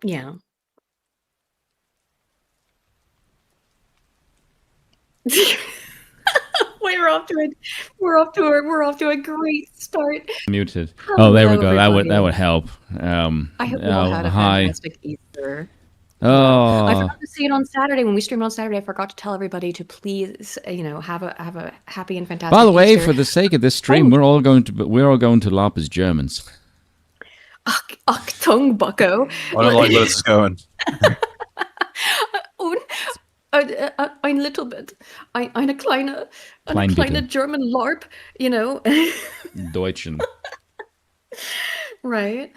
Yeah. We're off to a great start. Muted. Oh, there we Hello, go. That would everybody. help. I hope you all had a Hi. fantastic Easter. Yeah, I Oh, forgot to say it on Saturday when we streamed on Saturday. I forgot to tell everybody to please, have a happy and by fantastic the way, Easter. for the sake of this stream, Oh, we're all going to LARP as Germans. Achtung, Bucko. I don't like where this is going. Und ein little bit. Eine kleine Klein bitte. German LARP, Deutschen. Right.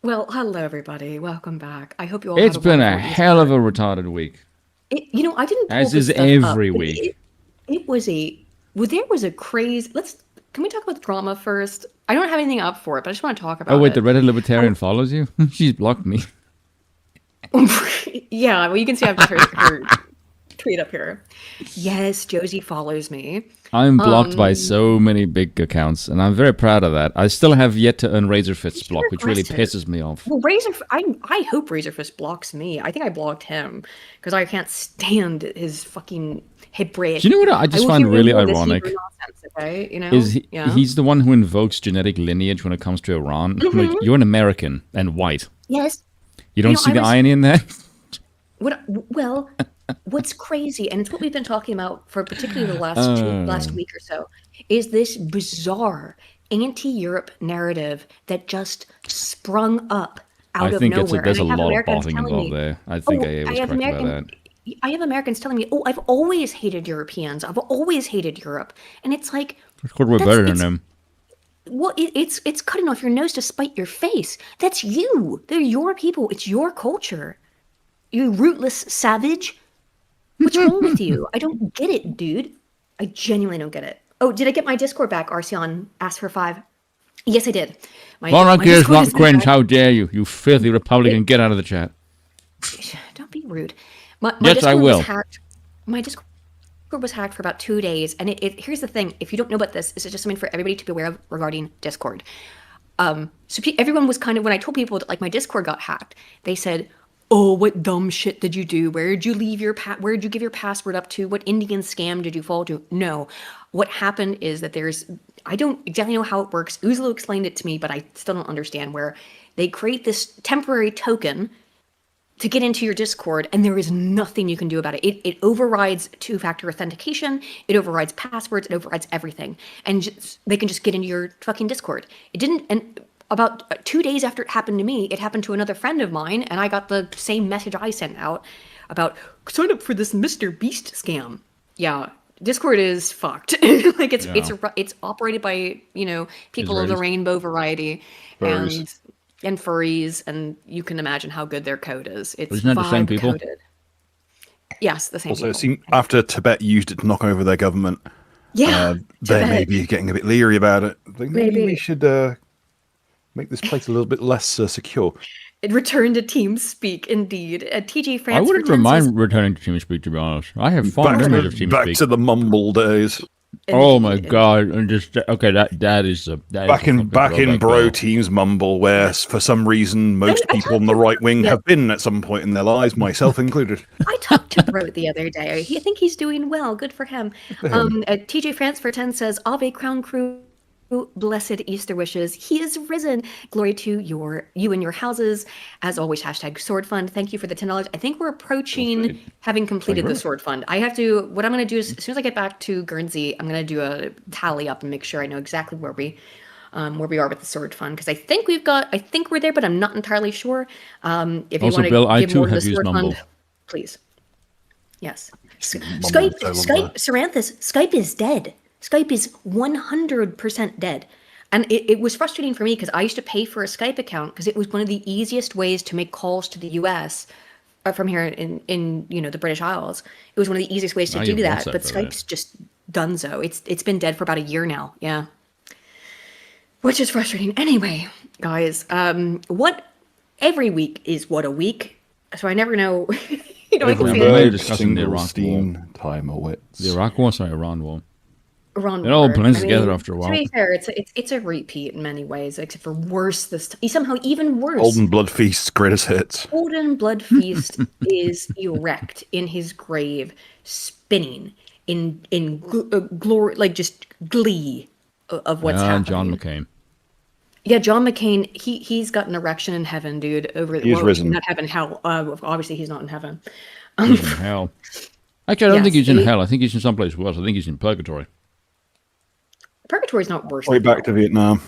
Well, hello everybody. Welcome back. I hope you all It's had a been a wonderful hell of Easter. a retarded week. I didn't pull As this is stuff up, every but week. it was there was a crazy. Can we talk about the drama first? I don't have anything up for it, but I just want to talk about Oh, wait, it. the Reddit Libertarian follows you? She's blocked me. Yeah, well, you can see I've got her tweet up here. Yes, Josie follows me. I'm blocked by so many big accounts, and I'm very proud of that. I still have yet to earn Razorfist's block, which really aggressive. pisses me off. Well, I hope Razorfist blocks me. I think I blocked him because I can't stand his fucking Hebraic. Do you know what I just will find hear really more of this ironic? Hebrew nonsense, okay? Is Yeah. he's the one who invokes genetic lineage when it comes to Iran. Like, you're an American and white. Yes. You don't see the irony in that? What's crazy, and it's what we've been talking about for particularly the last week or so, is this bizarre anti-Europe narrative that just sprung up out of nowhere. There's a And I have lot of Americans botting telling involved me, there. I think AA was correct about that. I have Americans telling me, "Oh, I've always hated Europeans. I've always hated Europe," and it's like, Of course, we're better than them. well, it's cutting off your nose to spite your face. That's you. They're your people. It's your culture. You rootless savage. What's wrong with you? I don't get it, dude. I genuinely don't get it. Oh, did I get my Discord back? Arceon asked for 5. Yes, I did. Monarchy is not cringe. How dare you, you filthy Republican? Get out of the chat. Don't be rude. My Yes, Discord I will. Was hacked. My Discord was hacked for about 2 days, and here's the thing: if you don't know about this, this is just something for everybody to be aware of regarding Discord. So everyone was kind of, when I told people that like my Discord got hacked, they said, "Oh, what dumb shit did you do? Where did you leave your where did you give your password up to? What Indian scam did you fall to?" No, what happened is that I don't exactly know how it works. Uzlo explained it to me, but I still don't understand, where they create this temporary token to get into your Discord, and there is nothing you can do about it. It overrides two-factor authentication, it overrides passwords, it overrides everything, and they can just get into your fucking Discord. It didn't, and about 2 days after it happened to me, it happened to another friend of mine, and I got the same message I sent out about, sign up for this Mr. Beast scam. Yeah, Discord is fucked. Like it's operated by people of the rainbow variety and furries, and you can imagine how good their code is. It's Isn't that the same people? coded. Yes, the same Also, people. after Tibet used it to knock over their government, Yeah, they may be getting a bit leery about it. I think maybe Maybe. we should make this place a little bit less secure. It returned to TeamSpeak, indeed. TG France. I wouldn't mind returning to TeamSpeak, to be honest. I have fond memories of TeamSpeak. Back to the mumble days. Oh my god! And just okay, that is back in bro teams mumble, where for some reason most people on the right wing have been at some point in their lives, myself included. I talked to Bro the other day. I think he's doing well. Good for him. TJ France for 10 says, Ave Crown Crew, blessed Easter wishes. He is risen. Glory to you and your houses. As always, hashtag sword fund. Thank you for the $10. I think we're approaching having completed the sword fund. What I'm going to do is, as soon as I get back to Guernsey, I'm going to do a tally up and make sure I know exactly where we are with the sword fund, because I think we're there, but I'm not entirely sure. If you Also, want to Bill, I give too more to the have used sword Mumble. fund, please. Yes. Mumble, Skype, Saranthus, Skype is dead. Skype is 100% dead. And it was frustrating for me because I used to pay for a Skype account because it was one of the easiest ways to make calls to the US from here in the British Isles. It was one of the easiest ways to do that. But Skype's just donezo. It's been dead for about a year now. Yeah. Which is frustrating. Anyway, guys, what every week is what a week. So I never know. I can We're feel discussing the Iraq war. time away. The Iraq war, sorry, Iran war. Ron It all Moore. blends together after a To while. be fair, it's a repeat in many ways, except for worse this time. Somehow even worse. Golden Blood Feast's greatest hits. Golden Blood Feast is erect in his grave, spinning in glory, like just glee of what's happening. John McCain. Yeah, John McCain. He's got an erection in heaven, dude. He's risen. Not heaven, hell. Obviously, he's not in heaven. He's in hell. Actually, I don't Yes, think he's in hell. I think he's in someplace worse. I think he's in purgatory. Purgatory's not worse. Way than back hell. to Vietnam.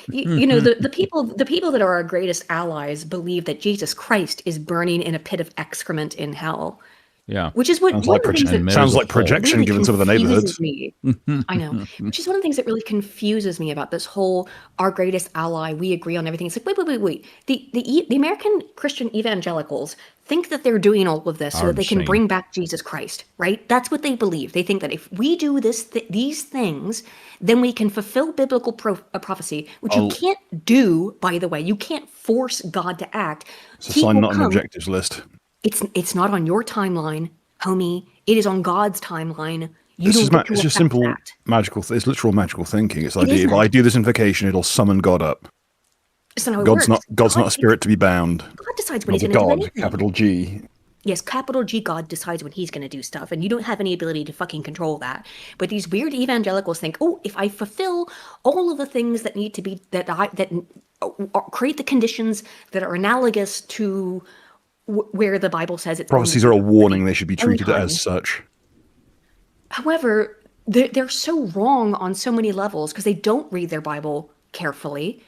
You know, the people that are our greatest allies believe that Jesus Christ is burning in a pit of excrement in hell. Yeah. Which is what Sounds one like, of the things that sounds like Really projection given some of the neighborhoods. confuses me. I know. Which is one of the things that really confuses me about this whole our greatest ally, we agree on everything. It's like, wait. The American Christian evangelicals think that they're doing all of this so that they can insane. bring back Jesus Christ, right? That's what they believe. They think that if we do these things, then we can fulfill biblical prophecy, which you can't do, by the way. You can't force God to act. It's a sign, not an objectives list. It's not on your timeline, homie. It is on God's timeline. It's just simple magical. It's literal magical thinking. It's the idea if I do this invocation, it'll summon God up. It's not how it God's works. not a spirit to be bound. God decides when Not he's a going to do God, anything. capital G. Yes, capital G God decides when he's going to do stuff, and you don't have any ability to fucking control that. But these weird evangelicals think, oh, if I fulfill all of the things that need to be create the conditions that are analogous to where the Bible says it's Prophecies are a warning. They should be treated as such. However, they're so wrong on so many levels because they don't read their Bible carefully,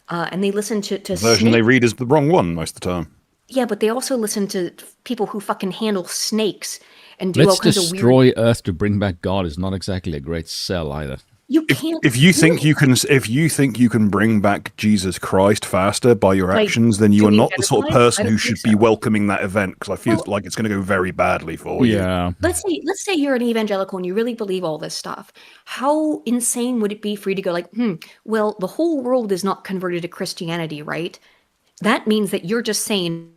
and they listen to The version they read is the wrong one most of the time. Yeah, but they also listen to people who fucking handle snakes and do all Let's kinds of weird. destroy Earth to bring back God is not exactly a great sell either. You can't. If you think you can bring back Jesus Christ faster by your actions, then you are not the sort of person who should be welcoming that event, because I feel like it's going to go very badly for you. Yeah. Let's say you're an evangelical and you really believe all this stuff. How insane would it be for you to go like, well, the whole world is not converted to Christianity, right? That means that you're just saying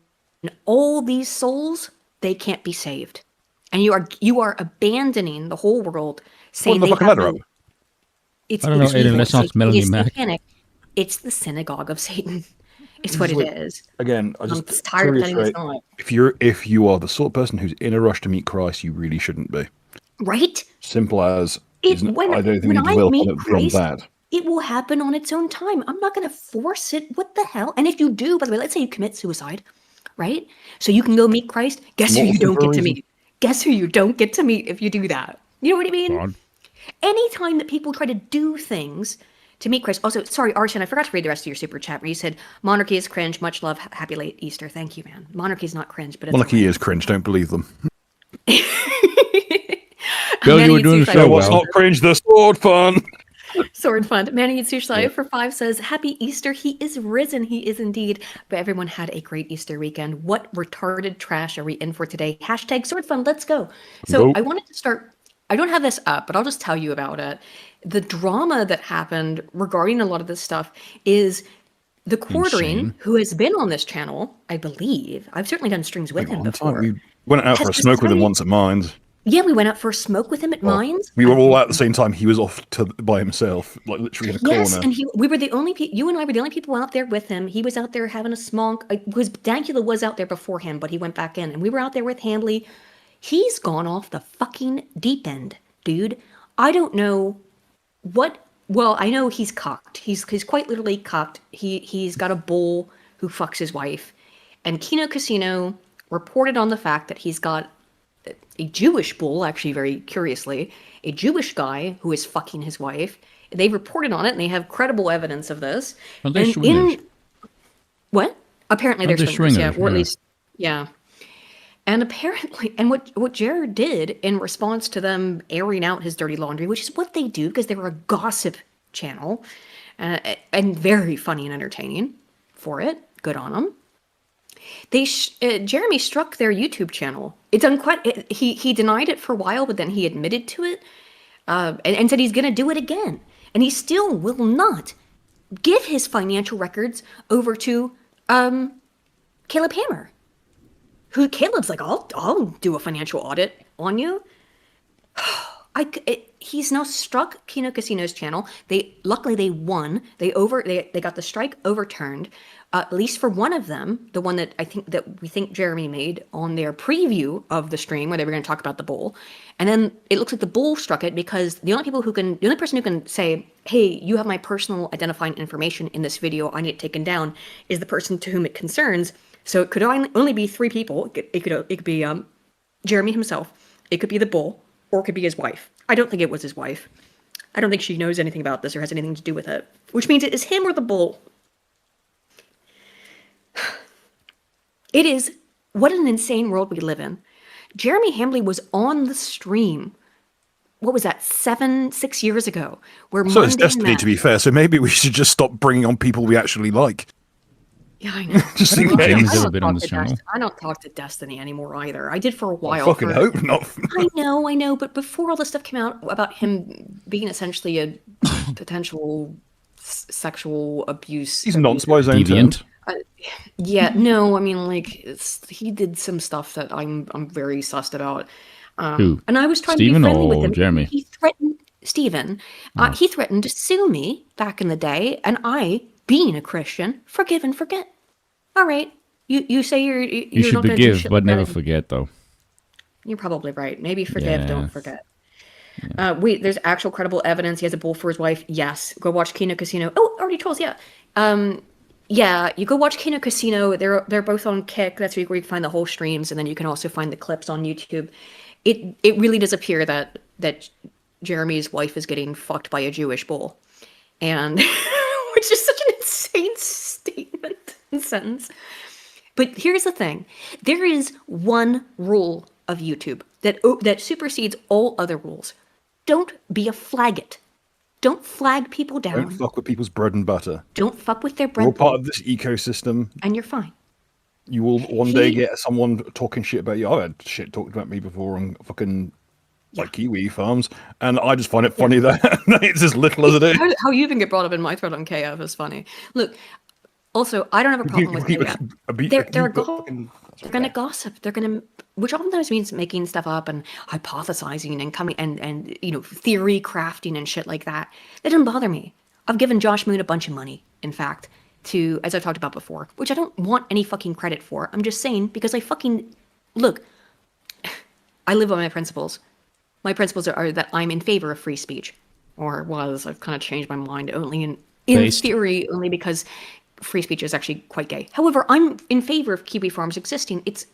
all these souls, they can't be saved. And you are abandoning the whole world, saying they have no. It's, I don't know, Aiden, let's not Melanie Mac. satanic. It's the synagogue of Satan. It's what it is. Again, I'm tired of getting this on. If you are the sort of person who's in a rush to meet Christ, you really shouldn't be. Right? Simple as. I don't think we need to I dwell meet on it Christ, beyond that. it will happen on its own time. I'm not going to force it. What the hell? And if you do, by the way, let's say you commit suicide, right? So you can go meet Christ. Guess who you don't get to meet? Guess who you don't get to meet if you do that? You know what I mean? God. Anytime that people try to do things to meet Christ. Also, sorry, Arshan, I forgot to read the rest of your super chat where you said monarchy is cringe. Much love. Happy late Easter. Thank you, man. Monarchy is not cringe, but it's Monarchy is cringe. Don't believe them. Bill, you were doing so well. What's not cringe? The sword fun. Sword Fund. Manny Yatsushai for 5 says, Happy Easter. He is risen. He is indeed. But everyone had a great Easter weekend. What retarded trash are we in for today? Hashtag Sword Fund. Let's go. So I wanted to start. I don't have this up, but I'll just tell you about it. The drama that happened regarding a lot of this stuff is the Quartering, who has been on this channel, I believe. I've certainly done streams with him before. We went out for a smoke with him once at Mines. Yeah, we went out for a smoke with him at Mines. We were all out at the same time. He was off by himself, like literally in a Yes, corner. and we were the only you and I were the only people out there with him. He was out there having a smoke. Because Dankula was out there before him, but he went back in. And we were out there with Handley. He's gone off the fucking deep end, dude. I don't know what. Well, I know he's cocked. He's quite literally cocked. He's got a bull who fucks his wife. And Kino Casino reported on the fact that he's got a Jewish bull, actually very curiously, a Jewish guy who is fucking his wife. They reported on it, and they have credible evidence of this. Are they swingers? What? Apparently they're swingers, swingers, yeah, or at least, yeah. And apparently, and what Jared did in response to them airing out his dirty laundry, which is what they do because they were a gossip channel, and very funny and entertaining for it. Good on them. Jeremy struck their YouTube channel. It's he denied it for a while, but then he admitted to it, and said he's going to do it again. And he still will not give his financial records over to Caleb Hammer. Who Caleb's like, I'll do a financial audit on you. He's now struck Kino Casino's channel. Luckily they won. They got the strike overturned, at least for one of them, the one that we think Jeremy made on their preview of the stream where they were going to talk about the bull. And then it looks like the bull struck it because the only person who can say, "Hey, you have my personal identifying information in this video. I need it taken down," is the person to whom it concerns. So it could only be three people. It could be Jeremy himself. It could be the bull. Or it could be his wife. I don't think it was his wife. I don't think she knows anything about this or has anything to do with it. Which means it is him or the bull. It is, what an insane world we live in. Jeremy Hambley was on the stream. What was that, 6 years ago? Where so it's Destiny, to be fair. So maybe we should just stop bringing on people we actually like. Yeah, I know. Just I don't I don't talk to Destiny anymore either. I did for a while. I fucking hope not. I know. But before all this stuff came out about him being essentially a potential sexual abuse, he's nonce by his own deviant. Yeah, no, I mean, like he did some stuff that I'm very sussed about. Who? And I was trying Steven to be friendly or with him. Jeremy? He threatened Steven. He threatened to sue me back in the day, and I, being a Christian, forgive and forget. All right, you say you're You should not gonna do forgive, shit but like never that. forget, though. You're probably right. Maybe forgive, Yeah. don't forget. Wait, there's actual credible evidence. He has a bull for his wife. Yes. Go watch Kino Casino. Oh, already trolls. Yeah. Yeah. You go watch Kino Casino. They're both on Kick. That's where you can find the whole streams, and then you can also find the clips on YouTube. It really does appear that Jeremy's wife is getting fucked by a Jewish bull, and which is such an insane statement and sentence. But here's the thing: there is one rule of YouTube that supersedes all other rules. Don't be a flaggot. Don't flag people down. Don't fuck with people's bread and butter. Don't fuck with their bread. You're part of this ecosystem, and you're fine. You will one day get someone talking shit about you. I've had shit talked about me before on fucking like Kiwi farms, and I just find it funny that it's as little as it is. How you even get brought up in my thread on KF is funny. Look, also, I don't have a problem with KF. They're going to gossip. They're going to, which oftentimes means making stuff up and hypothesizing and coming and theory crafting and shit like that. That doesn't bother me. I've given Josh Moon a bunch of money, in fact, to, as I've talked about before, which I don't want any fucking credit for. I'm just saying because look, I live by my principles. My principles are that I'm in favor of free speech, or was. I've kind of changed my mind only in theory, only because free speech is actually quite gay. However, I'm in favor of Kiwi farms existing. It's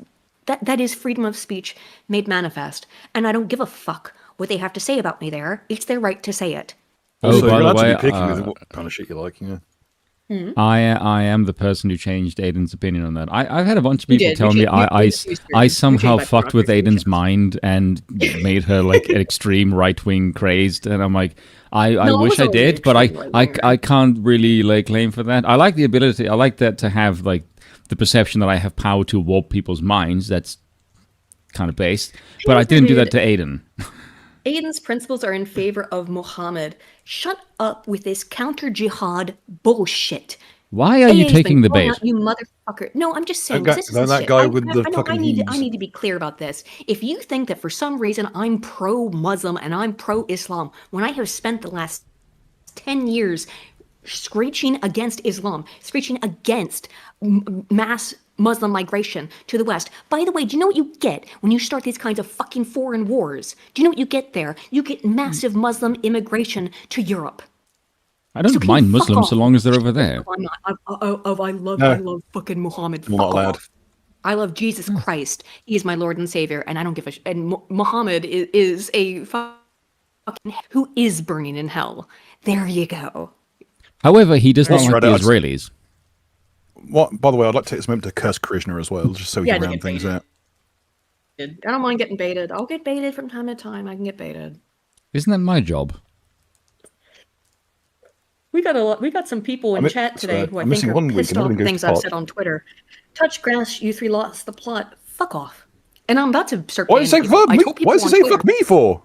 that is freedom of speech made manifest, and I don't give a fuck what they have to say about me there. It's their right to say it. Oh, so by you're the way, allowed to be picky with what kind of shit you like, yeah. I am the person who changed Aiden's opinion on that. I've had a bunch of people tell me I somehow fucked with Aiden's mind and made her like an extreme right-wing crazed, and I'm like, I wish I did, but I can't really like claim for that. I like the ability, I like that to have like the perception that I have power to warp people's minds. That's kind of based, but I didn't do that to Aiden. Aiden's principles are in favor of Muhammad. Shut up with this counter-jihad bullshit. Why are you taking the bait? You motherfucker. No, I'm just saying. That guy with the fucking I need to be clear about this. If you think that for some reason I'm pro-Muslim and I'm pro-Islam, when I have spent the last 10 years screeching against Islam, screeching against mass Muslim migration to the West. By the way, do you know what you get when you start these kinds of fucking foreign wars? Do you know what you get there? You get massive Muslim immigration to Europe. I don't mind Muslims so long as they're over there. I'm not. I love fucking Muhammad. You're not allowed. I love Jesus Christ. He is my Lord and Savior, and I don't give a and Muhammad is a fucking who is burning in hell. There you go. However, he does not like the Israelis. What? By the way, I'd like to take this moment to curse Krishna as well, just so we can round things out. I don't mind getting baited. I'll get baited from time to time. I can get baited. Isn't that my job? We got some people in chat today who I think are pissed off at things I've said on Twitter. Touch grass, you three lost the plot. Fuck off. And I'm about to start. Why did you say fuck me? Why did you say fuck me for?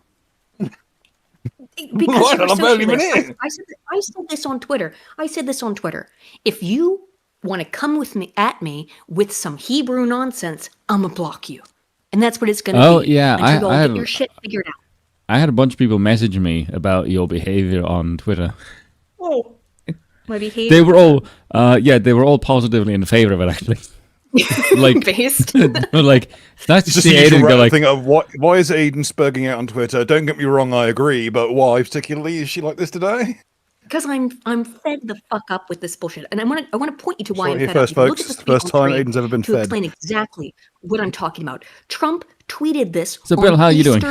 Because I said this on Twitter. I said this on Twitter. If you want to come at me with some Hebrew nonsense, I'm gonna block you, and that's what it's gonna be. Oh yeah, I get your shit figured out. I had a bunch of people message me about your behavior on Twitter. Oh, my behavior. They were all, they were all positively in favor of it, actually. Like, based. Like that's It's just the the usual Aiden thing of why is Aiden spurging out on Twitter? Don't get me wrong, I agree, but why particularly is she like this today? Because I'm fed the fuck up with this bullshit, and I want to point you to why I'm fed first, up. folks. It's the first time Aiden's ever been to fed. explain exactly what I'm talking about. Trump tweeted this. So, Bill, how are you doing?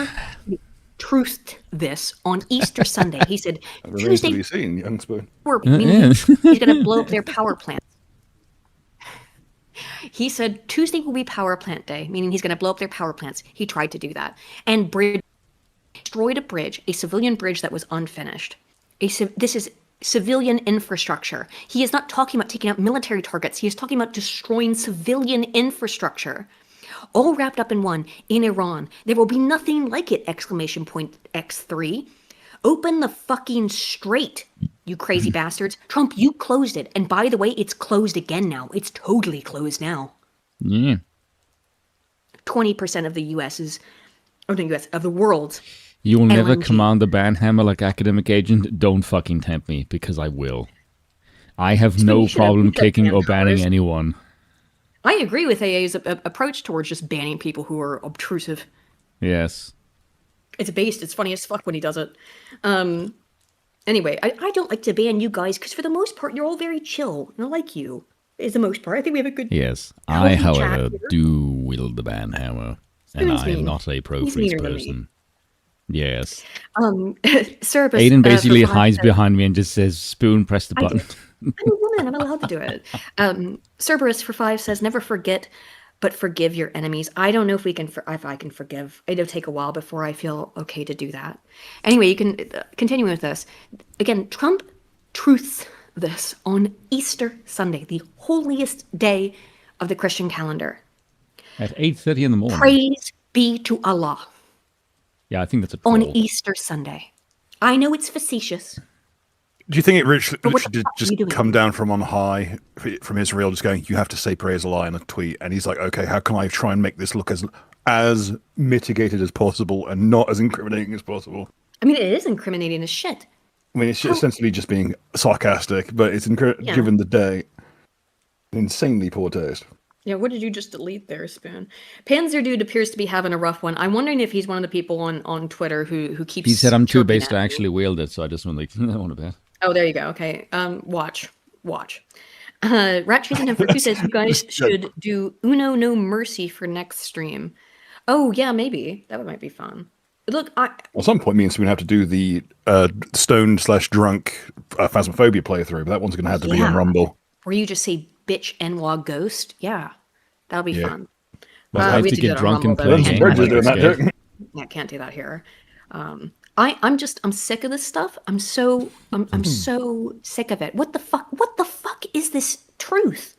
Truthed this on Easter Sunday. He said Tuesday. To be seen, young spoon. He's going to blow up their power plants. He said Tuesday will be power plant day, meaning he's going to blow up their power plants. He tried to do that and destroyed a bridge, a civilian bridge that was unfinished. This is civilian infrastructure. He is not talking about taking out military targets. He is talking about destroying civilian infrastructure. All wrapped up in one, in Iran. There will be nothing like it, exclamation point X3. Open the fucking strait, you crazy bastards. Trump, you closed it. And by the way, it's closed again now. It's totally closed now. Yeah. 20% of the of the world. You will never command the banhammer like academic agent. Don't fucking tempt me, because I will. I have no problem kicking or banning anyone. I agree with AA's approach towards just banning people who are obtrusive. Yes. It's based. It's funny as fuck when he does it. Anyway, I don't like to ban you guys because for the most part, you're all very chill. And I like you. Is the most part. I think we have a good. Yes. I, however, do wield the banhammer. And I am not a pro-freeze person. Yes. Cerebus, Aiden basically hides behind me and just says, "Spoon, press the button." I'm a woman. I'm allowed to do it. Cerberus for 5 says, "Never forget, but forgive your enemies." I don't know if I can forgive. It'll take a while before I feel okay to do that. Anyway, you can continue with this. Again, Trump truths this on Easter Sunday, the holiest day of the Christian calendar. At 8:30 in the morning. Praise be to Allah. Yeah, I think that's a troll. On Easter Sunday. I know it's facetious. Do you think it should just come down from on high, from Israel, just going, you have to say praise Allah in a tweet? And he's like, okay, how can I try and make this look as mitigated as possible and not as incriminating as possible? I mean, it is incriminating as shit. I mean, it's essentially just being sarcastic, but it's given the day, insanely poor taste. Yeah, what did you just delete there, Spoon? Panzer Dude appears to be having a rough one. I'm wondering if he's one of the people on Twitter who keeps. He said I'm too base to actually wield it, so I just went like, I want to bet. Oh, there you go. Okay, watch. Rat Chasing Number 2 says you guys should do Uno No Mercy for next stream. Oh yeah, maybe that might be fun. Look, at some point, me and Spoon have to do the stoned/drunk Phasmophobia playthrough, but that one's going to have to be on Rumble. Where you just say bitch NWA ghost. Yeah, that'll be fun. Well, I have to get drunk and play a game. I can't do that here. I'm sick of this stuff. I'm so sick of it. What the fuck is this truth?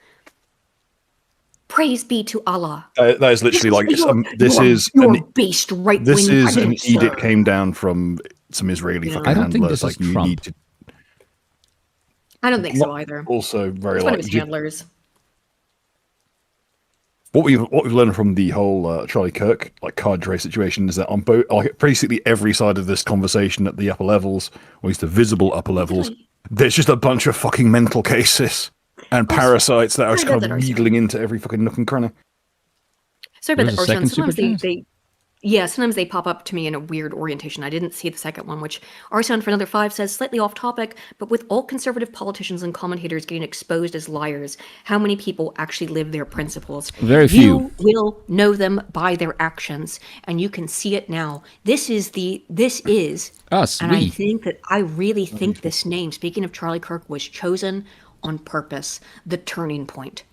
Praise be to Allah. That is literally based right. This is an edict came down from some Israeli fucking handlers. I don't think this is Trump. I don't think so either. Also, very one of his handlers. What we've learned from the whole Charlie Kirk cadre situation is that on both basically every side of this conversation at the upper levels, or at least the visible upper levels, there's just a bunch of fucking mental cases and parasites that are just kind of needling into every fucking nook and cranny. Sorry about that, Arslan. Sometimes they pop up to me in a weird orientation. I didn't see the second one, which Arslan for another 5 says, slightly off topic, but with all conservative politicians and commentators getting exposed as liars, how many people actually live their principles? Very few. You will know them by their actions, and you can see it now. This is us. And I really think this name, speaking of Charlie Kirk, was chosen on purpose, the turning point.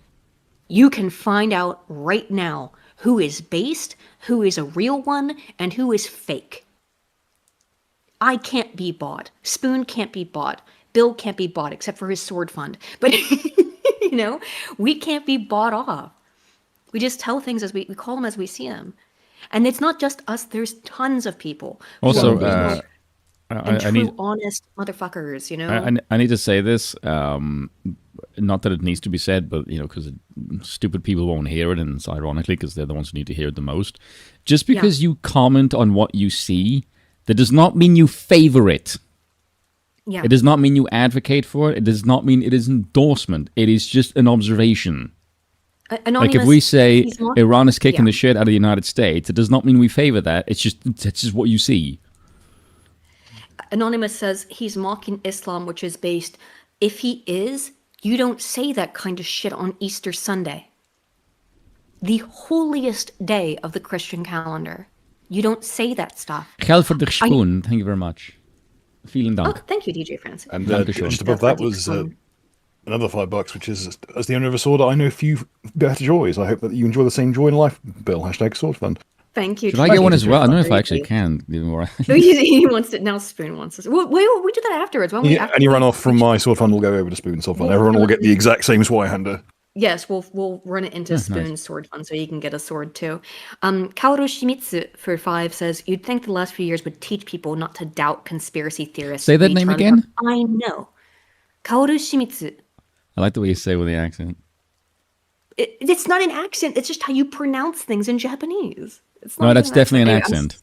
You can find out right now who is based, who is a real one, and who is fake. I can't be bought. Spoon can't be bought. Bill can't be bought, except for his sword fund. But, we can't be bought off. We just tell things as we call them as we see them. And it's not just us. There's tons of people. Also, honest motherfuckers, I need to say this. Not that it needs to be said, but because stupid people won't hear it, and it's ironically because they're the ones who need to hear it the most. Just because you comment on what you see That does not mean you favor it. Yeah. It does not mean you advocate for it. It does not mean it is endorsement. It is just an observation. Anonymous, like if we say Iran is kicking the shit out of the United States, it does not mean we favor that. It's just what you see. Anonymous says he's mocking Islam, which is based. If he is, you don't say that kind of shit on Easter Sunday, the holiest day of the Christian calendar. You don't say that stuff. Geld voor de spoon. Thank you very much. Vielen Dank. Oh, thank you, DJ Francis. And just above that was another $5, which is, as the owner of a sword, I know few better joys. I hope that you enjoy the same joy in life, Bill. #sword fund. Thank you. Should I get one as well? I don't know if I actually can. He wants it now. Spoon wants us. We do that afterwards. And you run off from my sword fund, we'll go over to Spoon sword fund. Everyone will get the exact same Swyhander. Yes, we'll run it into Spoon's sword fund so you can get a sword too. Kaoru Shimizu for 5 says, you'd think the last few years would teach people not to doubt conspiracy theorists. Say that name again? I know. Kaoru Shimizu. I like the way you say it with the accent. It's not an accent. It's just how you pronounce things in Japanese. It's not no, that's definitely an accent.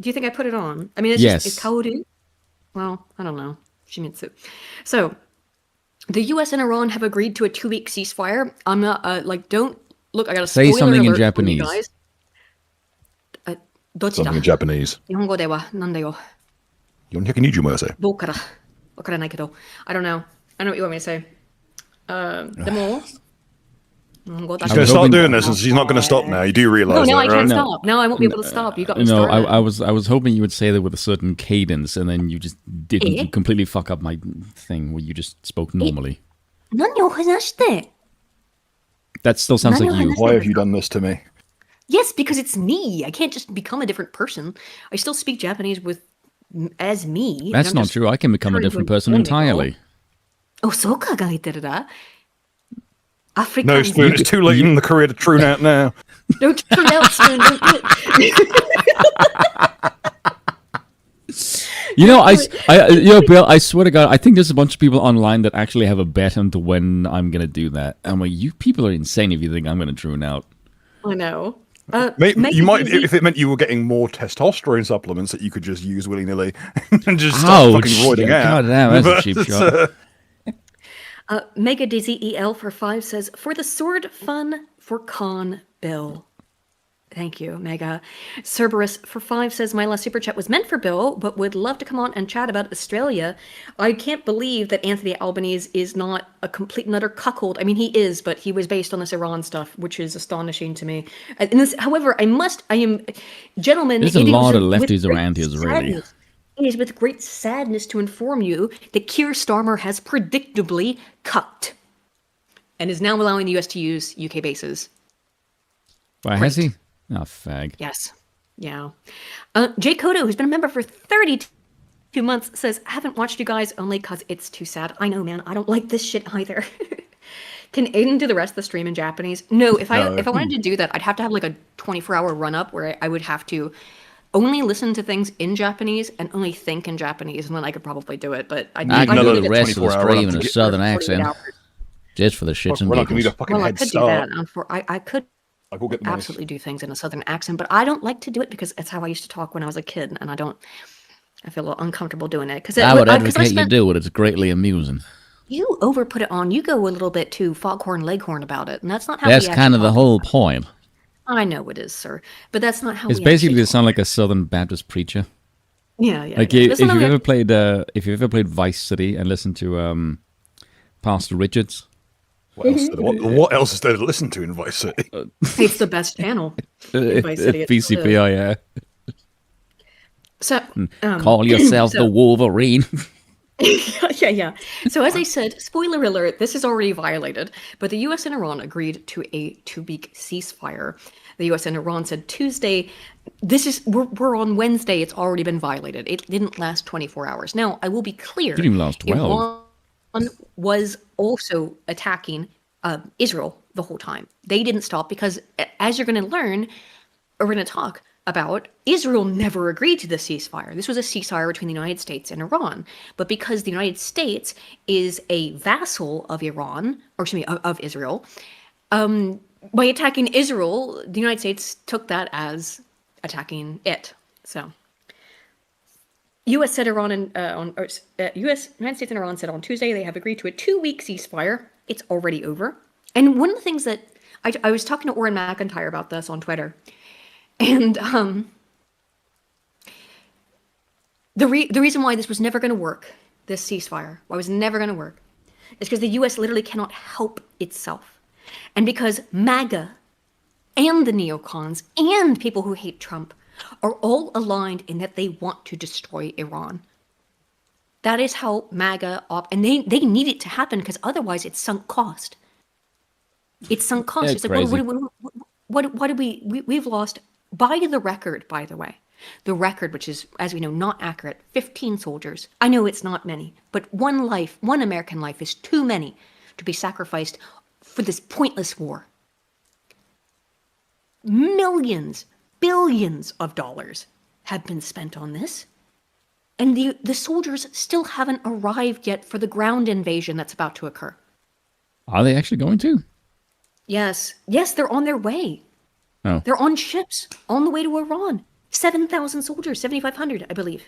Do you think I put it on? I mean, it's yes. Just Kaoru. Well, I don't know. Shimizu. So, the U.S. and Iran have agreed to a 2-week ceasefire. I'm not, don't... Look, I gotta say something in Japanese. Something in Japanese. 日本語ではなんだよ。420 どうからわからないけど。I don't know. I know what you want me to say. でも... She's going to start doing this, and she's not going to stop now. You do realize that, right? I can't stop. Now I won't be able to stop. You got me started. I was hoping you would say that with a certain cadence, and then you just didn't. You completely fuck up my thing where you just spoke normally. 何を話して? That still sounds like you. Why have you done this to me? Yes, because it's me. I can't just become a different person. I still speak Japanese as me. That's not true. I can become a different person entirely. Oh, そうかが言ってるだ. African. No, Spoon, it's too late in the career to tune out now. Don't tune out, Spoon. Don't do it. Bill, I swear to God, I think there's a bunch of people online that actually have a bet into when I'm going to do that. I'm like, you people are insane if you think I'm going to tune out. I know. You might, if it meant you were getting more testosterone supplements that you could just use willy-nilly and just start fucking roiding out. God damn, that's a cheap shot. Mega DZEL for 5 says, for the sword fun for Khan Bill. Thank you, Mega. Cerberus for 5 says, my last super chat was meant for Bill, but would love to come on and chat about Australia. I can't believe that Anthony Albanese is not a complete and utter cuckold. I mean, he is, but he was based on this Iran stuff, which is astonishing to me. However, gentlemen... There's a lot of lefties around here, really. It is with great sadness to inform you that Keir Starmer has predictably cucked and is now allowing the US to use UK bases. Why, has he? Oh, fag. Yes. Yeah. Jay Cotto, who's been a member for 32 months, says, I haven't watched you guys only because it's too sad. I know, man. I don't like this shit either. Can Aiden do the rest of the stream in Japanese? No, if I wanted to do that, I'd have to have like a 24-hour run-up where I would have to only listen to things in Japanese and only think in Japanese, and then I could probably do it. But I can do the rest of the stream in a southern accent, just for the shits and giggles. I could do that. I could absolutely do things in a southern accent, but I don't like to do it because it's how I used to talk when I was a kid, and I feel a little uncomfortable doing it. I would advocate you do it. It's greatly amusing. You overput it on. You go a little bit too foghorn leghorn about it, and that's not how. That's kind of the whole point. I know it is, sir, but that's not how. It's basically to sound like a Southern Baptist preacher. Yeah. Like if you've ever played Vice City and listened to Pastor Richards. What else is there to listen to in Vice City? It's the best channel. Vice City. VCPI, yeah. So call yourself the Wolverine. Yeah. So as I said, spoiler alert, this is already violated, but the US and Iran agreed to a 2-week ceasefire. The US and Iran said Tuesday, we're on Wednesday, it's already been violated. It didn't last 24 hours. Now, I will be clear. It didn't even last 12. Iran was also attacking Israel the whole time. They didn't stop because, as you're going to learn, or we're going to talk about, Israel never agreed to the ceasefire. This was a ceasefire between the United States and Iran. But because the United States is a vassal of of Israel, by attacking Israel, the United States took that as attacking it. So U.S. said United States and Iran said on Tuesday they have agreed to a 2-week ceasefire. It's already over. And one of the things that I was talking to Oren McIntyre about this on Twitter, and the reason why this was never going to work, this ceasefire, why it was never going to work, is because the U.S. literally cannot help itself, and because MAGA and the neocons and people who hate Trump are all aligned in that they want to destroy Iran. That is how MAGA and they need it to happen, because otherwise it's sunk cost. It's sunk cost. Yeah, it's crazy. like, what did we've lost, by the record, by the way. The record, which is, as we know, not accurate, 15 soldiers. I know it's not many, but one American life is too many to be sacrificed for this pointless war. Millions, billions of dollars have been spent on this. And the soldiers still haven't arrived yet for the ground invasion that's about to occur. Are they actually going to? Yes, they're on their way. Oh. They're on ships on the way to Iran. 7,000 soldiers, 7,500, I believe.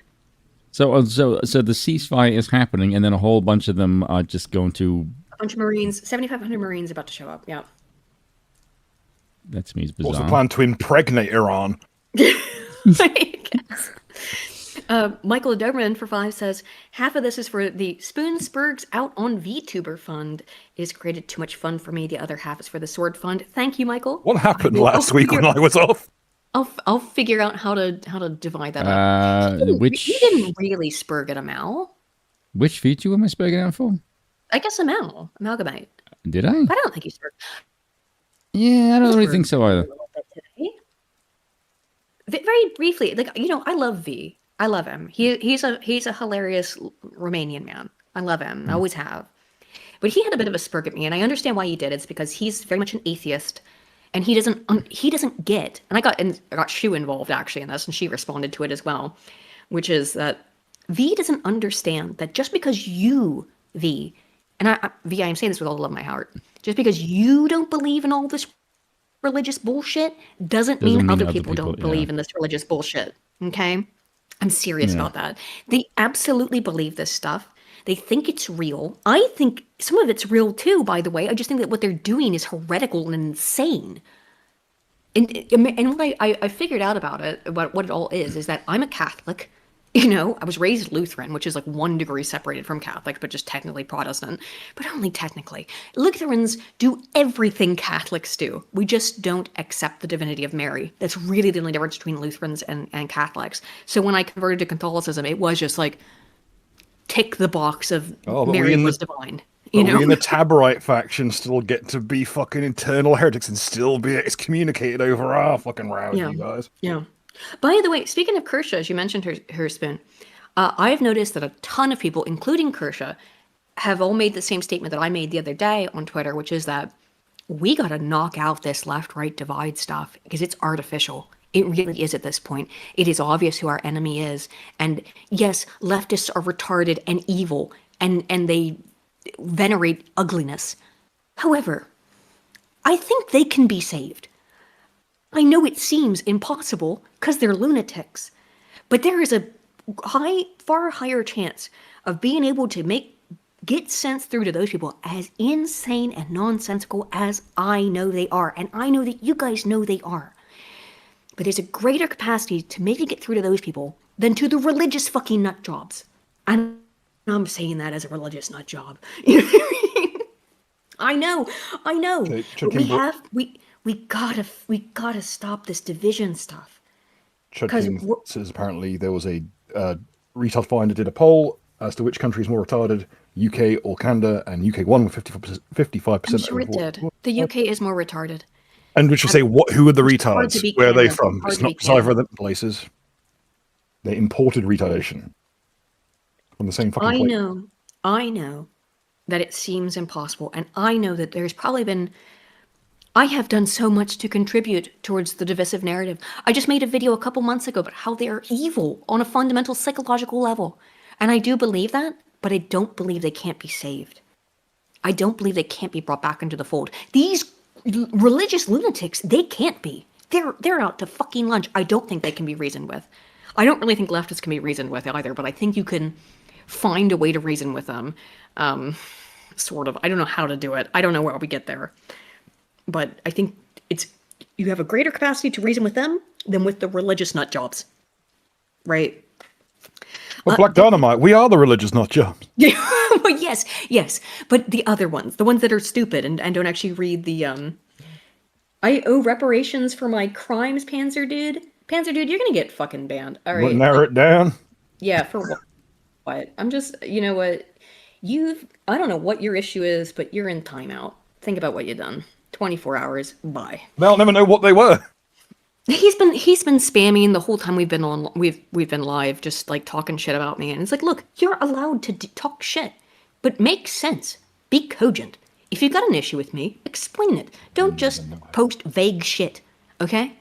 So the ceasefire is happening, and then a whole bunch of them are just going to... A bunch of Marines, 7,500 Marines about to show up, yeah. That to me is bizarre. What's the plan to impregnate Iran? I guess. Michael Doberman for 5 says, half of this is for the Spoonsberg's Out on VTuber Fund. It has created too much fun for me. The other half is for the Sword Fund. Thank you, Michael. What happened last week when I was off? I'll figure out how to divide that up. You didn't really spurg at Amal. Which VTuber am I spurging out for? I guess Amalgamite. Did I? I don't think you spurged. Yeah, I don't really think so either. Very briefly, I love V. I love him. He's a hilarious Romanian man. I love him. I always have. But he had a bit of a spurg at me, and I understand why he did. It's because he's very much an atheist, and he doesn't get. And I got Shu involved actually in this, and she responded to it as well, which is that V doesn't understand that just because you, V, and I'm saying this with all the love in my heart, just because you don't believe in all this religious bullshit doesn't mean other people don't believe in this religious bullshit. Okay? I'm serious about that. They absolutely believe this stuff. They think it's real. I think some of it's real too, by the way. I just think that what they're doing is heretical and insane. And what I figured out about it, what it all is that I'm a Catholic. I was raised Lutheran, which is like 1 degree separated from Catholic, but just technically Protestant. But only technically. Lutherans do everything Catholics do. We just don't accept the divinity of Mary. That's really the only difference between Lutherans and Catholics. So when I converted to Catholicism, it was just like, tick the box of Mary was divine. We in the Taborite faction still get to be fucking eternal heretics and still be excommunicated over our fucking rows, you guys. Yeah. By the way, speaking of Kersha, as you mentioned her Spoon, I've noticed that a ton of people, including Kersha, have all made the same statement that I made the other day on Twitter, which is that we got to knock out this left-right divide stuff because it's artificial. It really is at this point. It is obvious who our enemy is. And yes, leftists are retarded and evil, and they venerate ugliness. However, I think they can be saved. I know it seems impossible because they're lunatics, but there is a far higher chance of being able to get sense through to those people, as insane and nonsensical as I know they are, and I know that you guys know they are. But there's a greater capacity to make it get through to those people than to the religious fucking nut jobs. And I'm saying that as a religious nut job. I know. But we gotta stop this division stuff. Chudkin says apparently there was a retard finder did a poll as to which country is more retarded, UK or Canada, and UK won with 55%. I'm sure it did. The UK is more retarded. And we should say, who are the retards? Where are they from? It's not either of the places. They imported retardation from the same fucking place. I know that it seems impossible, and I know that there's probably been... I have done so much to contribute towards the divisive narrative. I just made a video a couple months ago about how they are evil on a fundamental psychological level. And I do believe that, but I don't believe they can't be saved. I don't believe they can't be brought back into the fold. These religious lunatics, they can't be. They're out to fucking lunch. I don't think they can be reasoned with. I don't really think leftists can be reasoned with either, but I think you can find a way to reason with them. Sort of. I don't know how to do it. I don't know where we get there. But I think you have a greater capacity to reason with them than with the religious nut jobs. Right? Well, Black Dynamite, we are the religious nut jobs. Yeah, well, yes. But the other ones, the ones that are stupid and don't actually read the, I owe reparations for my crimes, Panzer Dude. Panzer Dude, you're gonna get fucking banned. All right. Narrow it down. Yeah, for what? I'm just, you know what? I don't know what your issue is, but you're in timeout. Think about what you've done. 24 hours. Bye. They'll never know what they were. He's been spamming the whole time we've been on. We've been live, just like talking shit about me, and it's like, look, you're allowed to talk shit, but make sense. Be cogent. If you've got an issue with me, explain it. Don't just post vague shit. Okay?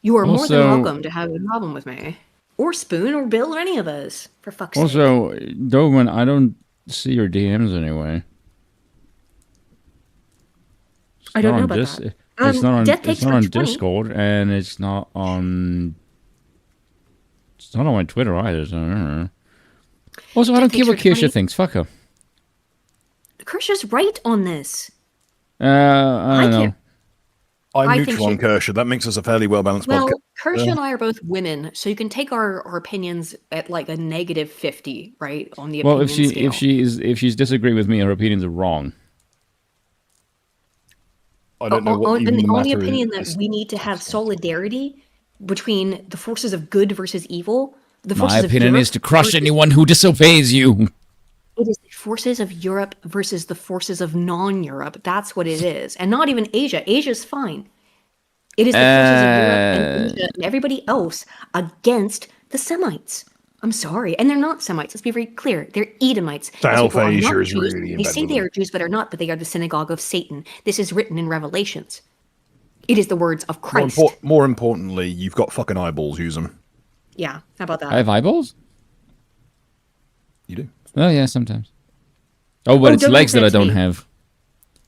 You are more than welcome to have a problem with me, or Spoon, or Bill, or any of us. For fuck's sake. Also, Doberman, I don't see your DMs anyway. I don't know about that. It's not on Discord, and it's not on my Twitter either. So I don't know. Also, I don't care what Kirsha thinks. Fuck her. Kirsha's right on this. I don't know. I'm neutral on Kirsha. That makes us a fairly well-balanced podcast. Well, Kirsha and I are both women, so you can take our opinions at like a negative 50, right? On the opinion scale. if she's disagreeing with me, her opinions are wrong. I don't know what even the only opinion that we need to have solidarity between the forces of good versus evil. My opinion is to crush anyone who disobeys you. It is the forces of Europe versus the forces of non-Europe. That's what it is. And not even Asia. Asia's fine. It is the forces of Europe and Asia and everybody else against the Semites. I'm sorry. And they're not Semites. Let's be very clear. They're Edomites. South Asia is really They say they are Jews, but are not, but they are the synagogue of Satan. This is written in Revelations. It is the words of Christ. More importantly, you've got fucking eyeballs. Use them. Yeah, how about that? I have eyeballs? You do? Oh, yeah, sometimes. Oh, but it's legs that I don't have.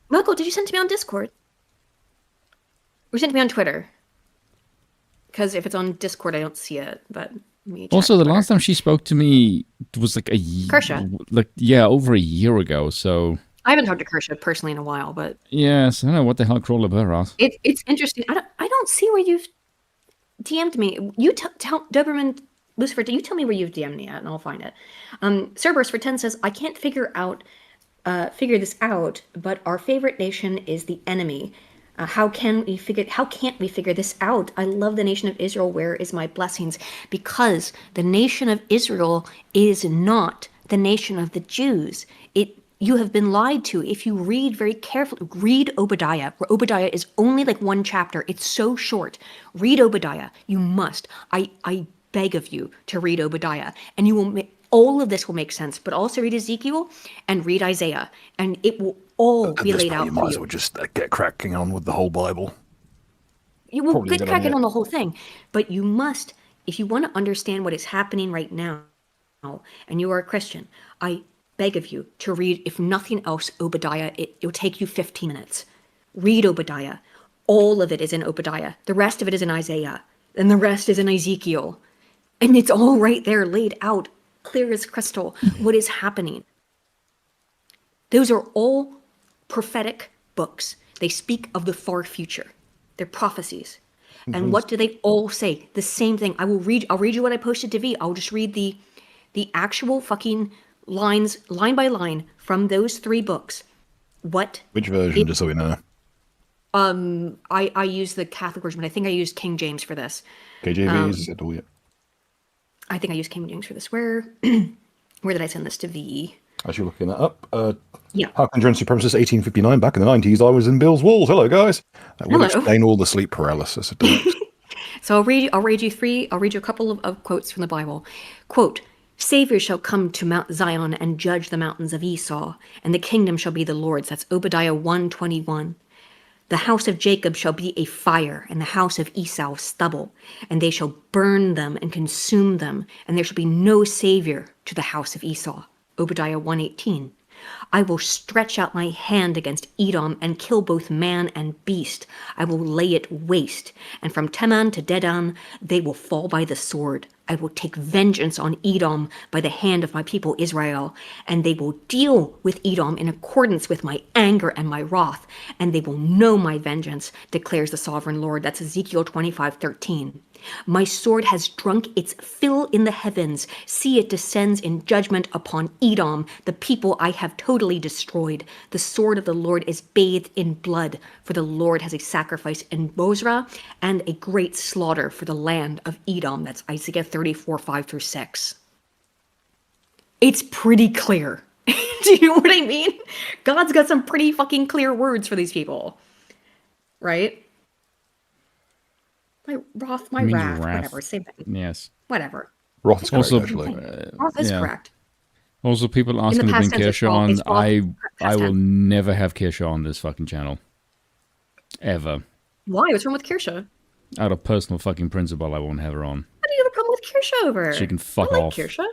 Michael, did you send it to me on Discord? Or send it to me on Twitter? Because if it's on Discord, I don't see it, but... Also, the last time she spoke to me was like a year, over a year ago. So I haven't talked to Kirsha personally in a while, but yes, I don't know what the hell crawled up her ass. It's interesting. I don't see where you've DM'd me. You tell Doberman Lucifer. You tell me where you've DM'd me at, and I'll find it. Cerberus for 10 says I can't figure this out, but our favorite nation is the enemy. How can't we figure this out? I love the nation of Israel. Where is my blessings? Because the nation of Israel is not the nation of the Jews. You have been lied to. If you read very carefully, read Obadiah. Where Obadiah is only like one chapter. It's so short. Read Obadiah. You must. I beg of you to read Obadiah, and you will. All of this will make sense. But also read Ezekiel and read Isaiah, and it will all be laid out for you. You might as well just get cracking on with the whole Bible. You will get cracking on the whole thing, but you must, if you want to understand what is happening right now, and you are a Christian, I beg of you to read, if nothing else, Obadiah. It'll take you 15 minutes. Read Obadiah. All of it is in Obadiah. The rest of it is in Isaiah, and the rest is in Ezekiel, and it's all right there laid out, clear as crystal, what is happening. Those are all prophetic books. They speak of the far future. They're prophecies. Mm-hmm. And what do they all say? The same thing. I'll read you what I posted to V. I'll just read the actual fucking lines, line by line, from those 3 books. Which version, just so we know? I use the Catholic version, but I think I used King James for this. KJV, is it all yet? I think I used King James for this. Where did I send this to V? As you're looking that up, yeah. How can Joan Supremacist 1859? Back in the 90s, I was in Bill's walls. Hello, guys. That will explain all the sleep paralysis. So I'll read you a couple of quotes from the Bible. Quote, Savior shall come to Mount Zion and judge the mountains of Esau, and the kingdom shall be the Lord's. That's Obadiah 1:21. The house of Jacob shall be a fire, and the house of Esau stubble, and they shall burn them and consume them, and there shall be no savior to the house of Esau. Obadiah 1:18. I will stretch out my hand against Edom and kill both man and beast. I will lay it waste, and from Teman to Dedan they will fall by the sword. I will take vengeance on Edom by the hand of my people Israel, and they will deal with Edom in accordance with my anger and my wrath, and they will know my vengeance, declares the sovereign Lord. That's Ezekiel 25:13. My sword has drunk its fill in the heavens. See, it descends in judgment upon Edom, the people I have totally destroyed. The sword of the Lord is bathed in blood, for the Lord has a sacrifice in Bozrah and a great slaughter for the land of Edom. That's Isaiah 34:5-6. It's pretty clear. Do you know what I mean? God's got some pretty fucking clear words for these people. Right? My wrath, my wrath, whatever, same thing. Yes. Whatever. Wrath is correct, actually. Wrath is correct. Also, people asking to bring Kirsha on. I will never have Kirsha on this fucking channel. Ever. Why? What's wrong with Kirsha? Out of personal fucking principle, I won't have her on. What do you have a problem with Kirsha over? She can fuck I like off. Kirsha.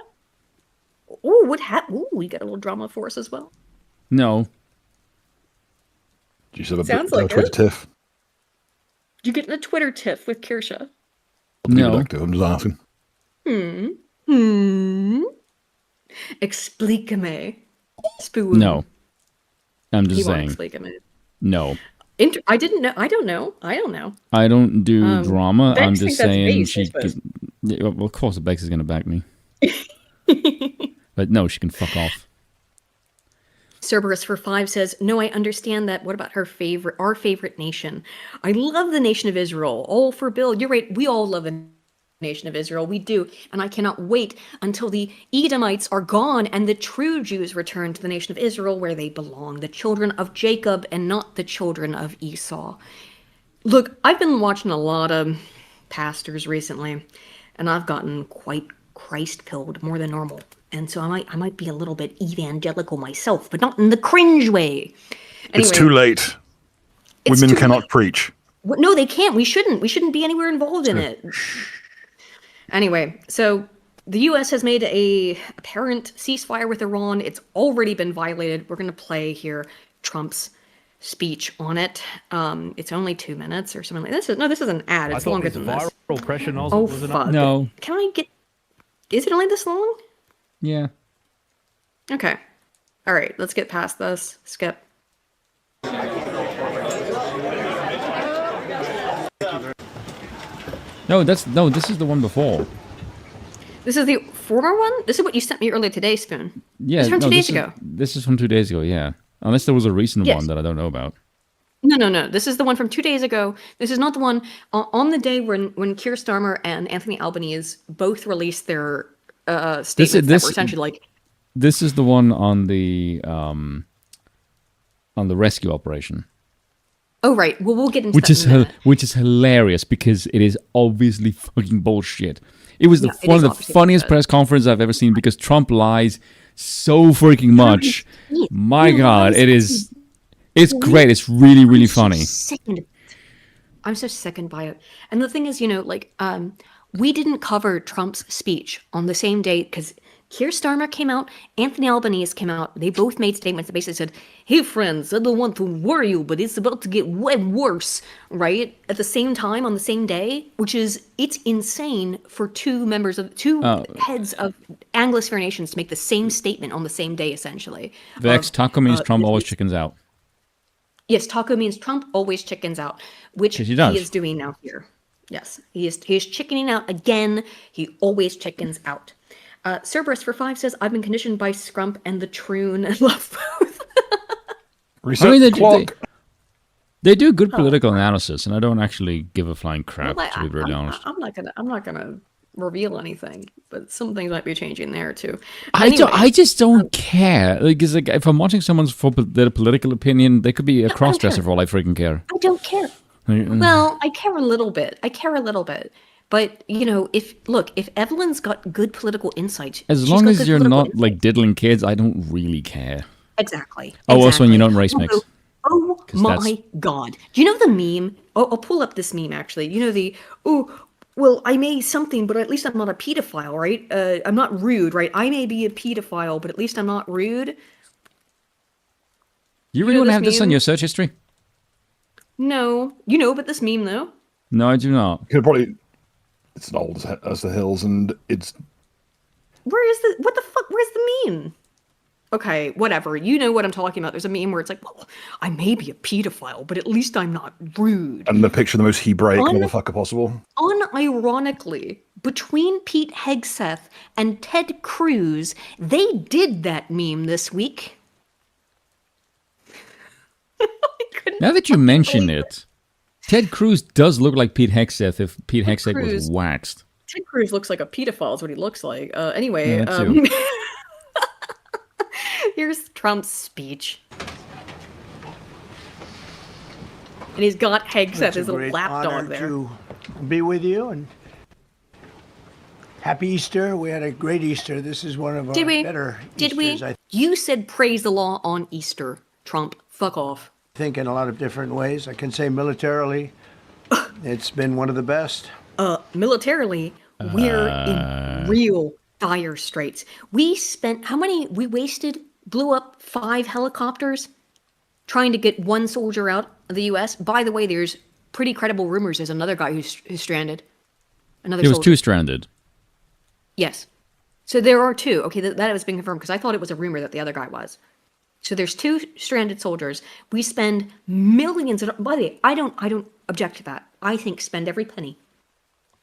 Ooh, what happened? Ooh, we got a little drama for us as well. No. Do you have a Sounds like Twitter tiff? You get in a Twitter tiff with Kirsha? No. I'm just asking. Explícame. Spoon. No. I'm just saying. Explícame. No. I didn't know. I don't know. I don't do drama. Bex I'm just saying she. Well, of course, Bex is going to back me. But no, she can fuck off. Cerberus for 5 says, no, I understand that. What about our favorite nation? I love the nation of Israel. All for Bill. You're right. We all love the nation of Israel. We do. And I cannot wait until the Edomites are gone and the true Jews return to the nation of Israel where they belong. The children of Jacob and not the children of Esau. Look, I've been watching a lot of pastors recently, and I've gotten quite Christ-pilled more than normal. And so I might be a little bit evangelical myself, but not in the cringe way. Anyway, it's too late. Women cannot preach. No, they can't. We shouldn't. We shouldn't be anywhere involved in it. Anyway, so the U.S. has made a apparent ceasefire with Iran. It's already been violated. We're going to play here Trump's speech on it. It's only 2 minutes or something like this. This is an ad. It's longer than this. Oh, fuck. No. Can I get... Is it only this long? Yeah. Okay. All right. Let's get past this. Skip. No, this is the one before. This is the former one? This is what you sent me earlier today, Spoon. Yeah. This is from 2 days ago. This is from 2 days ago, yeah. Unless there was a recent one that I don't know about. No. This is the one from 2 days ago. This is not the one on the day when Keir Starmer and Anthony Albanese both released their statements that were essentially like... This is the one on the rescue operation. Oh, right. Well, we'll get into that in a minute. Which is hilarious because it is obviously fucking bullshit. It was one of the funniest press conferences I've ever seen because Trump lies so freaking much. My God, it's great. It's really, really funny. I'm so sickened by it. And the thing is, we didn't cover Trump's speech on the same day because Keir Starmer came out, Anthony Albanese came out. They both made statements that basically said, hey, friends, I don't want to worry you, but it's about to get way worse, right? At the same time, on the same day, it's insane for two heads of Anglosphere nations to make the same statement on the same day, essentially. Vex, taco means Trump always chickens out. Yes, taco means Trump always chickens out, which he is doing now here. Yes, he is chickening out again. He always chickens out. Cerberus for 5 says, I've been conditioned by Scrump and the Troon and love both. They do good political analysis, and I don't actually give a flying crap, to be really honest. I'm not gonna reveal anything, but some things might be changing there too. I just don't care. Because if I'm watching someone's their political opinion, they could be a cross-dresser for all I freaking care. I don't care. Well, I care a little bit. But, if Evelyn's got good political insight... As long as you're not, diddling kids, I don't really care. Exactly. Also, when you don't race mix. Oh, my God. Do you know the meme? I'll pull up this meme, actually. You know well, I may something, but at least I'm not a pedophile, right? I'm not rude, right? I may be a pedophile, but at least I'm not rude. You really want to have this on your search history? No. You know about this meme, though? No, I do not. Could probably... It's old as the hills, and it's... What the fuck? Where's the meme? Okay, whatever. You know what I'm talking about. There's a meme where it's like, well, I may be a pedophile, but at least I'm not rude. And the picture of the most Hebraic motherfucker possible. Unironically, between Pete Hegseth and Ted Cruz, they did that meme this week. Now that you mention it, Ted Cruz does look like Pete Hegseth if Pete Hegseth was waxed. Ted Cruz looks like a pedophile is what he looks like. Anyway, Yeah, here's Trump's speech. And he's got Hegseth, his little lapdog there. To be with you, and happy Easter. We had a great Easter. This is one of our better Did Easters, we? You said praise the law on Easter, Trump. Fuck off. I think in a lot of different ways. I can say militarily, it's been one of the best. Militarily, we're in real dire straits. We blew up 5 helicopters trying to get one soldier out of the U.S. By the way, there's pretty credible rumors there's another guy who's stranded. Another There was soldier. 2 stranded. Yes. So there are 2. Okay, that has been confirmed because I thought it was a rumor that the other guy was. So there's 2 stranded soldiers. We spend millions of... By the way, I don't object to that. I think spend every penny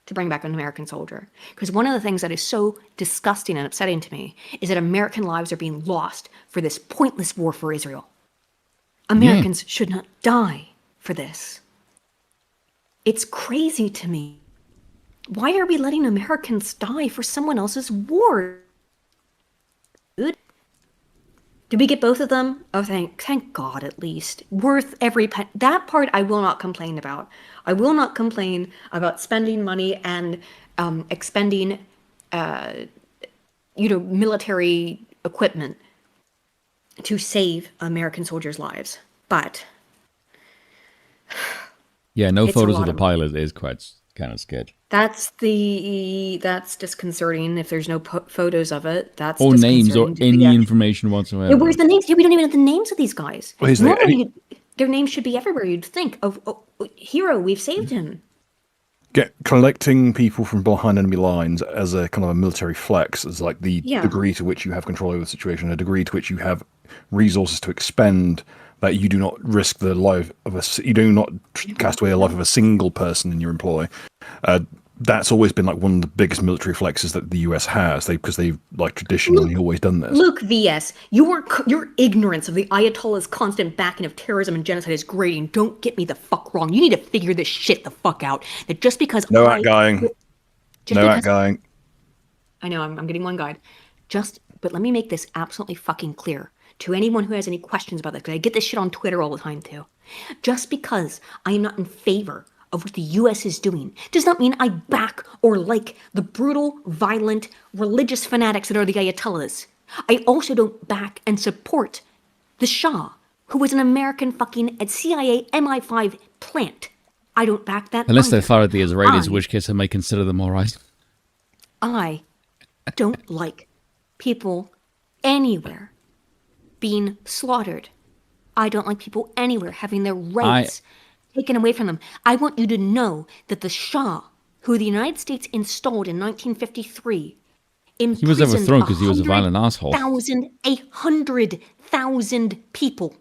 to bring back an American soldier. Because one of the things that is so disgusting and upsetting to me is that American lives are being lost for this pointless war for Israel. Americans should not die for this. It's crazy to me. Why are we letting Americans die for someone else's war? Dude. Did we get both of them? Oh, thank God, at least. Worth every penny. That part I will not complain about. I will not complain about spending money and expending, military equipment to save American soldiers' lives. But yeah, no photos of the pilot is quite kind of sketchy. That's disconcerting. If there's no photos of it, that's or names or any information whatsoever. Yeah, where's the names? Yeah, we don't even have the names of these guys. Normally, their names should be everywhere. You'd think of hero. We've saved him. Collecting people from behind enemy lines as a kind of a military flex is like the degree to which you have control over the situation, a degree to which you have resources to expend that you do not risk the life of you do not cast away the life of a single person in your employ. That's always been like one of the biggest military flexes that the US has, because they've like traditionally always done this. Luke VS, your ignorance of the Ayatollah's constant backing of terrorism and genocide is grating. Don't get me the fuck wrong. You need to figure this shit the fuck out. That just because No outgoing. I know, I'm getting one guide. But let me make this absolutely fucking clear to anyone who has any questions about this, because I get this shit on Twitter all the time too. Just because I am not in favor of what the U.S. is doing does not mean I back or like the brutal, violent, religious fanatics that are the Ayatollahs. I also don't back and support the Shah, who was an American fucking CIA MI5 plant. I don't back that unless they're far at the Israelis, in which case I may consider them all right. I don't like people anywhere being slaughtered. I don't like people anywhere having their rights taken away from them. I want you to know that the Shah, who the United States installed in 1953, he was overthrown because he was a violent asshole. 100,000 people.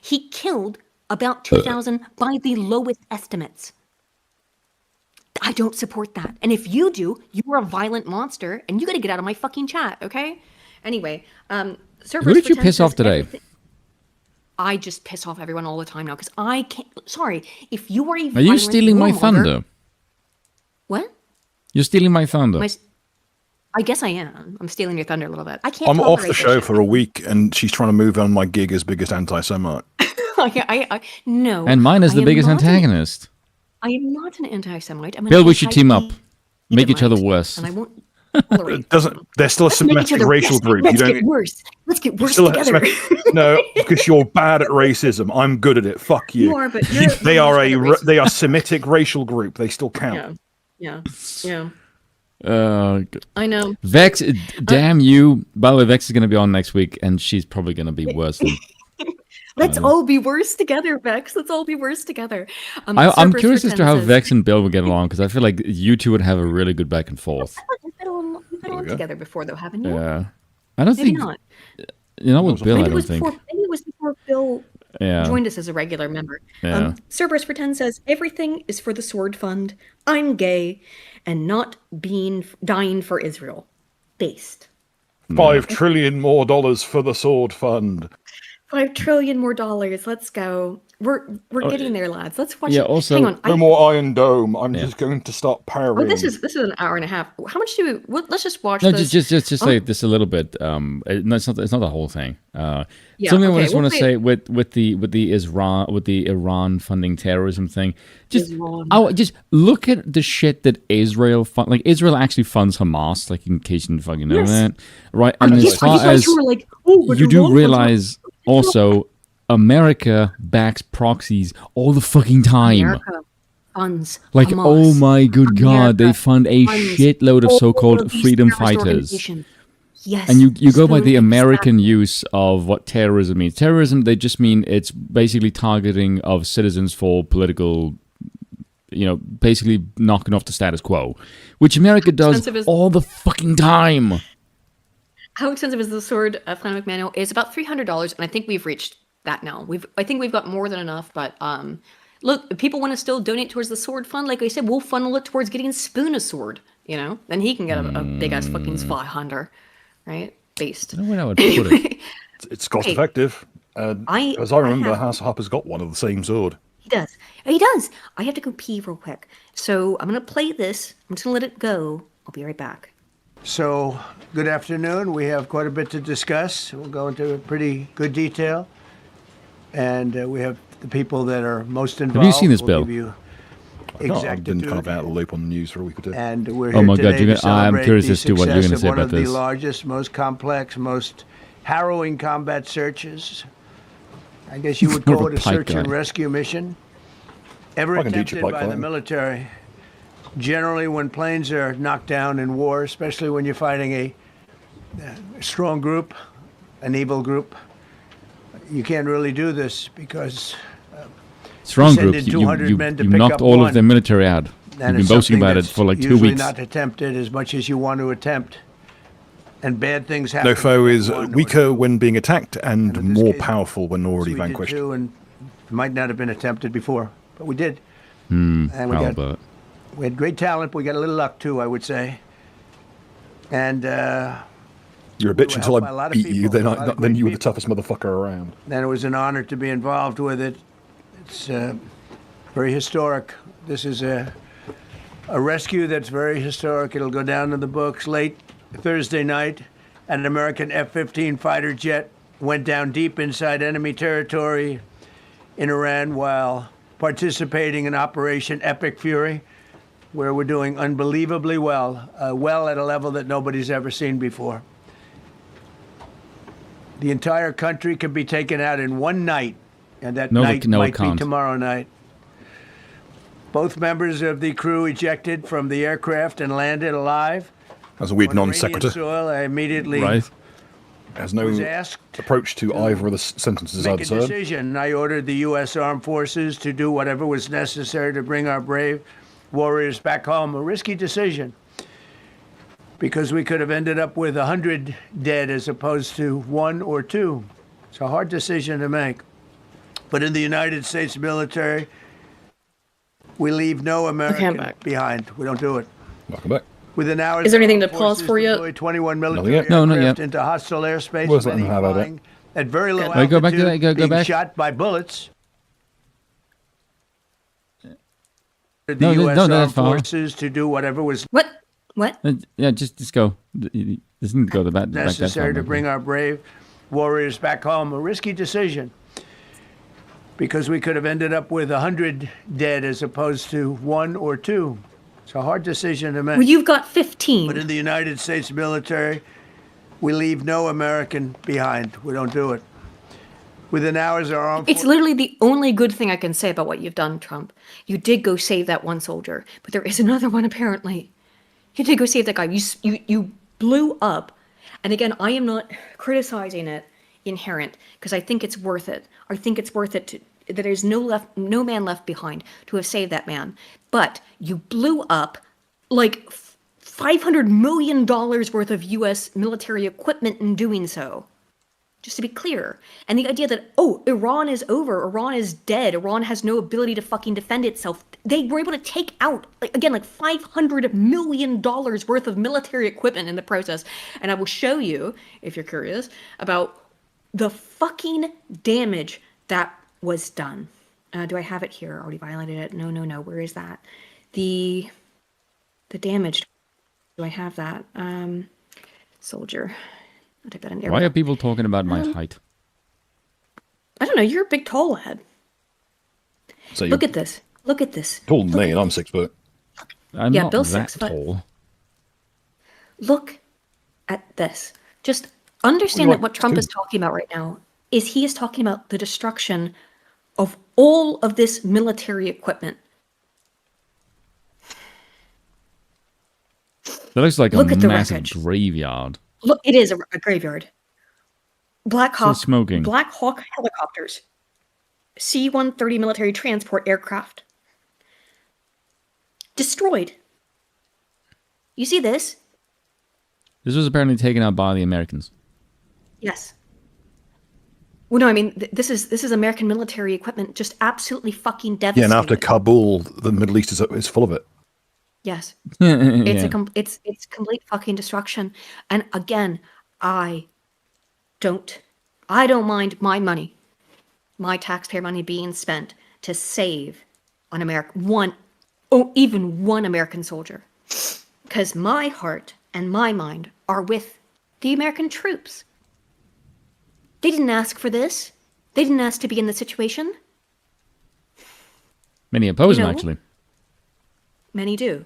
He killed about 2,000 by the lowest estimates. I don't support that. And if you do, you're a violent monster, and you got to get out of my fucking chat, okay? Anyway, who did you piss off today? I just piss off everyone all the time now because I can't. Sorry, if you are a Are you stealing my thunder? What? You're stealing my thunder. I guess I am. I'm stealing your thunder a little bit. I can't. I'm off the show for a week, and she's trying to move on my gig as biggest anti-Semite. No. And mine is the biggest antagonist. I am not an anti-Semite. Bill, we should team up, make each other worse. And I won't. There's still a symmetric racial group. Let's get worse. Let's get worse together. No, because you're bad at racism. I'm good at it. Fuck you. You are, but they are Semitic racial group. They still count. Yeah. I know. Vex, damn you. By the way, Vex is going to be on next week, and she's probably going to be worse than... Let's all be worse together, Vex. Let's all be worse together. I'm curious as to how Vex and Bill would get along, because I feel like you two would have a really good back and forth. We've been on together before, though, haven't you? Yeah. I don't Maybe think... not. With Bill, I don't think. Maybe it was before Bill joined us as a regular member. Yeah. Cerberus Pretend says, everything is for the sword fund. I'm gay and not dying for Israel. Based. $5 trillion more for the sword fund. $5 trillion more. Let's go. We're getting there, lads. Let's watch. Yeah. Also, hang on. No more Iron Dome. I'm just going to start parrying. Oh, this is an hour and a half. How much do we? Let's just watch. No, this. just say this a little bit. No, it's not the whole thing. Something I just want to say with the Iran funding terrorism thing. Just look at the shit that Israel fund. Like, Israel actually funds Hamas. Like, in case you didn't fucking know that, right? And as far as you do realize, also, America backs proxies all the fucking time. America funds like, Hamas. Oh my good God, they fund a funds shitload of so-called freedom fighters. Yes, and you go by the American use of what terrorism means. Terrorism, they just mean it's basically targeting of citizens for political, basically knocking off the status quo, which America does all the fucking time. How expensive is the sword, Flann McMahon? Is about $300, and I think we've reached that now. I think we've got more than enough, but look, if people want to still donate towards the sword fund, like I said, we'll funnel it towards getting Spoon a sword, then he can get a big ass fucking spy hunter, right? Based. I don't know where I would put it. It's cost effective. As I remember, Hopper's got one of the same sword. He does. I have to go pee real quick. So I'm going to play this. I'm just going to let it go. I'll be right back. So, good afternoon. We have quite a bit to discuss. We'll go into pretty good detail. And we have the people that are most involved. Have you seen this, Bill? I've been kind of out of the loop on the news for a week or two. And we're here today to I'm celebrate curious the as to what you're going to success say of one about of the this. largest, most complex, most harrowing combat searches. I guess you would call it a search and rescue mission. Ever attempted by the military. Generally, when planes are knocked down in war, especially when you're fighting a strong group, an evil group, you can't really do this because strong groups, you knocked all of their military out. You've been boasting about it for like 2 weeks. Usually not attempted as much as you want to attempt. And bad things happen. No foe is weaker when being attacked and more powerful when already vanquished. And it might not have been attempted before, but we did. And we had great talent, but we got a little luck too, I would say. And you're a bitch until I beat you, then you were the toughest motherfucker around. And it was an honor to be involved with it. It's very historic. This is a rescue that's very historic. It'll go down in the books. Late Thursday night, an American F-15 fighter jet went down deep inside enemy territory in Iran while participating in Operation Epic Fury, where we're doing unbelievably well, well at a level that nobody's ever seen before. The entire country can be taken out in one night, and that night might be tomorrow night. Both members of the crew ejected from the aircraft and landed alive. As a weird non-sequitur. Soil, I immediately has no approach to either of the sentences I deserved. Make a decision. I ordered the U.S. Armed Forces to do whatever was necessary to bring our brave warriors back home. A risky decision, because we could have ended up with 100 dead as opposed to 1 or 2. It's a hard decision to make. But in the United States military, we leave no American behind. We don't do it. Welcome back. Within hours, is there anything to pause for you? 21 military aircraft into hostile airspace. We'll let them have it. At very low altitude, go back to that. Go back. Shot by bullets. The U.S. Armed Forces to do whatever was What? Yeah, just go. Doesn't go the back. Necessary to bring our brave warriors back home. A risky decision, because we could have ended up with 100 dead as opposed to 1 or 2. It's a hard decision to make. Well, you've got 15. But in the United States military, we leave no American behind. We don't do it. Within hours, our armed It's literally the only good thing I can say about what you've done, Trump. You did go save that one soldier, but there is another one apparently. You did go save that guy. You blew up. And again, I am not criticizing it inherent, because I think it's worth it. I think it's worth it that there's no man left behind to have saved that man. But you blew up like $500 million worth of U.S. military equipment in doing so. Just to be clear. And the idea that, oh, Iran is over, Iran is dead, Iran has no ability to fucking defend itself. They were able to take out, like $500 million worth of military equipment in the process. And I will show you, if you're curious, about the fucking damage that was done. Do I have it here? I already violated it. No. Where is that? The damage. Do I have that? Soldier. I'll take that in there. Why are people talking about my height? I don't know. You're a big tall lad. So Look at this. Look at this. Taller than me, and I'm 6 foot. I'm Yeah, not Bill's that 6 foot. tall. Look at this. Just understand that what Trump two? is talking about right now is he is talking about the destruction of all of this military equipment. That looks like Look a at the massive wreckage. graveyard. Look, it is a graveyard. Black Still smoking. Hawk helicopters. C-130 military transport aircraft. Destroyed. You see this? This was apparently taken out by the Americans. Yes. Well, no, I mean, this is American military equipment just absolutely fucking Yeah, devastated. and after Kabul, the Middle East is full of it. Yes. Yeah. It's complete fucking destruction. And again, I don't mind my money, my taxpayer money being spent to save an even one American soldier. Because my heart and my mind are with the American troops. They didn't ask for this. They didn't ask to be in this situation. Many oppose You him, know, actually. Many do.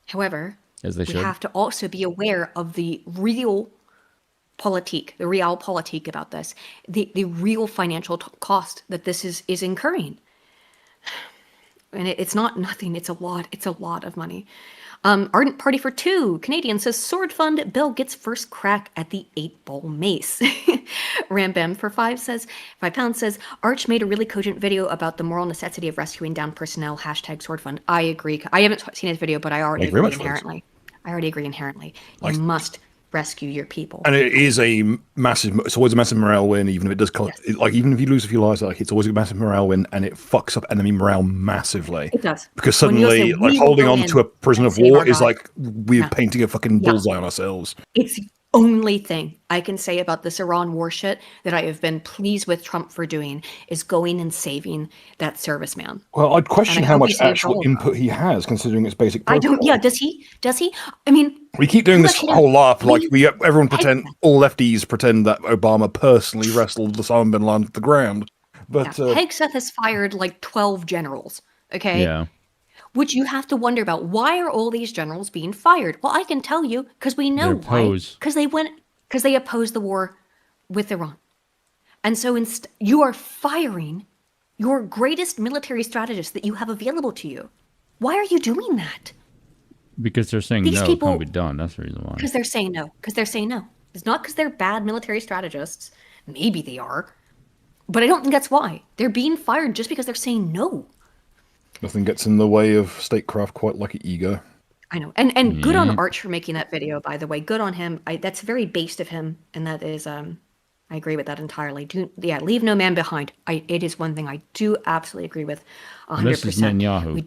However, As they we should. have to also be aware of the real realpolitik about this, the real financial cost that this is incurring. And it's not nothing. It's a lot of money. Ardent Party for Two Canadian says sword fund bill gets first crack at the 8-ball mace. Rambam for £5 says Arch made a really cogent video about the moral necessity of rescuing down personnel. # sword fund. I agree. I haven't seen his video, but I already Thank you very agree much, folks. inherently. I already agree inherently. You must rescue your people. And it is it's always a massive morale win, even if it does, Yes. even if you lose a few lives, it's always a massive morale win, and it fucks up enemy morale massively. It does. Because When you'll say, suddenly, "We will holding go on in to a prisoner and of save war our is guy." like we're painting a fucking Yeah. bullseye on ourselves. It's the only thing I can say about this Iran war shit that I have been pleased with Trump for doing is going and saving that serviceman. Well, I'd question And I how hope much he saves all actual of them. input he has, considering its basic I protocol. don't. Yeah. Does he? I mean, We keep doing who this actually whole laugh, like we- everyone all lefties pretend that Obama personally wrestled Osama bin Laden to the ground. But Hegseth has fired like 12 generals. Okay. Yeah. Which you have to wonder about. Why are all these generals being fired? Well, I can tell you because we know They why. oppose. Because they opposed the war with Iran. And so you are firing your greatest military strategist that you have available to you. Why are you doing that? Because they're saying These no, it people- can't be done. That's the reason why. Because they're saying no. It's not because they're bad military strategists. Maybe they are. But I don't think that's why. They're being fired just because they're saying no. nothing gets in the way of statecraft quite like an ego. I know. And good on Arch for making that video, by the way. Good on him. That's very based of him. And that is, I agree with that entirely. Leave no man behind. It is one thing I do absolutely agree with 100%. This is Netanyahu.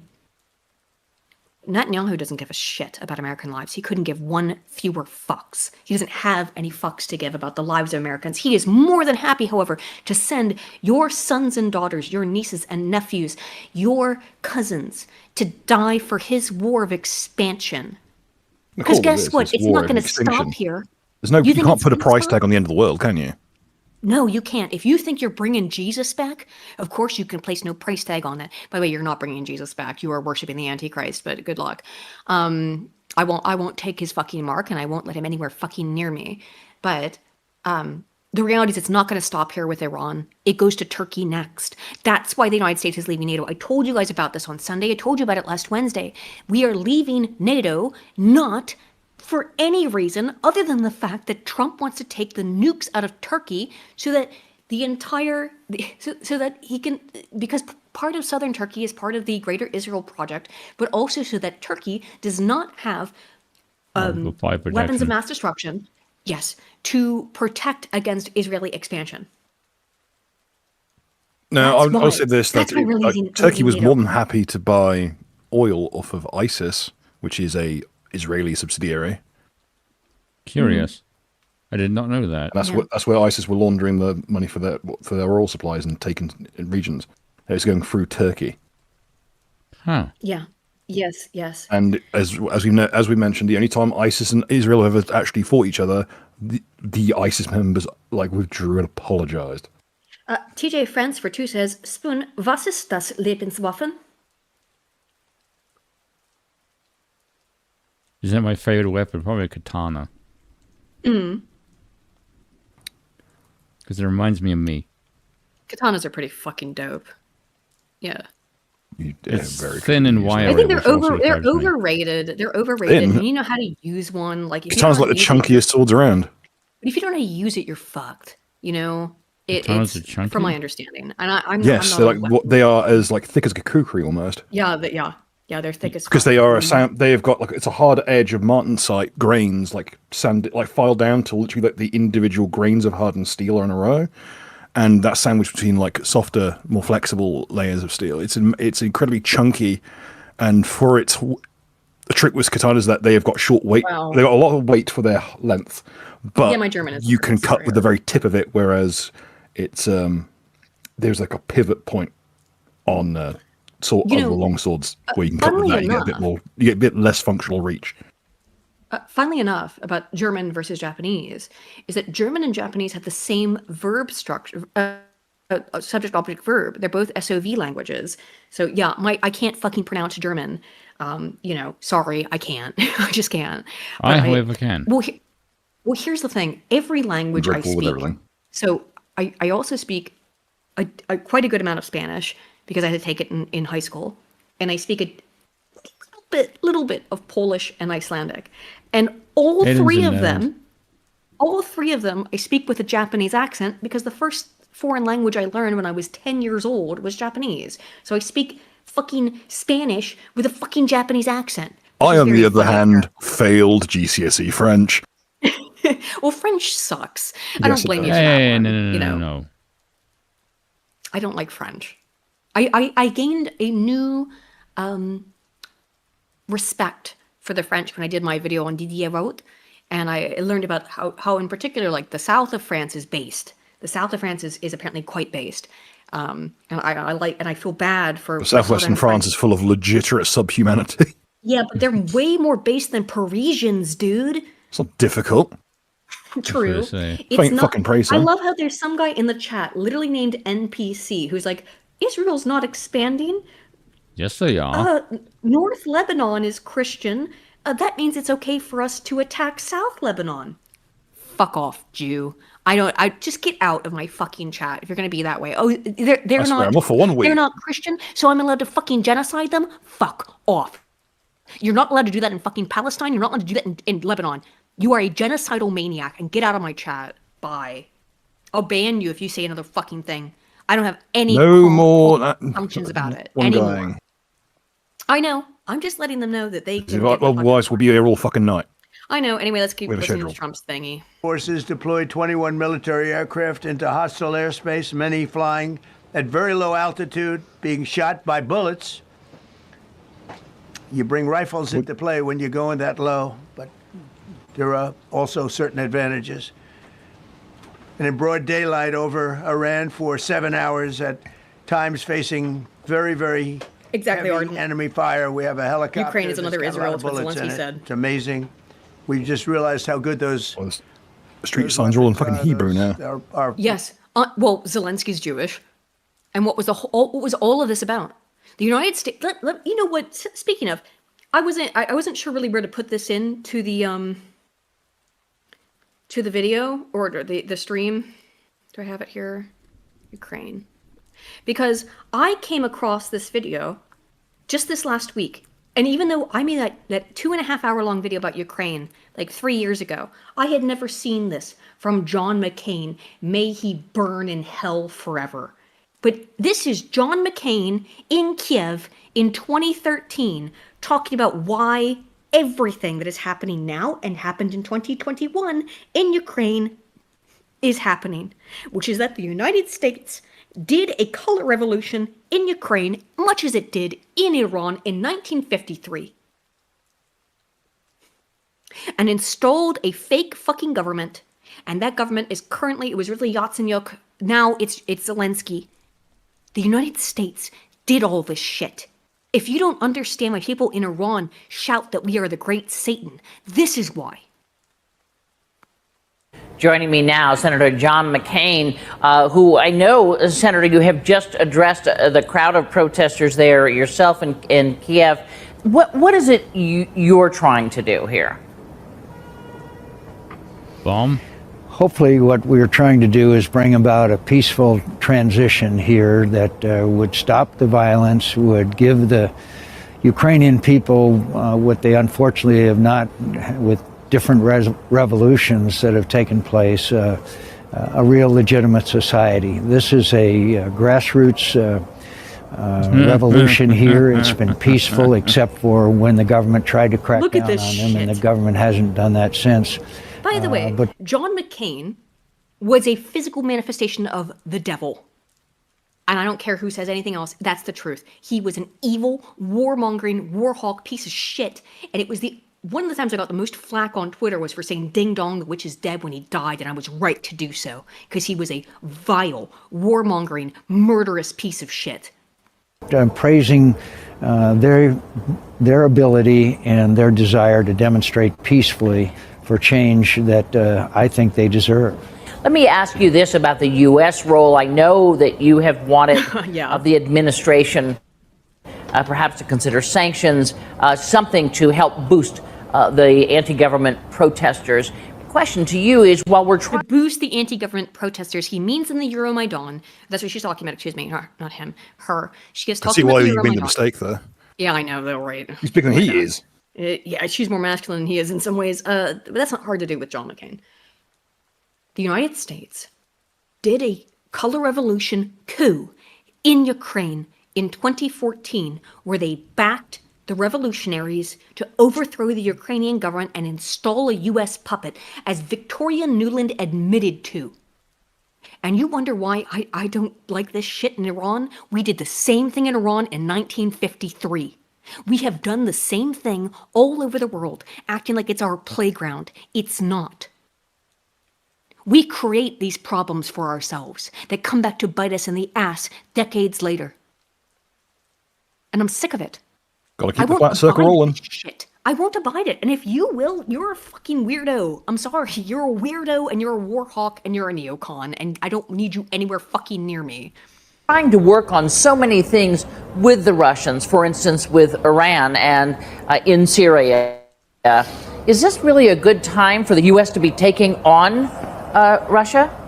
Netanyahu doesn't give a shit about American lives. He couldn't give one fewer fucks. He doesn't have any fucks to give about the lives of Americans. He is more than happy, however, to send your sons and daughters, your nieces and nephews, your cousins to die for his war of expansion. Because guess what? It's not going to stop here. You think can't it's put a gonna price stop? tag on the end of the world, can you? No, you can't. If you think you're bringing Jesus back, of course you can place no price tag on that. By the way, you're not bringing Jesus back. You are worshiping the Antichrist, but good luck. I won't take his fucking mark, and I won't let him anywhere fucking near me. But the reality is it's not going to stop here with Iran. It goes to Turkey next. That's why the United States is leaving NATO. I told you guys about this on Sunday. I told you about it last Wednesday. We are leaving NATO, not for any reason other than the fact that Trump wants to take the nukes out of Turkey so that so that he can, because part of southern Turkey is part of the Greater Israel Project, but also so that Turkey does not have weapons of mass destruction, yes, to protect against Israeli expansion. Now, I'll say this: that Turkey was more than happy to buy oil off of ISIS, which is a Israeli subsidiary. Curious. I did not know that. And that's where ISIS were laundering the money for their oil supplies and taking regions. It's going through Turkey. Huh. Yeah. Yes. Yes. And as we mentioned, the only time ISIS and Israel have ever actually fought each other, the ISIS members withdrew and apologized. TJ France for 2 says, Spoon, was ist das Lebenswaffen? Isn't that my favorite weapon? Probably a katana. Because it reminds me of me. Katanas are pretty fucking dope. Yeah. It's very thin and wiry. I think they're overrated. They're overrated. And you know how to use one. Katana's like the chunkiest swords around. But if you don't know how to use it, you're fucked. You know? Katanas are chunky? From my understanding. And yes, they are as thick as a kukri almost. Yeah, they're thick as because they are they've got it's a hard edge of martensite grains filed down to literally the individual grains of hardened steel are in a row, and that sandwiched between softer, more flexible layers of steel. It's incredibly chunky, and for the trick with katanas that they have got short weight. Wow. They've got a lot of weight for their length, but my German is you can cut with the very tip of it, whereas it's there's a pivot point on the long swords where you can cut with that. You get a bit less functional reach. Funnily enough, about German versus Japanese, is that German and Japanese have the same verb structure, subject, object, verb. They're both SOV languages. So yeah, I can't fucking pronounce German. Sorry, I can't. I just can't. But however, can. Well, here's the thing. Every language I speak. So I also speak quite a good amount of Spanish because I had to take it in high school, and I speak a little bit of Polish and Icelandic, and all three of them, I speak with a Japanese accent because the first foreign language I learned when I was 10 years old was Japanese. So I speak fucking Spanish with a fucking Japanese accent. I, on the other hand, failed GCSE French. Well, French sucks. I don't blame you for that one. No. I don't like French. I gained a new respect for the French when I did my video on Didier Raoult, and I learned about how in particular, the south of France is based. The south of France is apparently quite based. And I feel bad for southwestern France is full of legitimate subhumanity. Yeah, but they're way more based than Parisians, dude. It's not difficult. True. It's not fucking praise. I love how there's some guy in the chat, literally named NPC, who's like, Israel's not expanding. Yes, they are. North Lebanon is Christian. That means it's okay for us to attack South Lebanon. Fuck off, Jew. I just get out of my fucking chat if you're gonna be that way. Oh, they're not. For 1 week. They're not Christian, so I'm allowed to fucking genocide them. Fuck off. You're not allowed to do that in fucking Palestine. You're not allowed to do that in Lebanon. You are a genocidal maniac, and get out of my chat. Bye. I'll ban you if you say another fucking thing. I don't have any assumptions about it anymore. I know. I'm just letting them know that they can. Otherwise, we'll be here all fucking night. I know. Anyway, let's keep listening to Trump's thingy. Forces deployed 21 military aircraft into hostile airspace, many flying at very low altitude, being shot by bullets. You bring rifles into play when you're going that low, but there are also certain advantages. And in broad daylight over Iran for 7 hours, at times facing very, very heavy enemy fire. We have a helicopter. Ukraine is another Israel. It's what Zelensky said. It's amazing. We just realized how good those street signs are all in fucking Hebrew now. Yes. Well, Zelensky's Jewish. And what was all of this about? The United States. You know what? Speaking of, I wasn't sure really where to put this in to the video or the stream. Do I have it here? Ukraine. Because I came across this video just this last week And even though I made that 2.5 hour long video about Ukraine like 3 years ago, I had never seen this from John McCain. May he burn in hell forever. But this is John McCain in Kiev in 2013 talking about why everything that is happening now and happened in 2021 in Ukraine is happening, which is that the United States did a color revolution in Ukraine, much as it did in Iran in 1953, and installed a fake fucking government. And that government is currently, it was really Yatsenyuk, now it's Zelensky. The United States did all this shit. If you don't understand why people in Iran shout that we are the great Satan, this is why. Joining me now, Senator John McCain, who I know, Senator, you have just addressed the crowd of protesters there yourself in Kiev. What is it you're trying to do here? Bomb? Hopefully what we're trying to do is bring about a peaceful transition here that would stop the violence, would give the Ukrainian people what they unfortunately have not, with different revolutions that have taken place, a real legitimate society. This is a grassroots revolution here. It's been peaceful except for when the government tried to crack down on them, and the government hasn't done that since. By the way, John McCain was a physical manifestation of the devil. And I don't care who says anything else, that's the truth. He was an evil, warmongering, warhawk piece of shit. And it was one of the times I got the most flack on Twitter was for saying ding dong, the witch is dead when he died, and I was right to do so. Because he was a vile, warmongering, murderous piece of shit. I'm praising their ability and their desire to demonstrate peacefully for change that I think they deserve. Let me ask you this about the U.S. role. I know that you have wanted of the administration perhaps to consider sanctions, something to help boost the anti-government protesters. The question to you is, while we're trying to boost the anti-government protesters, he means in the Euromaidan. That's what she's talking about. Excuse me, not him, her. She is talking about the Euromaidan. See why you made the mistake there. Yeah, I know, though, right? He's bigger than he is. Yeah, she's more masculine than he is in some ways. But that's not hard to do with John McCain. The United States did a color revolution coup in Ukraine in 2014, where they backed the revolutionaries to overthrow the Ukrainian government and install a U.S. puppet, as Victoria Nuland admitted to. And you wonder why I don't like this shit in Iran? We did the same thing in Iran in 1953. We have done the same thing all over the world, acting like it's our playground. It's not. We create these problems for ourselves that come back to bite us in the ass decades later. And I'm sick of it. Gotta keep the flat circle rolling. Shit. I won't abide it. And if you will, you're a fucking weirdo. I'm sorry. You're a weirdo and you're a warhawk and you're a neocon, and I don't need you anywhere fucking near me. Trying to work on so many things with the Russians, for instance, with Iran and in Syria. Is this really a good time for the U.S. to be taking on Russia?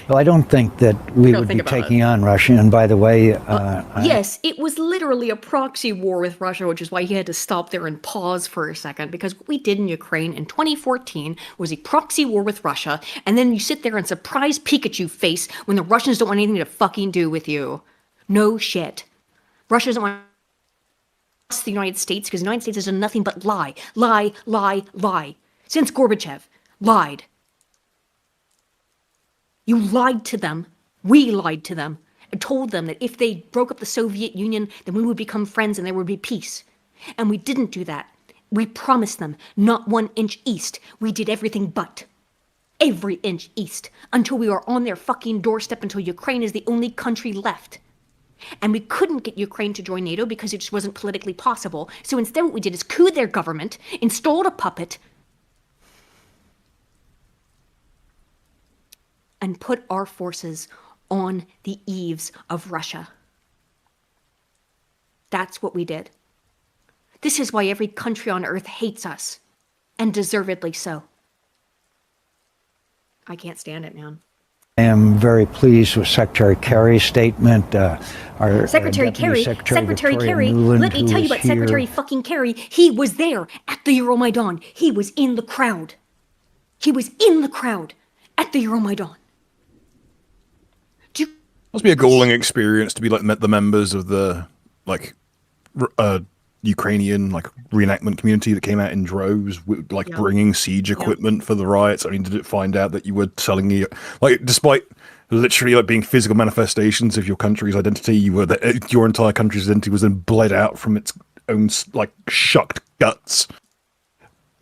Well, I don't think that we would be taking on Russia. And by the way, yes, it was literally a proxy war with Russia, which is why he had to stop there and pause for a second, because what we did in Ukraine in 2014 was a proxy war with Russia, and then you sit there and surprise Pikachu face when the Russians don't want anything to fucking do with you. No shit. Russia doesn't want the United States, because the United States has done nothing but lie, lie, lie, lie. Since Gorbachev lied. You lied to them. We lied to them and told them that if they broke up the Soviet Union, then we would become friends and there would be peace. And we didn't do that. We promised them not 1 inch east. We did everything but. Every inch east. Until we were on their fucking doorstep, until Ukraine is the only country left. And we couldn't get Ukraine to join NATO because it just wasn't politically possible. So instead what we did is coup their government, installed a puppet, and put our forces on the eaves of Russia. That's what we did. This is why every country on earth hates us, and deservedly so. I can't stand it, man. I am very pleased with Secretary Kerry's statement. Secretary Kerry, let me tell you about Secretary fucking Kerry. He was there at the Euromaidan. He was in the crowd. He was in the crowd at the Euromaidan. Must be a galling experience to be like met the members of the Ukrainian reenactment community that came out in droves, bringing siege equipment for the riots. I mean, did it find out that you were selling despite literally being physical manifestations of your country's identity, your entire country's identity was then bled out from its own shucked guts.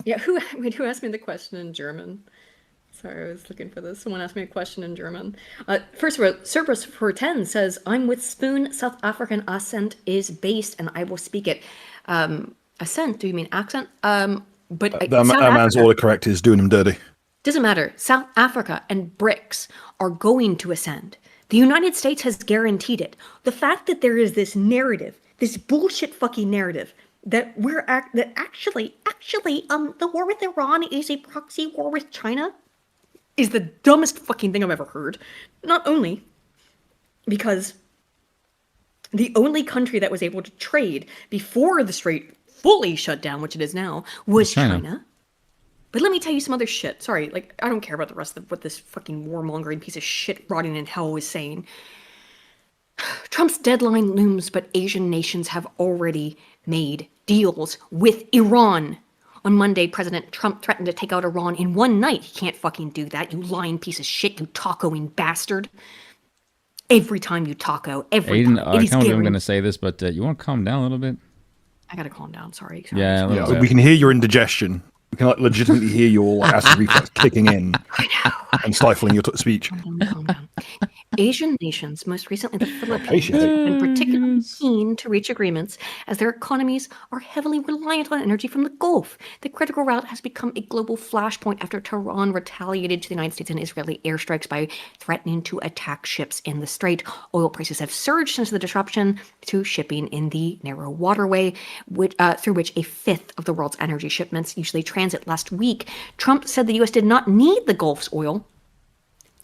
Yeah, who asked me the question in German? Sorry, I was looking for this. Someone asked me a question in German. First of all, Cerberus 410 says, I'm with Spoon, South African accent is based, and I will speak it. Accent, do you mean accent? But that man's autocorrect is doing him dirty. Doesn't matter. South Africa and BRICS are going to ascend. The United States has guaranteed it. The fact that there is this narrative, this bullshit fucking narrative, that actually, the war with Iran is a proxy war with China, is the dumbest fucking thing I've ever heard. Not only because the only country that was able to trade before the Strait fully shut down, which it is now, was China. But let me tell you some other shit. Sorry, I don't care about the rest of what this fucking warmongering piece of shit rotting in hell is saying. Trump's deadline looms, but Asian nations have already made deals with Iran. On Monday, President Trump threatened to take out Iran in one night. He can't fucking do that, you lying piece of shit, you tacoing bastard. Every time you taco, every time. I can't believe I'm going to say this, but you want to calm down a little bit? I got to calm down, sorry. Yeah, we can hear your indigestion. We can legitimately hear your acid reflux kicking in and stifling your speech. Calm down. Asian nations, most recently the Philippines, have been particularly keen to reach agreements as their economies are heavily reliant on energy from the Gulf. The critical route has become a global flashpoint after Tehran retaliated to the United States and Israeli airstrikes by threatening to attack ships in the strait. Oil prices have surged since the disruption to shipping in the narrow waterway, through which a fifth of the world's energy shipments usually transit. Last week, Trump said the U.S. did not need the Gulf's oil.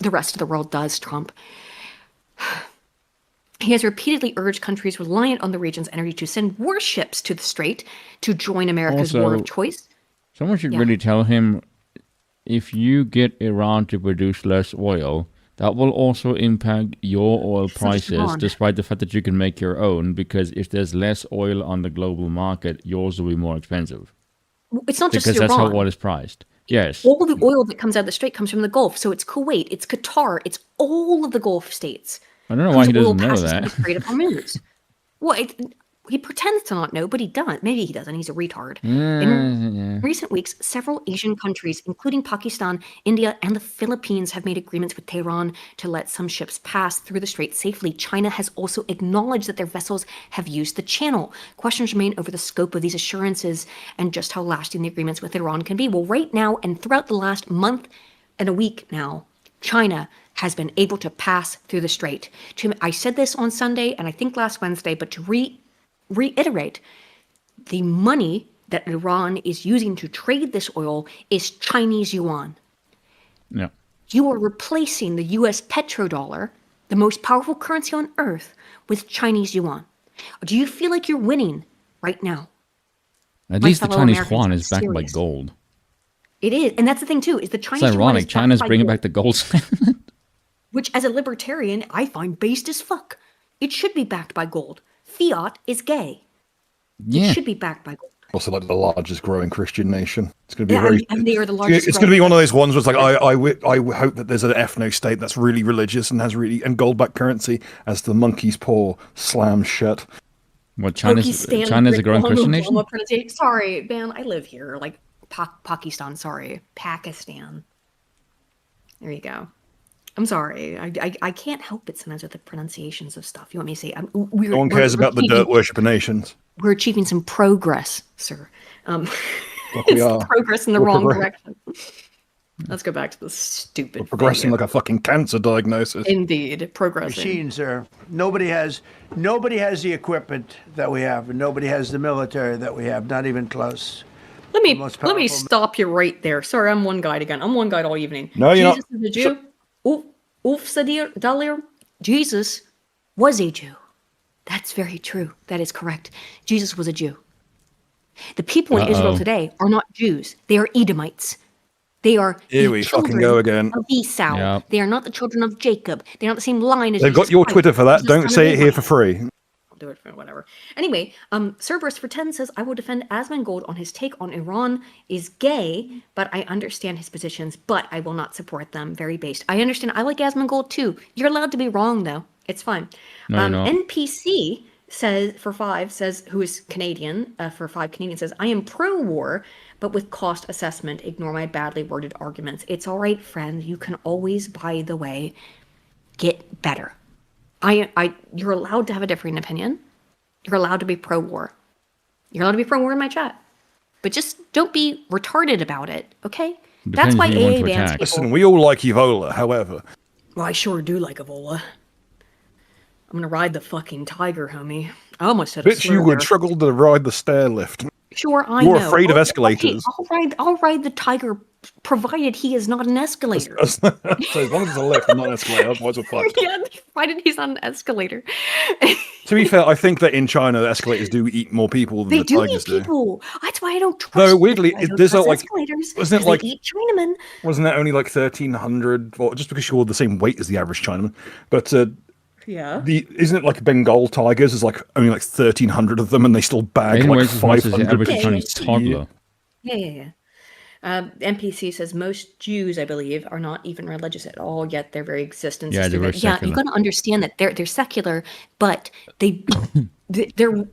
The rest of the world does, Trump. He has repeatedly urged countries reliant on the region's energy to send warships to the strait to join America's war of choice. Someone should really tell him, if you get Iran to produce less oil, that will also impact your oil prices, despite the fact that you can make your own, because if there's less oil on the global market, yours will be more expensive. It's not just Iran. Because that's how oil is priced. Yes. All the oil that comes out of the strait comes from the Gulf. So it's Kuwait, it's Qatar, it's all of the Gulf states. I don't know why he doesn't know that. The Strait of Hormuz. Well, he pretends to not know, but he doesn't. Maybe he doesn't. He's a retard. In recent weeks, several Asian countries, including Pakistan, India, and the Philippines, have made agreements with Tehran to let some ships pass through the strait safely. China has also acknowledged that their vessels have used the channel. Questions remain over the scope of these assurances and just how lasting the agreements with Iran can be. Well, right now, and throughout the last month and a week now, China has been able to pass through the strait. I said this on Sunday, and I think last Wednesday, but to reiterate, the money that Iran is using to trade this oil is Chinese yuan. Yeah. You are replacing the US petrodollar, the most powerful currency on earth, with Chinese yuan. Do you feel like you're winning right now? At least the Chinese yuan is backed by gold. It is, and that's the thing too, is the Chinese yuan is ironic. China's bringing back the gold standard. Which, as a libertarian, I find based as fuck. It should be backed by gold. Fiat is gay. Yeah. It should be backed by gold. Also, the largest growing Christian nation. It's going to be and they are the largest. It's going to be one of those ones where it's I hope that there's an ethno state that's really religious and has and gold-backed currency as the monkey's paw slams shut. What, China's a growing Christian nation? Sorry, man, I live here. Pakistan. There you go. I'm sorry. I can't help it sometimes with the pronunciations of stuff. You want me to say? No one cares about the dirt worshipper nations. We're achieving some progress, sir. It's progress in the wrong direction. Let's go back to the stupid. We're progressing like a fucking cancer diagnosis. Indeed, progressing. Machines are. Nobody has the equipment that we have, and nobody has the military that we have. Not even close. Let me stop you right there. Sorry, I'm one guide again. I'm one guide all evening. No, you're not. Jesus is a Jew. Oh, Ulf Dalir, Jesus was a Jew. That's very true. That is correct. Jesus was a Jew. The people in Israel today are not Jews. They are Edomites. They are Here the we fucking children go again. of Esau. Yep. They are not the children of Jacob. They're not the same line as They've Jesus got your Christ. Twitter for that. Jesus, Don't son say of it here Abraham. for free. I'll do it for whatever. Anyway, Cerberus for 10 says, I will defend Asmongold on his take on Iran is gay, but I understand his positions, but I will not support them. Very based. I understand. I like Asmongold too. You're allowed to be wrong, though. It's fine. No, you're not. NPC says, for 5, says, who is Canadian, for 5 Canadian says, I am pro-war, but with cost assessment, ignore my badly worded arguments. It's all right, friend. You can always, by the way, get better. You're allowed to have a differing opinion. You're allowed to be pro-war. You're allowed to be pro-war in my chat. But just don't be retarded about it, okay? That's why who you want AA to bans attack. people. Listen, we all like Evola, however. Well, I sure do like Evola. I'm gonna ride the fucking tiger, homie. I almost said a Bitch, slur you would there. struggle to ride the stair lift. Sure, I You're know. afraid of Oh, escalators. okay, I'll ride the tiger, provided he is not an escalator. So as long as it's a lift and not an escalator, otherwise we're fucked. Yeah, provided he's on an escalator. To be fair, I think that in China, the escalators do eat more people than They the do tigers eat people. That's why I don't trust. Though, weirdly, I don't there's trust like- escalators. wasn't it 'cause like- they eat Chinamen? Wasn't that only like 1,300? Well, just because you're the same weight as the average Chinaman. But Yeah. isn't it like Bengal tigers? There's like only like 1,300 of them, and they still bag Aiden like weighs as much as the 500. average Yeah, Chinese toddler. Yeah. NPC says most Jews, I believe, are not even religious at all, yet their very existence Yeah, is they through were that. Yeah, you secular. got to understand that they're secular, but their